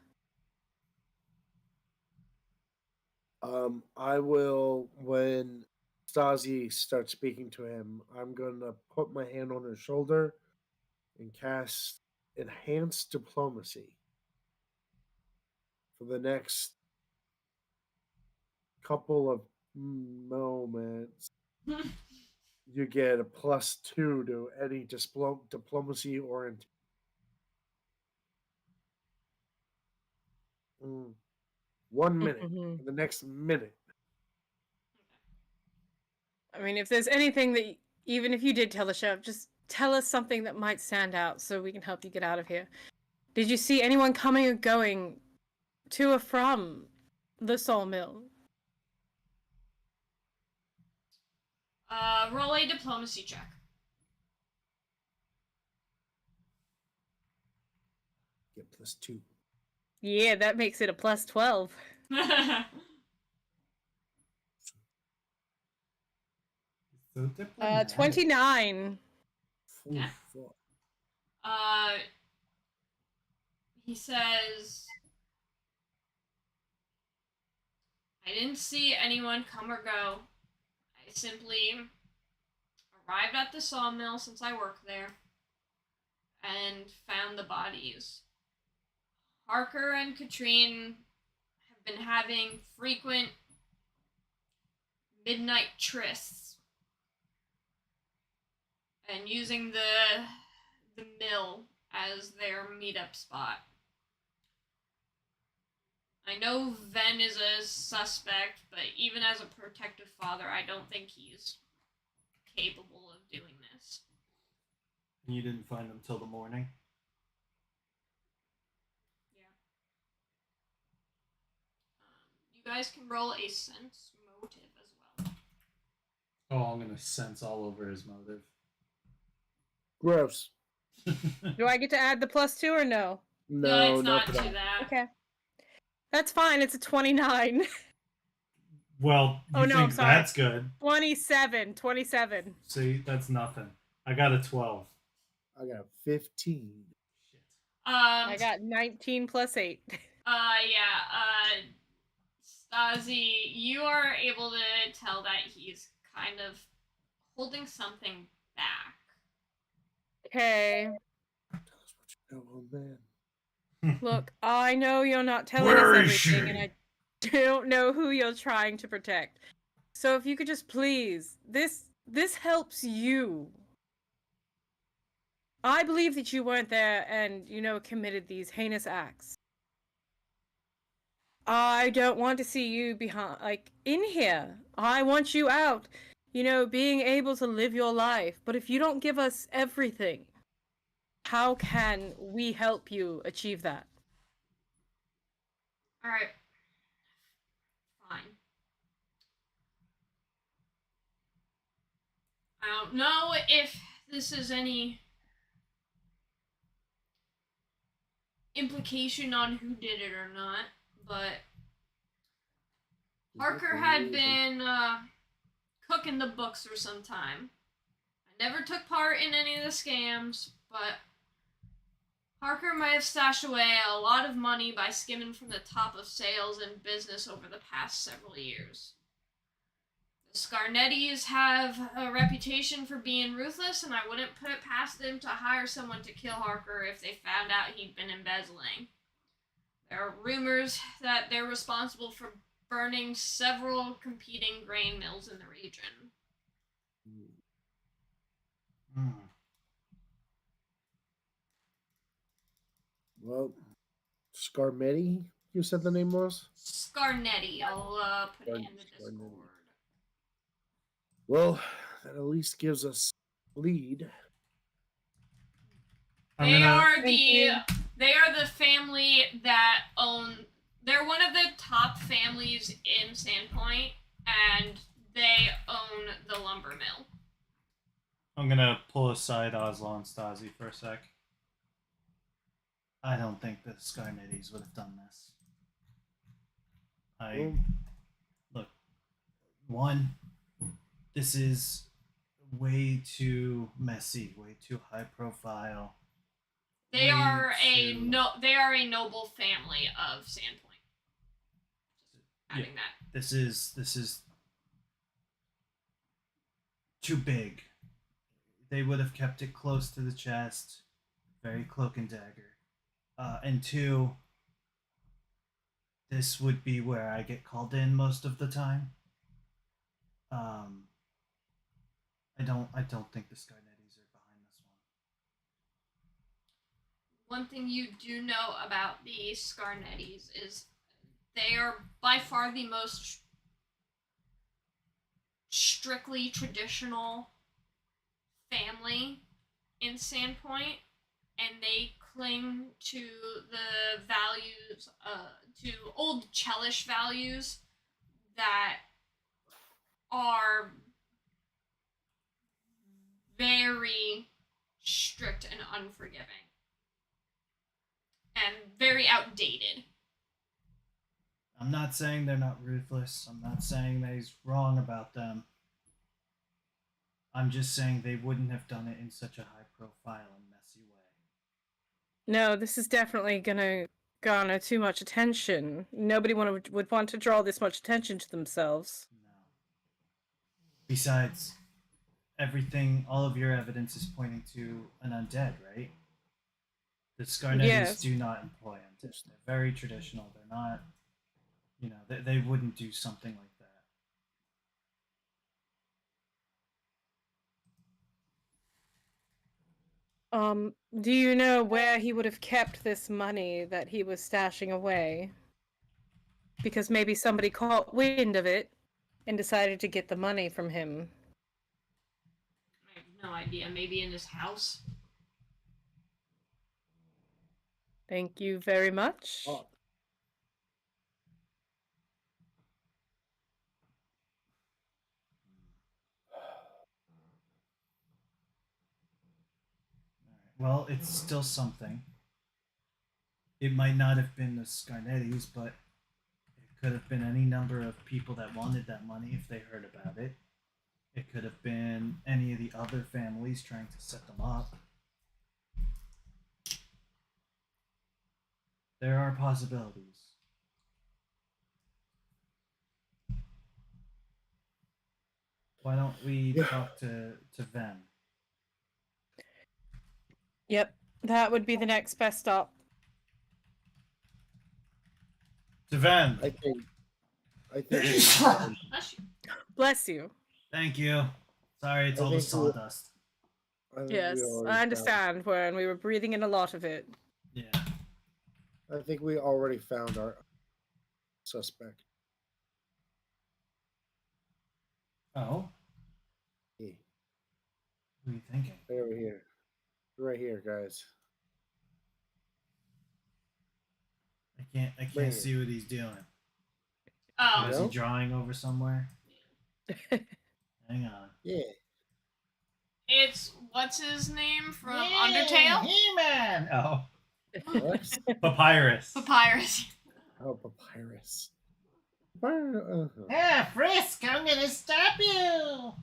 I will, when Stasi starts speaking to him, I'm going to put my hand on her shoulder and cast Enhanced Diplomacy. For the next couple of moments, you get a +2 to any diplomacy or 1 minute. For the next minute. I mean, if there's anything that, even if you did tell the sheriff, just tell us something that might stand out so we can help you get out of here. Did you see anyone coming or going to or from the sawmill? Roll a diplomacy check. Get +2. Yeah, that makes it a +12. So diplomatic. 29. Yeah. He says, I didn't see anyone come or go. I simply arrived at the sawmill since I work there and found the bodies. Harker and Katrine have been having frequent midnight trysts and using the mill as their meetup spot. I know Ven is a suspect, but even as a protective father, I don't think he's capable of doing this. And you didn't find them till the morning? Yeah. You guys can roll a sense motive as well. Oh, I'm gonna sense all over his motive. Gross. Do I get to add the +2 or no? No, it's not for to that. that. Okay. That's fine. It's a 29. Well, you Oh, no, I'm think sorry. that's good. 27. 27. See, that's nothing. I got a 12. I got 15. Shit. I got 19 + 8. Stasi, you are able to tell that he's kind of holding something back. Okay. Tell us what you know, old man. Look, I know you're not telling Where us is everything, she? and I don't know who you're trying to protect. So if you could just please, this helps you. I believe that you weren't there and, committed these heinous acts. I don't want to see you behind, in here. I want you out, being able to live your life. But if you don't give us everything, how can we help you achieve that? Alright. Fine. I don't know if this is any implication on who did it or not, but Parker had been cooking the books for some time. I never took part in any of the scams, but Parker might have stashed away a lot of money by skimming from the top of sales and business over the past several years. The Scarnettis have a reputation for being ruthless, and I wouldn't put it past them to hire someone to kill Harker if they found out he'd been embezzling. There are rumors that they're responsible for burning several competing grain mills in the region. Hmm. Well, Scarmetti, you said the name was? Scarnetti, I'll put it in the Scarnetti. Discord. Well, that at least gives us lead. I'm They gonna. are Thank the you. they are the family that own. They're one of the top families in Sandpoint, and they own the lumber mill. I'm gonna pull aside Oslo and Stasi for a sec. I don't think the Scarnettis would have done this. Well, Look. One, this is way too messy, way too high profile. They are a too- they are a noble family of Sandpoint. Just adding that. This is too big. They would have kept it close to the chest, very cloak and dagger. And two, this would be where I get called in most of the time. I don't think the Scarnettis are behind this one. One thing you do know about the Scarnettis is they are by far the most strictly traditional family in Sandpoint, and they cling to the values, to old Chelish values that are very strict and unforgiving and very outdated. I'm not saying they're not ruthless. I'm not saying that he's wrong about them. I'm just saying they wouldn't have done it in such a high profile and messy way. No, this is definitely gonna garner too much attention. Nobody would want to draw this much attention to themselves. No. Besides, everything, all of your evidence is pointing to an undead, right? The Scarnettis Yes. do not employ undead. They're very traditional. They're not, they wouldn't do something like that. Do you know where he would have kept this money that he was stashing away? Because maybe somebody caught wind of it and decided to get the money from him. I have no idea. Maybe in his house. Thank you very much. Oh, Well, it's still something. It might not have been the Scarnettis, but it could have been any number of people that wanted that money if they heard about it. It could have been any of the other families trying to set them up. There are possibilities. Why don't we talk to Ven? Yep, that would be the next best stop. To Ven! I think Bless you. Bless you. Thank you. Sorry, it's all the think we- sawdust. I think Yes, we already I found- understand when we were breathing in a lot of it. Yeah. I think we already found our suspect. Oh, Yeah, what are you thinking? right over here. Right here, guys. I can't Right. see what he's doing. Oh, Is he No? drawing over somewhere? Hang on. Yeah. it's what's his name from Undertale? He-Man! Oh. What? Papyrus. Papyrus. Oh, papyrus. Uh-huh. Ah, Frisk, I'm gonna stop you!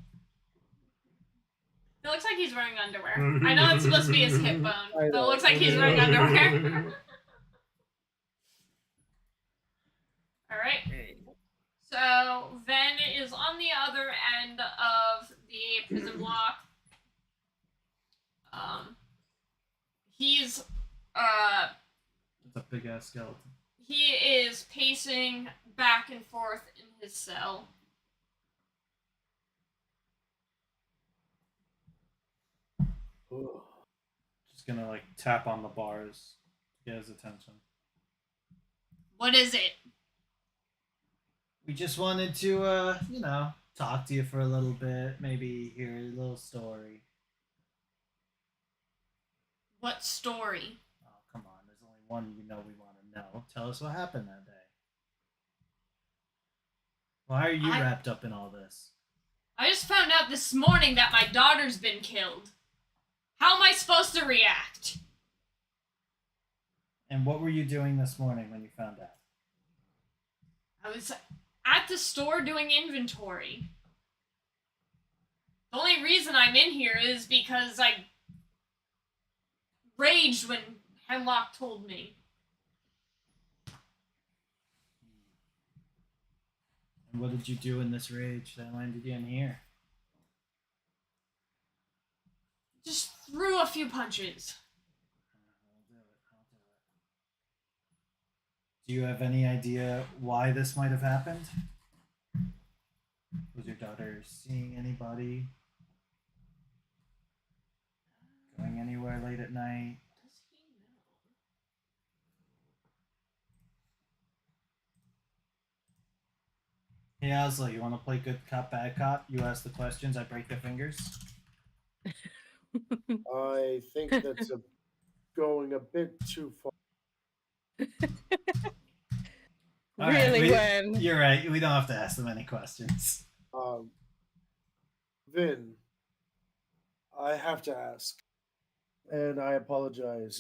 It looks like he's wearing underwear. I know it's supposed to be his hip bone, I but it know. looks like he's wearing underwear. Alright. So, Ven is on the other end of the prison block. He's, It's a big ass skeleton. he is pacing back and forth in his cell. Ugh. Just gonna like tap on the bars to get his attention. What is it? We just wanted to, talk to you for a little bit, maybe hear a little story. What story? Oh, come on, there's only one we want to know. Tell us what happened that day. Why are you I- wrapped up in all this? I just found out this morning that my daughter's been killed. How am I supposed to react? And what were you doing this morning when you found out? I was at the store doing inventory. The only reason I'm in here is because I raged when Hemlock told me. And what did you do in this rage that landed you in here? Just threw a few punches. I'll do it. Do you have any idea why this might have happened? Was your daughter seeing anybody? Going anywhere late at night? Does he know? Hey Asla, you want to play good cop, bad cop? You ask the questions, I break the fingers. I think that's going a bit too far. All right, Really, when? You're right. We don't have to ask them any questions. Vin, I have to ask, and I apologize.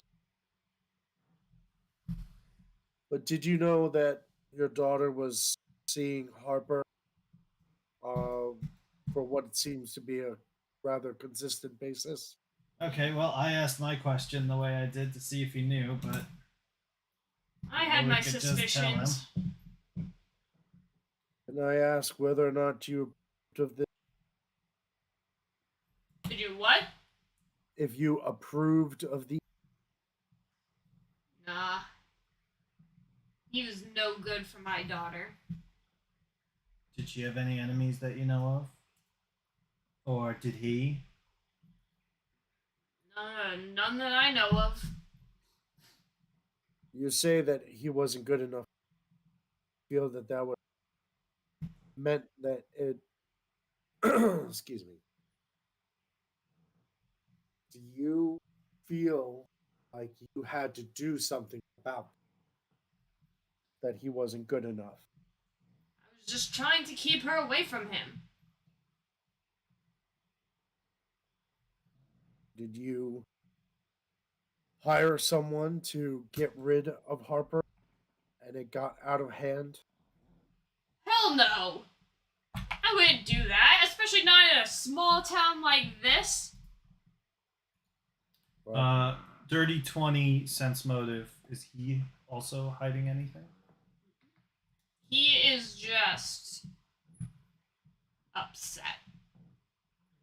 But did you know that your daughter was seeing Harper for what seems to be a rather consistent basis? Okay, well, I asked my question the way I did to see if he knew, but I had we my could just tell him. suspicions. And I ask whether or not you approved of this, Did you what? if you approved of the. Nah. He was no good for my daughter. Did she have any enemies that you know of? Or did he? None that I know of. You say that he wasn't good enough. Feel that that would meant that it. Excuse me. Do you feel like you had to do something about that he wasn't good enough? I was just trying to keep her away from him. Did you hire someone to get rid of Harper and it got out of hand? Hell no! I wouldn't do that, especially not in a small town like this. Well, Dirty 20 sense motive. Is he also hiding anything? He is just upset.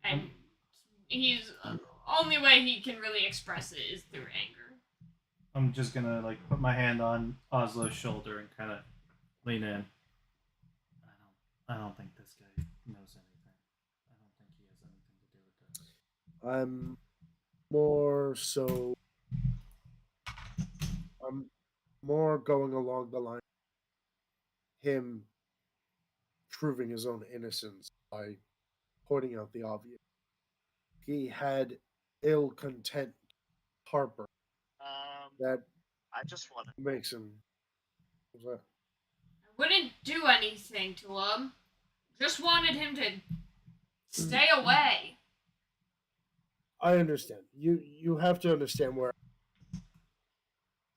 And he's only way he can really express it is through anger. I'm just gonna like put my hand on Oslo's shoulder and kind of lean in. I don't think this guy knows anything. I don't think he has anything to do with this. I'm more so. I'm more going along the line him proving his own innocence by pointing out the obvious. He had ill content Harper that I just want to. makes him. What's that? I wouldn't do anything to him. Just wanted him to stay away. I understand. You have to understand where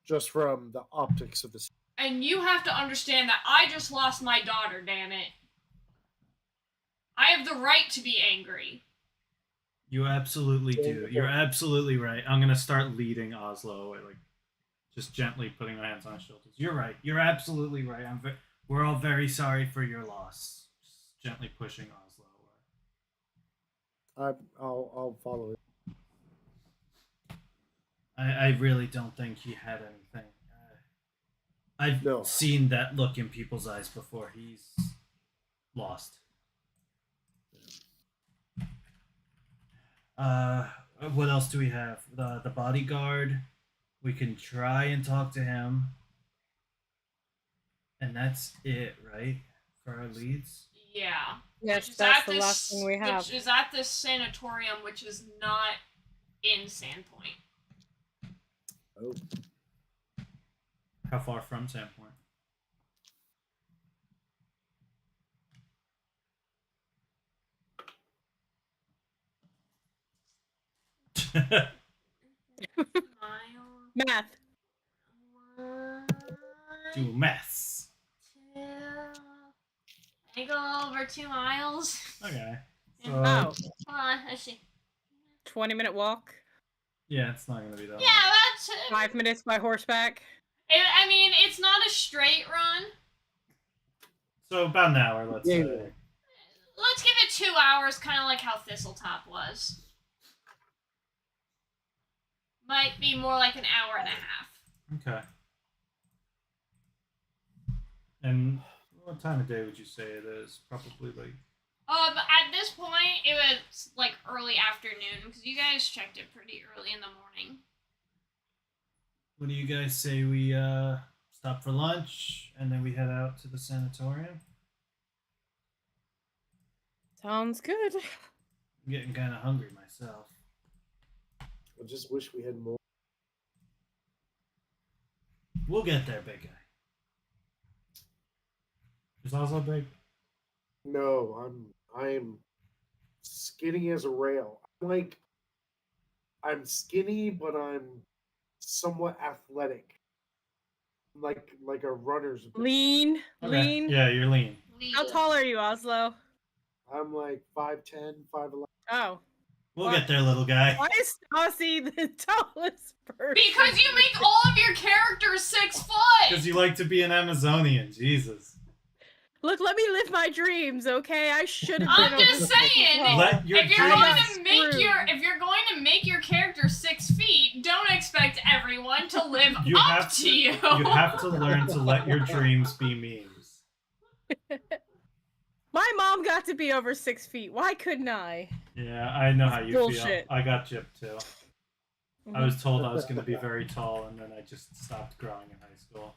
just from the optics of this. And you have to understand that I just lost my daughter, damn it. I have the right to be angry. You absolutely do. You're absolutely right. I'm gonna start leading Oslo, like just gently putting my hands on his shoulders. You're right. You're absolutely right. We're all very sorry for your loss. Just gently pushing Oslo away. I'll follow it. I really don't think he had anything. I've No. seen that look in people's eyes before. He's lost. What else do we have? The bodyguard. We can try and talk to him. And that's it, right? For our leads? Yeah. Yes, Which is that's at the this- last thing we have. Which is at this sanatorium, which is not in Sandpoint. Oh, How far from Sandpoint? Mile. Math. 1, Do maths. 2. I go over 2 miles. Okay. Yeah. So, Oh, Hold on, let's see. 20-minute walk. yeah, it's not gonna be that Yeah, long. that's. 5 minutes by horseback. I mean, it's not a straight run. So about an hour, let's Yeah. say. Let's give it 2 hours, kind of like how Thistletop was. Might be more like an hour and a half. Okay. And what time of day would you say it is? Probably like. At this point, it was like early afternoon because you guys checked it pretty early in the morning. What do you guys say we stop for lunch and then we head out to the sanatorium? Sounds good. I'm getting kind of hungry myself. I just wish we had more. We'll get there, big guy. Is Oslo big? No, I'm skinny as a rail. I'm skinny, but I'm somewhat athletic. Like a runner's. Lean. Okay. Lean. Yeah, you're lean. How tall are you, Oslo? I'm like 5'10", 5'11". Oh. We'll What? get there, little guy. Why is Stassi the tallest person? Because you make all of your characters 6 foot. Because you like to be an Amazonian. Jesus. Look, let me live my dreams, okay? I should have I'm been just over 6 saying, tall. Let your If you're going dreams. to make Screwed. if you're going to make your character 6 feet, don't expect everyone to live You up have to to. you. You have to learn to let your dreams be memes. My mom got to be over 6 feet. Why couldn't I? Yeah, I know how you feel. Bullshit. I got gypped too. I was told I was going to be very tall, and then I just stopped growing in high school.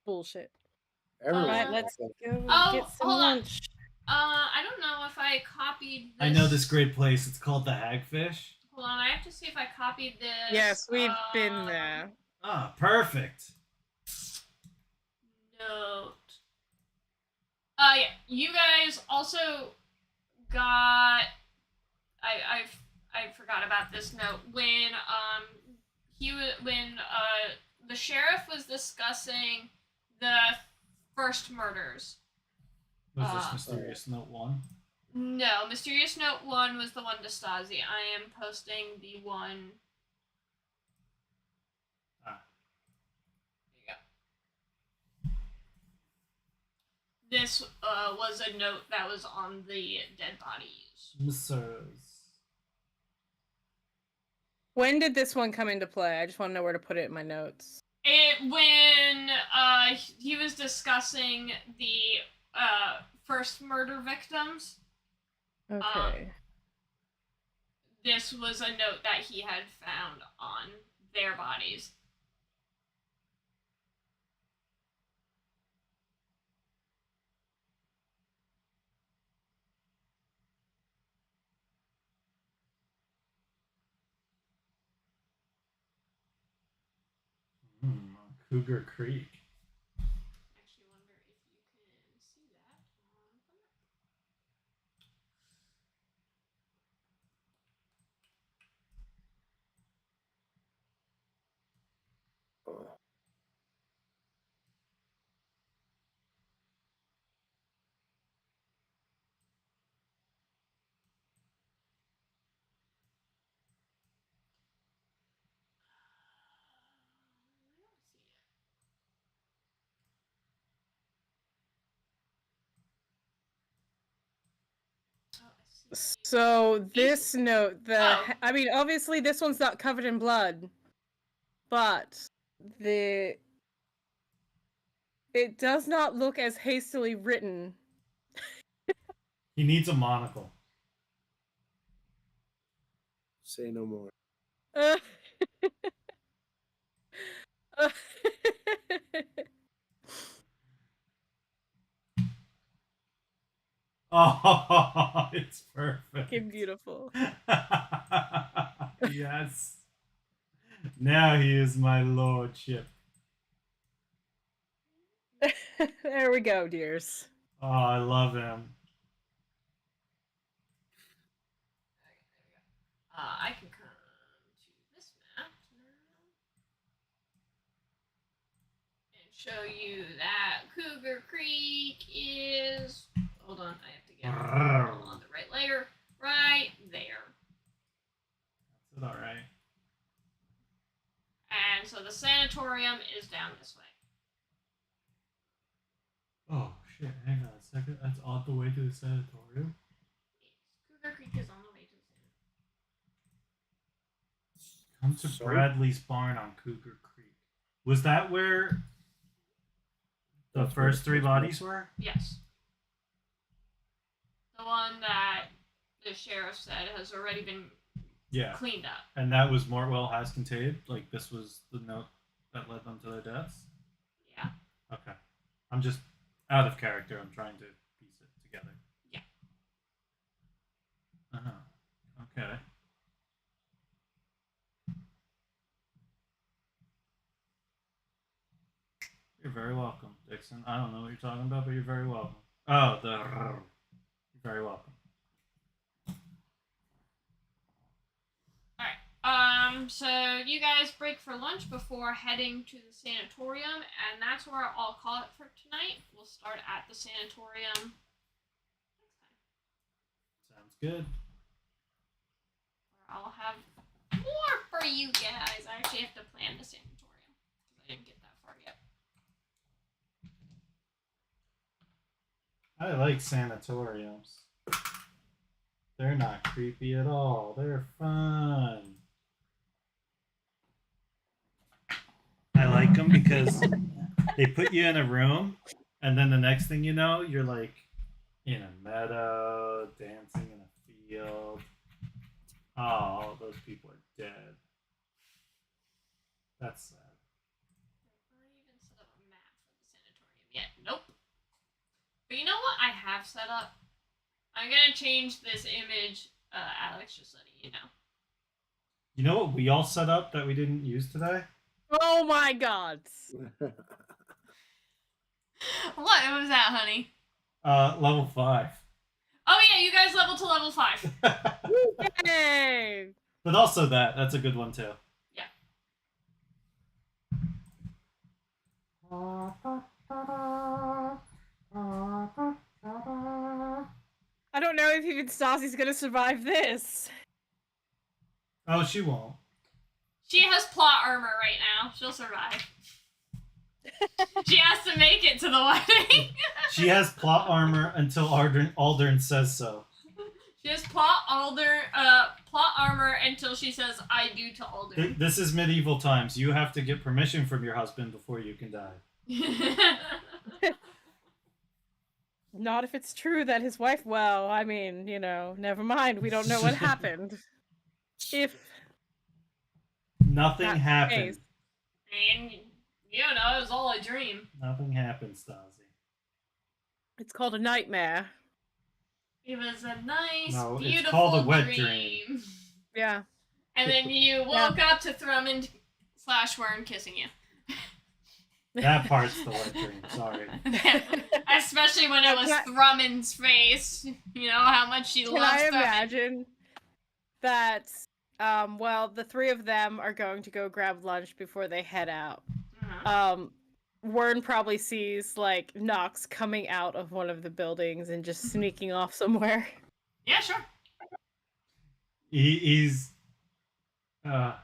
Bullshit. Everyone. Alright, let's go Oh, get some hold on. lunch. I don't know if I copied this. I know this great place. It's called the Hagfish. Hold on, I have to see if I copied this. Yes, we've been there. Ah, perfect. Note. Yeah, you guys also got. I forgot about this note when the sheriff was discussing the first murders. Was this Mysterious Note 1? No, Mysterious Note 1 was the one to Stasi. I am posting the one. Ah. There you go. This was a note that was on the dead bodies. Messieurs. When did this one come into play? I just want to know where to put it in my notes. When he was discussing the first murder victims, Okay. this was a note that he had found on their bodies. Cougar Creek. Actually, wonder if you can see that on the map. I don't see it. Oh, I see. So this note, Oh. I mean, obviously this one's not covered in blood, but it does not look as hastily written. He needs a monocle. Say no more. Uh, Oh, it's perfect. Fucking beautiful. Yes. Now he is my lordship. There we go, dears. Oh, I love him. I can come to this map now and show you that Cougar Creek is. Hold on, I have to get on the right layer. Right there. That's it, alright. And so the sanatorium is down this way. Oh, shit, hang on a second. That's all the way to the sanatorium? Cougar Creek is on the way to the sanatorium. Come to So? Bradley's barn on Cougar Creek. Was that where the That's where first the three first bodies were? Yes. The one that the sheriff said has already been Yeah. cleaned up. And that was Mortwell has contained? Like, this was the note that led them to their deaths? Yeah. Okay. I'm just out of character. I'm trying to piece it together. Yeah. Uh-huh. Okay. You're very welcome, Dixon. I don't know what you're talking about, but you're very welcome. Oh, you're very welcome. So you guys break for lunch before heading to the sanatorium, and that's where I'll call it for tonight. We'll start at the sanatorium next time. Sounds good. Where I'll have more for you guys. I actually have to plan the sanatorium because I didn't get that far yet. I like sanatoriums. They're not creepy at all. They're fun. I like them because they put you in a room, and then the next thing you know, you're like in a meadow, dancing in a field. Oh, all those people are dead. That's sad. I haven't even set up a map for the sanatorium yet. Nope. But you know what I have set up? I'm gonna change this image. Alex, just letting you know. You know what we all set up that we didn't use today? Oh my god. What was that, honey? Level 5. Oh yeah, you guys level to level 5. Yay! But also that's a good one too. Yeah. I don't know if even Stassi's gonna survive this. Oh, she won't. She has plot armor right now. She'll survive. She has to make it to the wedding. She has plot armor until Aldern says so. She has plot plot armor until she says "I do" to Alden. This is medieval times. You have to get permission from your husband before you can die. Not if it's true that his wife. Well, I mean, never mind. We don't know what happened. If Nothing That's the happened. case. And you know, it was all a dream. Nothing happened, Stasi. it's called a nightmare. It was a nice, No, it's beautiful called a wet dream. Yeah. And then you woke up to Thrummond / Wern kissing you. That part's the wet dream. Sorry. Especially when it was Can I- Thrummond's face. You know how much she Can loves I Thrummond. imagine that? Well, the three of them are going to go grab lunch before they head out. Uh-huh. Wern probably sees like Nox coming out of one of the buildings and just sneaking off somewhere. Yeah, sure. He's at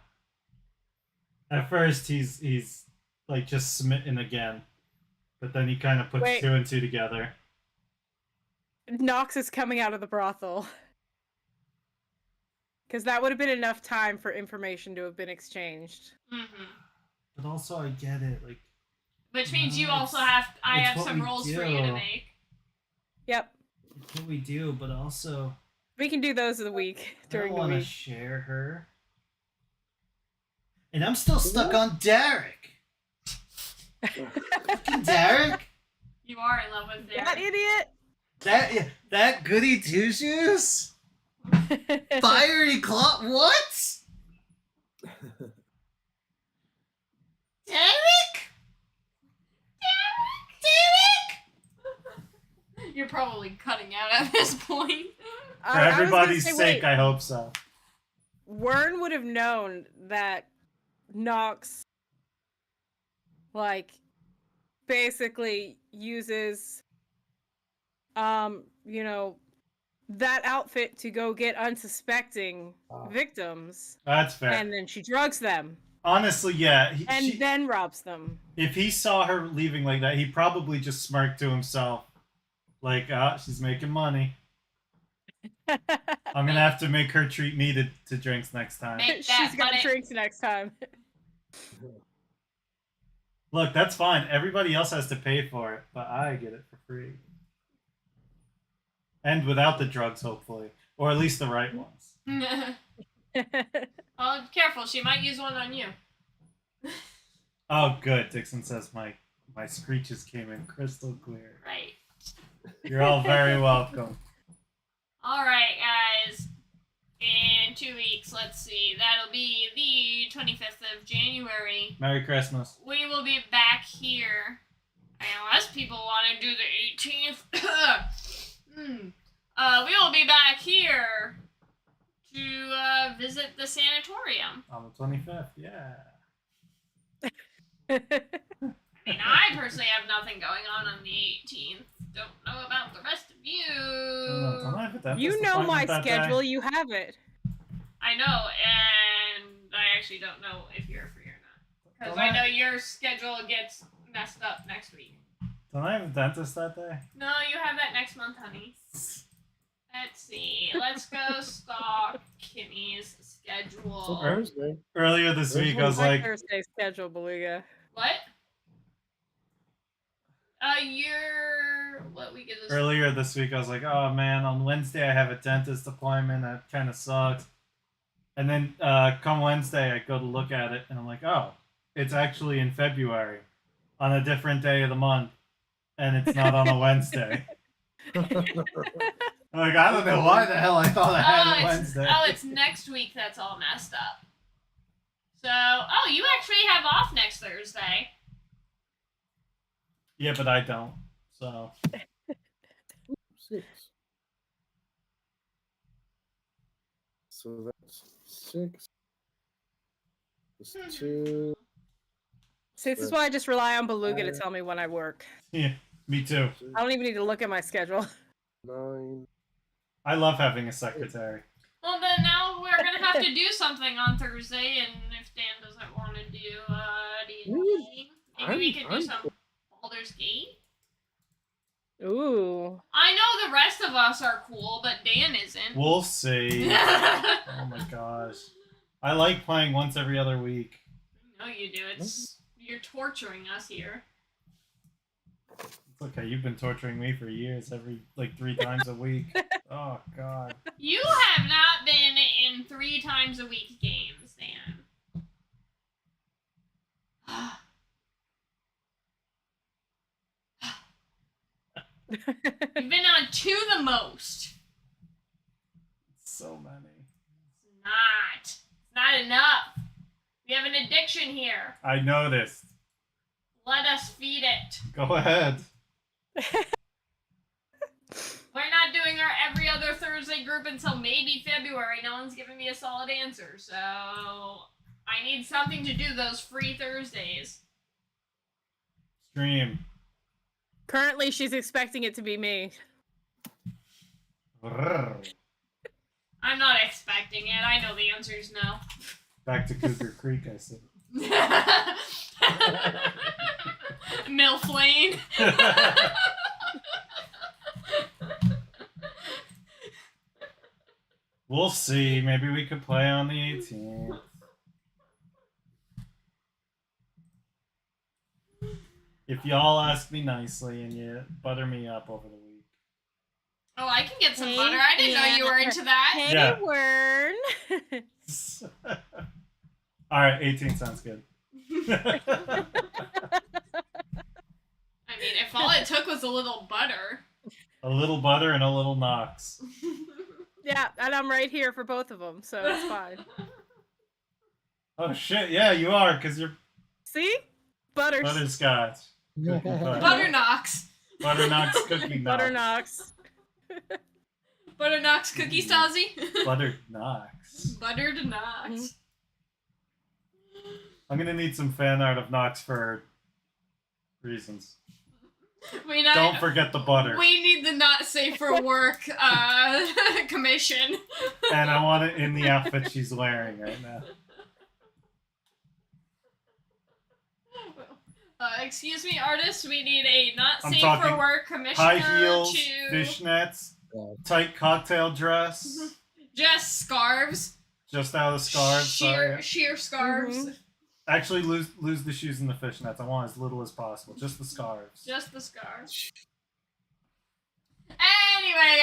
first he's like just smitten again, but then he kind of puts Wait. 2 and 2 together. Nox is coming out of the brothel. Because that would have been enough time for information to have been exchanged. Mm-hmm. But also, I get it. Like, Which means you No, also it's- have. I it's have what some we rolls for you to do. make. Yep. it's what we do, but also We can do those of the week I during don't the want to week. share her. And I'm still stuck on Derek. Fucking Derek. You are in love with That Derek. That goody two shoes. idiot! Fiery claw. What? Derek? Derek? You're probably cutting out at this point. For I was gonna everybody's say, sake, wait, I hope so. Wern would have known that Nox, like, basically uses, that outfit to go get unsuspecting victims, That's fair. and then she drugs them, Honestly, yeah. and then robs them. If he saw her leaving like that, he probably just smirked to himself. Like, she's making money. I'm gonna have to make her treat me to drinks next time. Make that She's got money. drinks next time. Look, that's fine. Everybody else has to pay for it, but I get it for free. And without the drugs, hopefully. Or at least the right ones. Oh, careful. She might use one on you. Oh, good. Dixon says my screeches came in crystal clear. Right. You're all very welcome. Alright, guys. In 2 weeks, let's see. That'll be the 25th of January. Merry Christmas. We will be back here. Unless people want to do the 18th. We will be back here to visit the sanatorium. On the 25th, yeah. I mean, I personally have nothing going on the 18th. Don't know about the rest of you. Don't I have a dentist You know my appointment that day? schedule. You have it. I know, and I actually don't know if you're free or not. Because I know your schedule gets messed up next week. Don't I have a dentist that day? No, you have that next month, honey. Let's see. Let's go stalk Kimmy's schedule. Thursday. Earlier this There's week, I one was My like, Thursday schedule, Beluga. What? What week is this? earlier this week, I was like, oh man, on Wednesday I have a dentist appointment. That kind of sucks. And then come Wednesday, I go to look at it, and I'm like, oh, it's actually in February, on a different day of the month, and it's not on a Wednesday. I'm like, I don't know why the hell I thought I had it Wednesday. it's next week that's all messed up. So, you actually have off next Thursday. Yeah, but I don't. So 6. So that's 6. That's 2. See, this is why I just rely on Beluga to tell me when I work. yeah, me too. I don't even need to look at my schedule. 9. I love having a secretary. Well, then now we're gonna have to do something on Thursday, and if Dan doesn't want to do, maybe we could do I'm some Baldur's Gate. Ooh. I know the rest of us are cool, but Dan isn't. We'll see. Oh my gosh. I like playing once every other week. No, you do. You're torturing us here. It's okay, you've been torturing me for years, every 3 times a week. Oh god. You have not been in 3 times a week games, Dan. You've been on 2 the most. So many. It's not enough. We have an addiction here. I noticed. Let us feed it. Go ahead. We're not doing our every other Thursday group until maybe February. No one's giving me a solid answer, so I need something to do those free Thursdays. Stream. Currently, she's expecting it to be me. Brrr. I'm not expecting it. I know the answer is no. Back to Cougar Creek, I said. Milf Lane. We'll see. Maybe we could play on the 18th. If y'all ask me nicely and you butter me up over the week. Oh, I can get some Hey, butter. I didn't know you were into that. Hey, Yeah. Wern. Alright, 18 sounds good. I mean, if all it took was a little butter. A little butter and a little Knox. Yeah, and I'm right here for both of them, so it's fine. Oh shit, yeah, you are, because you're See? Butter. butterscotch. Cookie butter. Butter Knox. Butter Knox cookie Knox. Butter Knox. Butter Knox cookie Stazzy. Butter Knox. Buttered Knox. I'm gonna need some fan art of Knox for reasons. Don't forget the butter. We need the not safe for work commission. And I want it in the outfit she's wearing right now. Excuse me, artists. We need a not I'm safe talking for work commissioner High heels, to fishnets, tight cocktail dress, just scarves. just out of scarves. Sorry. Sheer scarves. Mhm. Actually, lose the shoes and the fishnets. I want as little as possible. Just the scarves. Just the scarves. Anyway,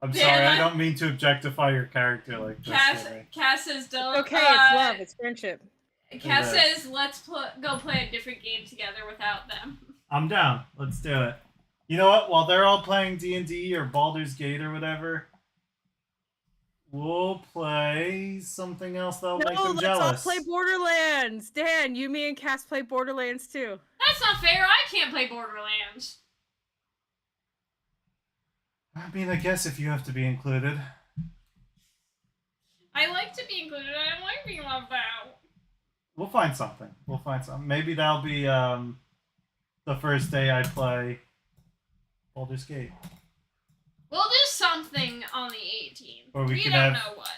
I'm Dan, sorry, I don't mean to objectify your character like this. Sydney. Cass says don't. Okay, it's love, it's friendship. Cass It is. says let's go play a different game together without them. I'm down. Let's do it. You know what? While they're all playing D&D or Baldur's Gate or whatever, we'll play something else that'll make No, them let's jealous. all play Borderlands. Dan, you, me, and Cass play Borderlands too. That's not fair. I can't play Borderlands. I mean, I guess if you have to be included. I like to be included. I don't like being left out. We'll find something. We'll find something. Maybe that'll be the first day I play Baldur's Gate. We'll do something on the 18th. Or we we can don't have- know what.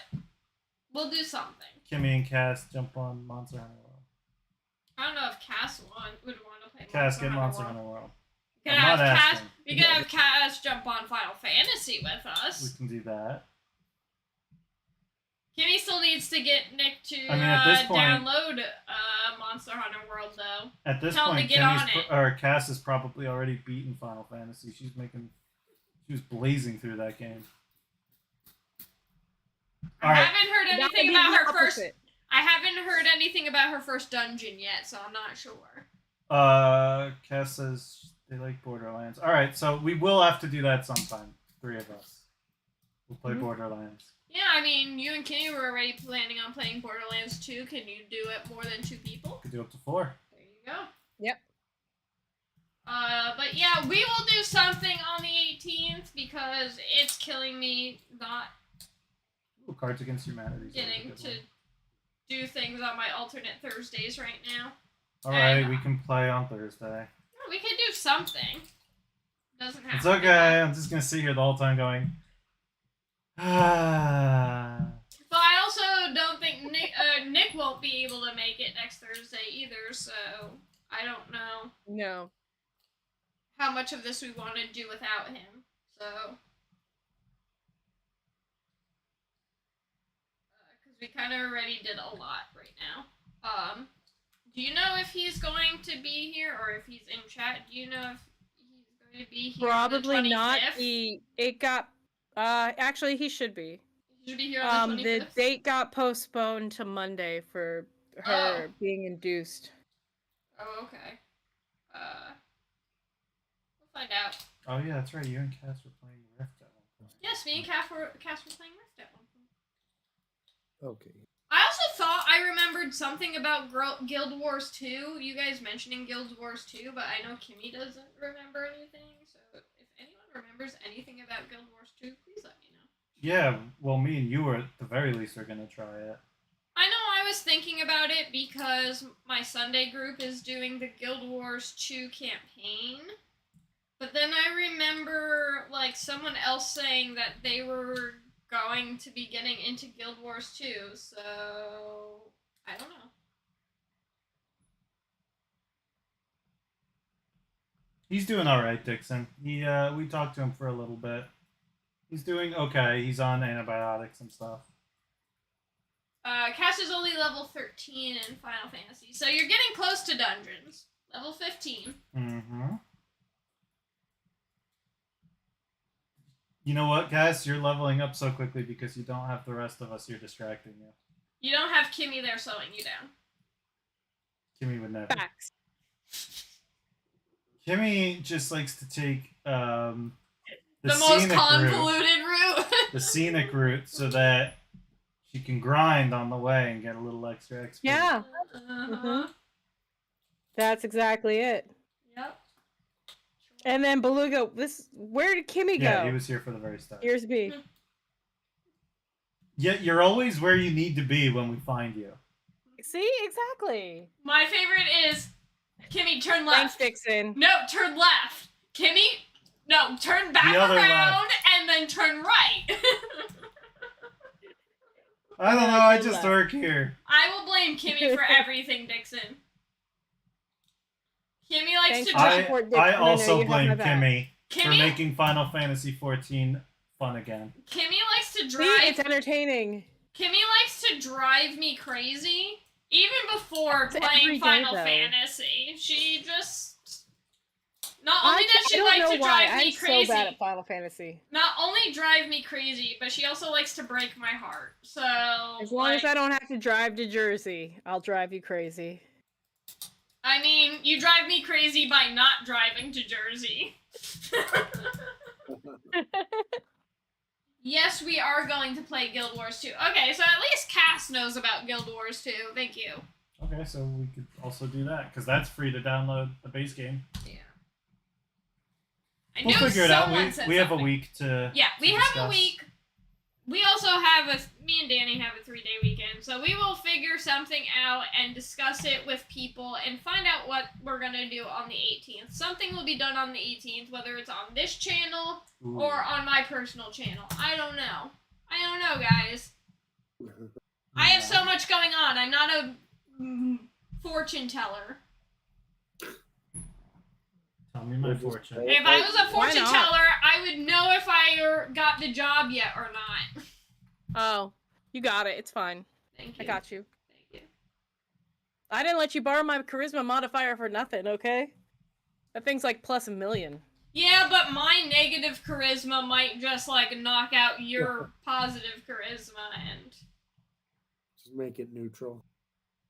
We'll do something. Kimmy and Cass jump on Monster Hunter World. I don't know if Cass would want to play Cass, get Monster World. Hunter World. We I'm could not have Cass. asking. We could have Cass jump on Final Fantasy with We us. can do that. Kimmy still needs to get Nick to I mean, at this point- download Monster Hunter World, though. At this Tell 'em to point, get on it. Cass has probably already beaten Final Fantasy. She was blazing through that game. I Alright. haven't heard That would anything be about the her first. opposite. I haven't heard anything about her first dungeon yet, so I'm not sure. Cass says they like Borderlands. Alright, so we will have to do that sometime. 3 of us. We'll play Mhm. Borderlands. Yeah, I mean, you and Kenny were already planning on playing Borderlands 2. Can you do it more than 2 people? Could do up to 4. There you go. Yep. But yeah, we will do something on the 18th because it's killing me not Ooh, Cards Against Humanity. getting to do things on my alternate Thursdays right now. Alright, we can play on Thursday. No, we can do something. Doesn't have It's to be okay. I'm just gonna sit here the whole time going. Ah. But I also don't think Nick won't be able to make it next Thursday either, so I don't know No. how much of this we want to do without him. So, because we kind of already did a lot right now. Do you know if he's going to be here or if he's in chat? Do you know if he's going to be here Probably on the 25th? not. It got actually he should be. He should be here on the 25th. The date got postponed to Monday for her being induced. Oh, okay. We'll find out. Oh yeah, that's right. You and Cass were playing Rift at one point. Yes, me and Cass were playing Rift at one point. Okay. I also thought I remembered something about Guild Wars 2. You guys mentioning Guild Wars 2, but I know Kimmy doesn't remember anything. So if anyone remembers anything about Guild Wars 2, please let me know. Yeah, well, me and you, at the very least, are gonna try it. I know I was thinking about it because my Sunday group is doing the Guild Wars 2 campaign. But then I remember, like, someone else saying that they were going to be getting into Guild Wars 2, so I don't know. He's doing all right, Dixon. We talked to him for a little bit. He's doing okay. He's on antibiotics and stuff. Cass is only level 13 in Final Fantasy, so you're getting close to dungeons. Level 15. Mm-hmm. You know what, Cass? You're leveling up so quickly because you don't have the rest of us here distracting you. You don't have Kimmy there slowing you down. Kimmy would never. Facts. Kimmy just likes to take the most route, convoluted route. the scenic route, so that she can grind on the way and get a little extra XP. Yeah. Uh-huh. That's exactly it. Yep. And then Beluga, where did Kimmy go? Yeah, he was here for the very start. Here's B. Yeah, you're always where you need to be when we find you. See, exactly. My favorite is Kimmy, turn left. Thanks, Dixon. No, turn left. Kimmy, no, turn back The other around left. and then turn right. I don't know, I just work here. I will blame Kimmy for everything, Dixon. Kimmy likes Thanks to for drive. support, Dixon. I know also you have blame my back. Kimmy for Kimmy, making Final Fantasy XIV fun again. Kimmy likes to See, drive. it's entertaining. Kimmy likes to drive me crazy. Even before It's playing every day, Final though. Fantasy, she just not only does she I like don't to know why. drive me I'm crazy. so bad at Final Fantasy. Not only drive me crazy, but she also likes to break my heart. So As long as I don't have to drive to Jersey, I'll drive you crazy. I mean, you drive me crazy by not driving to Jersey. Yes, we are going to play Guild Wars 2. Okay, so at least Cass knows about Guild Wars 2. Thank you. Okay, so we could also do that, because that's free to download the base game. Yeah. I We'll knew figure it out. someone said We have a something. week to. Yeah, we to have a discuss. week. We also have me and Danny have a 3-day weekend, so we will figure something out and discuss it with people and find out what we're gonna do on the 18th. Something will be done on the 18th, whether it's on this channel Ooh. or on my personal channel. I don't know. I don't know, guys. I have so much going on. I'm not a fortune teller. Tell me my fortune. If I was a Why fortune not? teller, I would know if I got the job yet or not. Oh, you got it. It's fine. Thank you. I got you. Thank you. I didn't let you borrow my charisma modifier for nothing, okay? That thing's like plus 1,000,000. Yeah, but my negative charisma might just like knock out your positive charisma and Just make it neutral.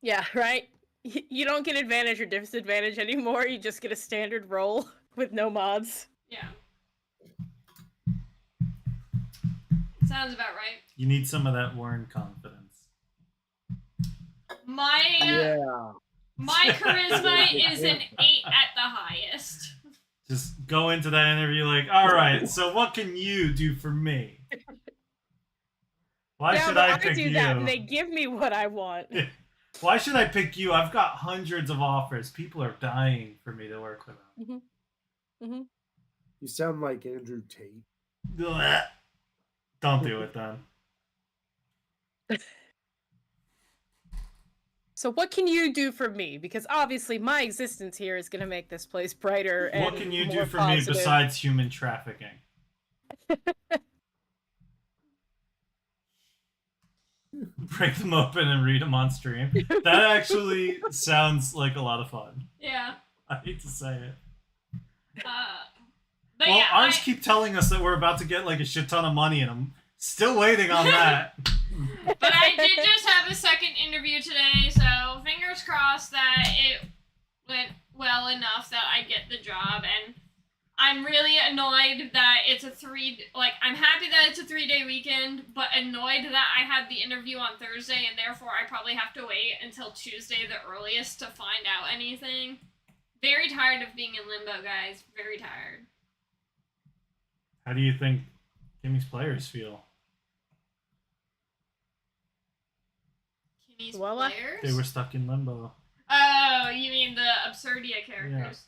Yeah, right? You don't get advantage or disadvantage anymore. You just get a standard roll with no mods. yeah. Sounds about right. You need some of that Warren confidence. My Yeah. my charisma is an 8 at the highest. Just go into that interview like, all right, so what can you do for me? Why yeah, should but I pick do you? that and they give me what I want. Why should I pick you? I've got hundreds of offers. People are dying for me to work with them. You sound like Andrew Tate. Blech. Don't do it then. So what can you do for me? Because obviously my existence here is going to make this place brighter and What can you do more for positive. me besides human trafficking? Break them open and read them on stream. That actually sounds like a lot of fun. Yeah. I hate to say it. But Well, yeah, ours keep telling us that we're about to get like a shit ton of money, and I'm still waiting on that. But I did just have a second interview today, so fingers crossed that it went well enough that I get the job. And I'm really annoyed that it's I'm happy that it's a 3-day weekend, but annoyed that I had the interview on Thursday, and therefore I probably have to wait until Tuesday, the earliest, to find out anything. Very tired of being in limbo, guys. Very tired. How do you think Kimmy's players feel? Kimmy's Well, players? They were stuck in limbo. Oh, you mean the Absurdia characters?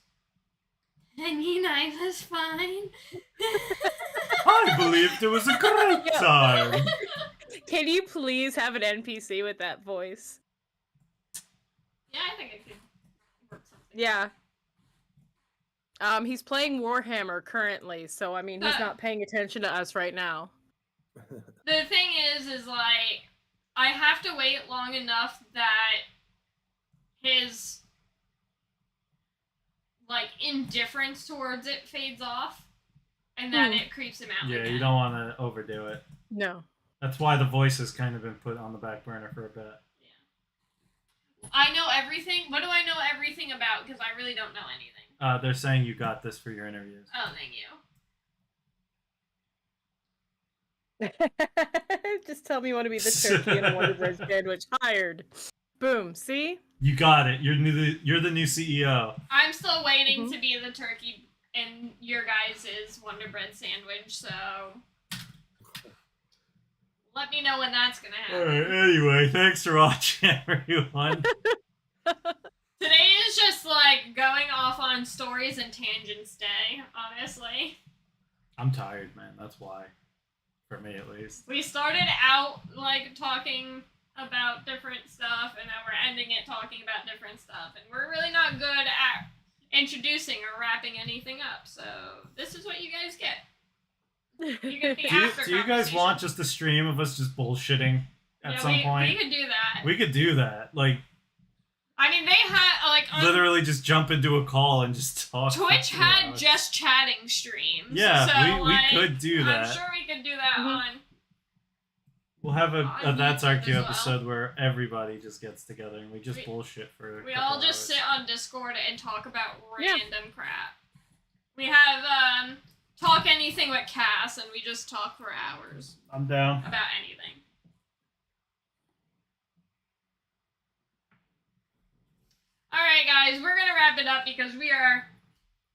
I mean, I was fine. I believed it was a great time. Can you please have an NPC with that voice? Yeah, I think I could work something. Yeah. He's playing Warhammer currently, so I mean, he's not paying attention to us right now. The thing is like, I have to wait long enough that his, like, indifference towards it fades off, and then it creeps him out. Yeah, again. you don't want to overdo it. No. That's why the voice has kind of been put on the back burner for a bit. Yeah. I know everything. What do I know everything about? Because I really don't know anything. They're saying you got this for your interviews. Oh, thank you. Just tell me you want to be the turkey and a Wonder Bread sandwich. Hired. Boom. See? You got it. You're the new CEO. I'm still waiting to be the turkey in your guys' Wonder Bread sandwich, so let me know when that's gonna happen. Alright, anyway, thanks for watching, everyone. Today is just like going off on stories and tangents day, honestly. I'm tired, man. That's why. For me, at least. We started out like talking about different stuff, and now we're ending it talking about different stuff, and we're really not good at introducing or wrapping anything up, so this is what you guys get. You get the after Do you guys conversation. want just a stream of us just bullshitting at some point? We could do that. We could do that. Like, I mean, they had like on literally just jump into a call and just talk. Twitch for 2 had hours. just chatting streams. Yeah, so, we could do that. I'm sure we could do that on. We'll have a on That's Our YouTube Cue as well. episode where everybody just gets together and we just bullshit for. We a all couple just hours. sit on Discord and talk about random crap. We have talk anything with Cass, and we just talk for hours I'm down. about anything. Alright guys, we're gonna wrap it up because we are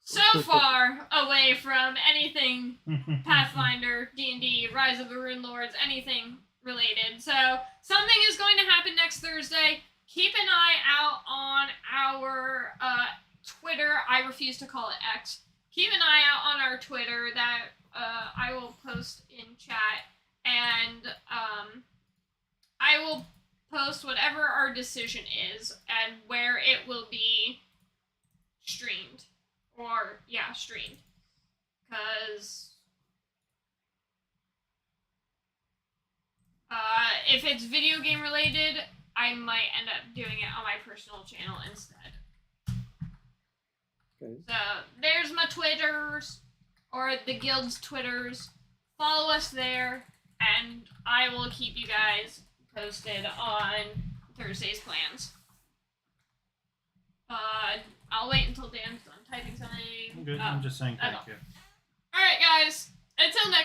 so far away from anything Pathfinder, D&D, Rise of the Runelords, anything related. So, something is going to happen next Thursday. Keep an eye out on our Twitter. I refuse to call it X. Keep an eye out on our Twitter that I will post in chat, and I will post whatever our decision is and where it will be streamed. Or, yeah, streamed. Because if it's video game related, I might end up doing it on my personal channel instead. Okay. So, there's my Twitters, or the guild's Twitters. Follow us there, and I will keep you guys posted on Thursday's plans. I'll wait until Dan's done typing something. I'm good. Oh, I'm just saying that's thank all. you. Alright, guys. Until next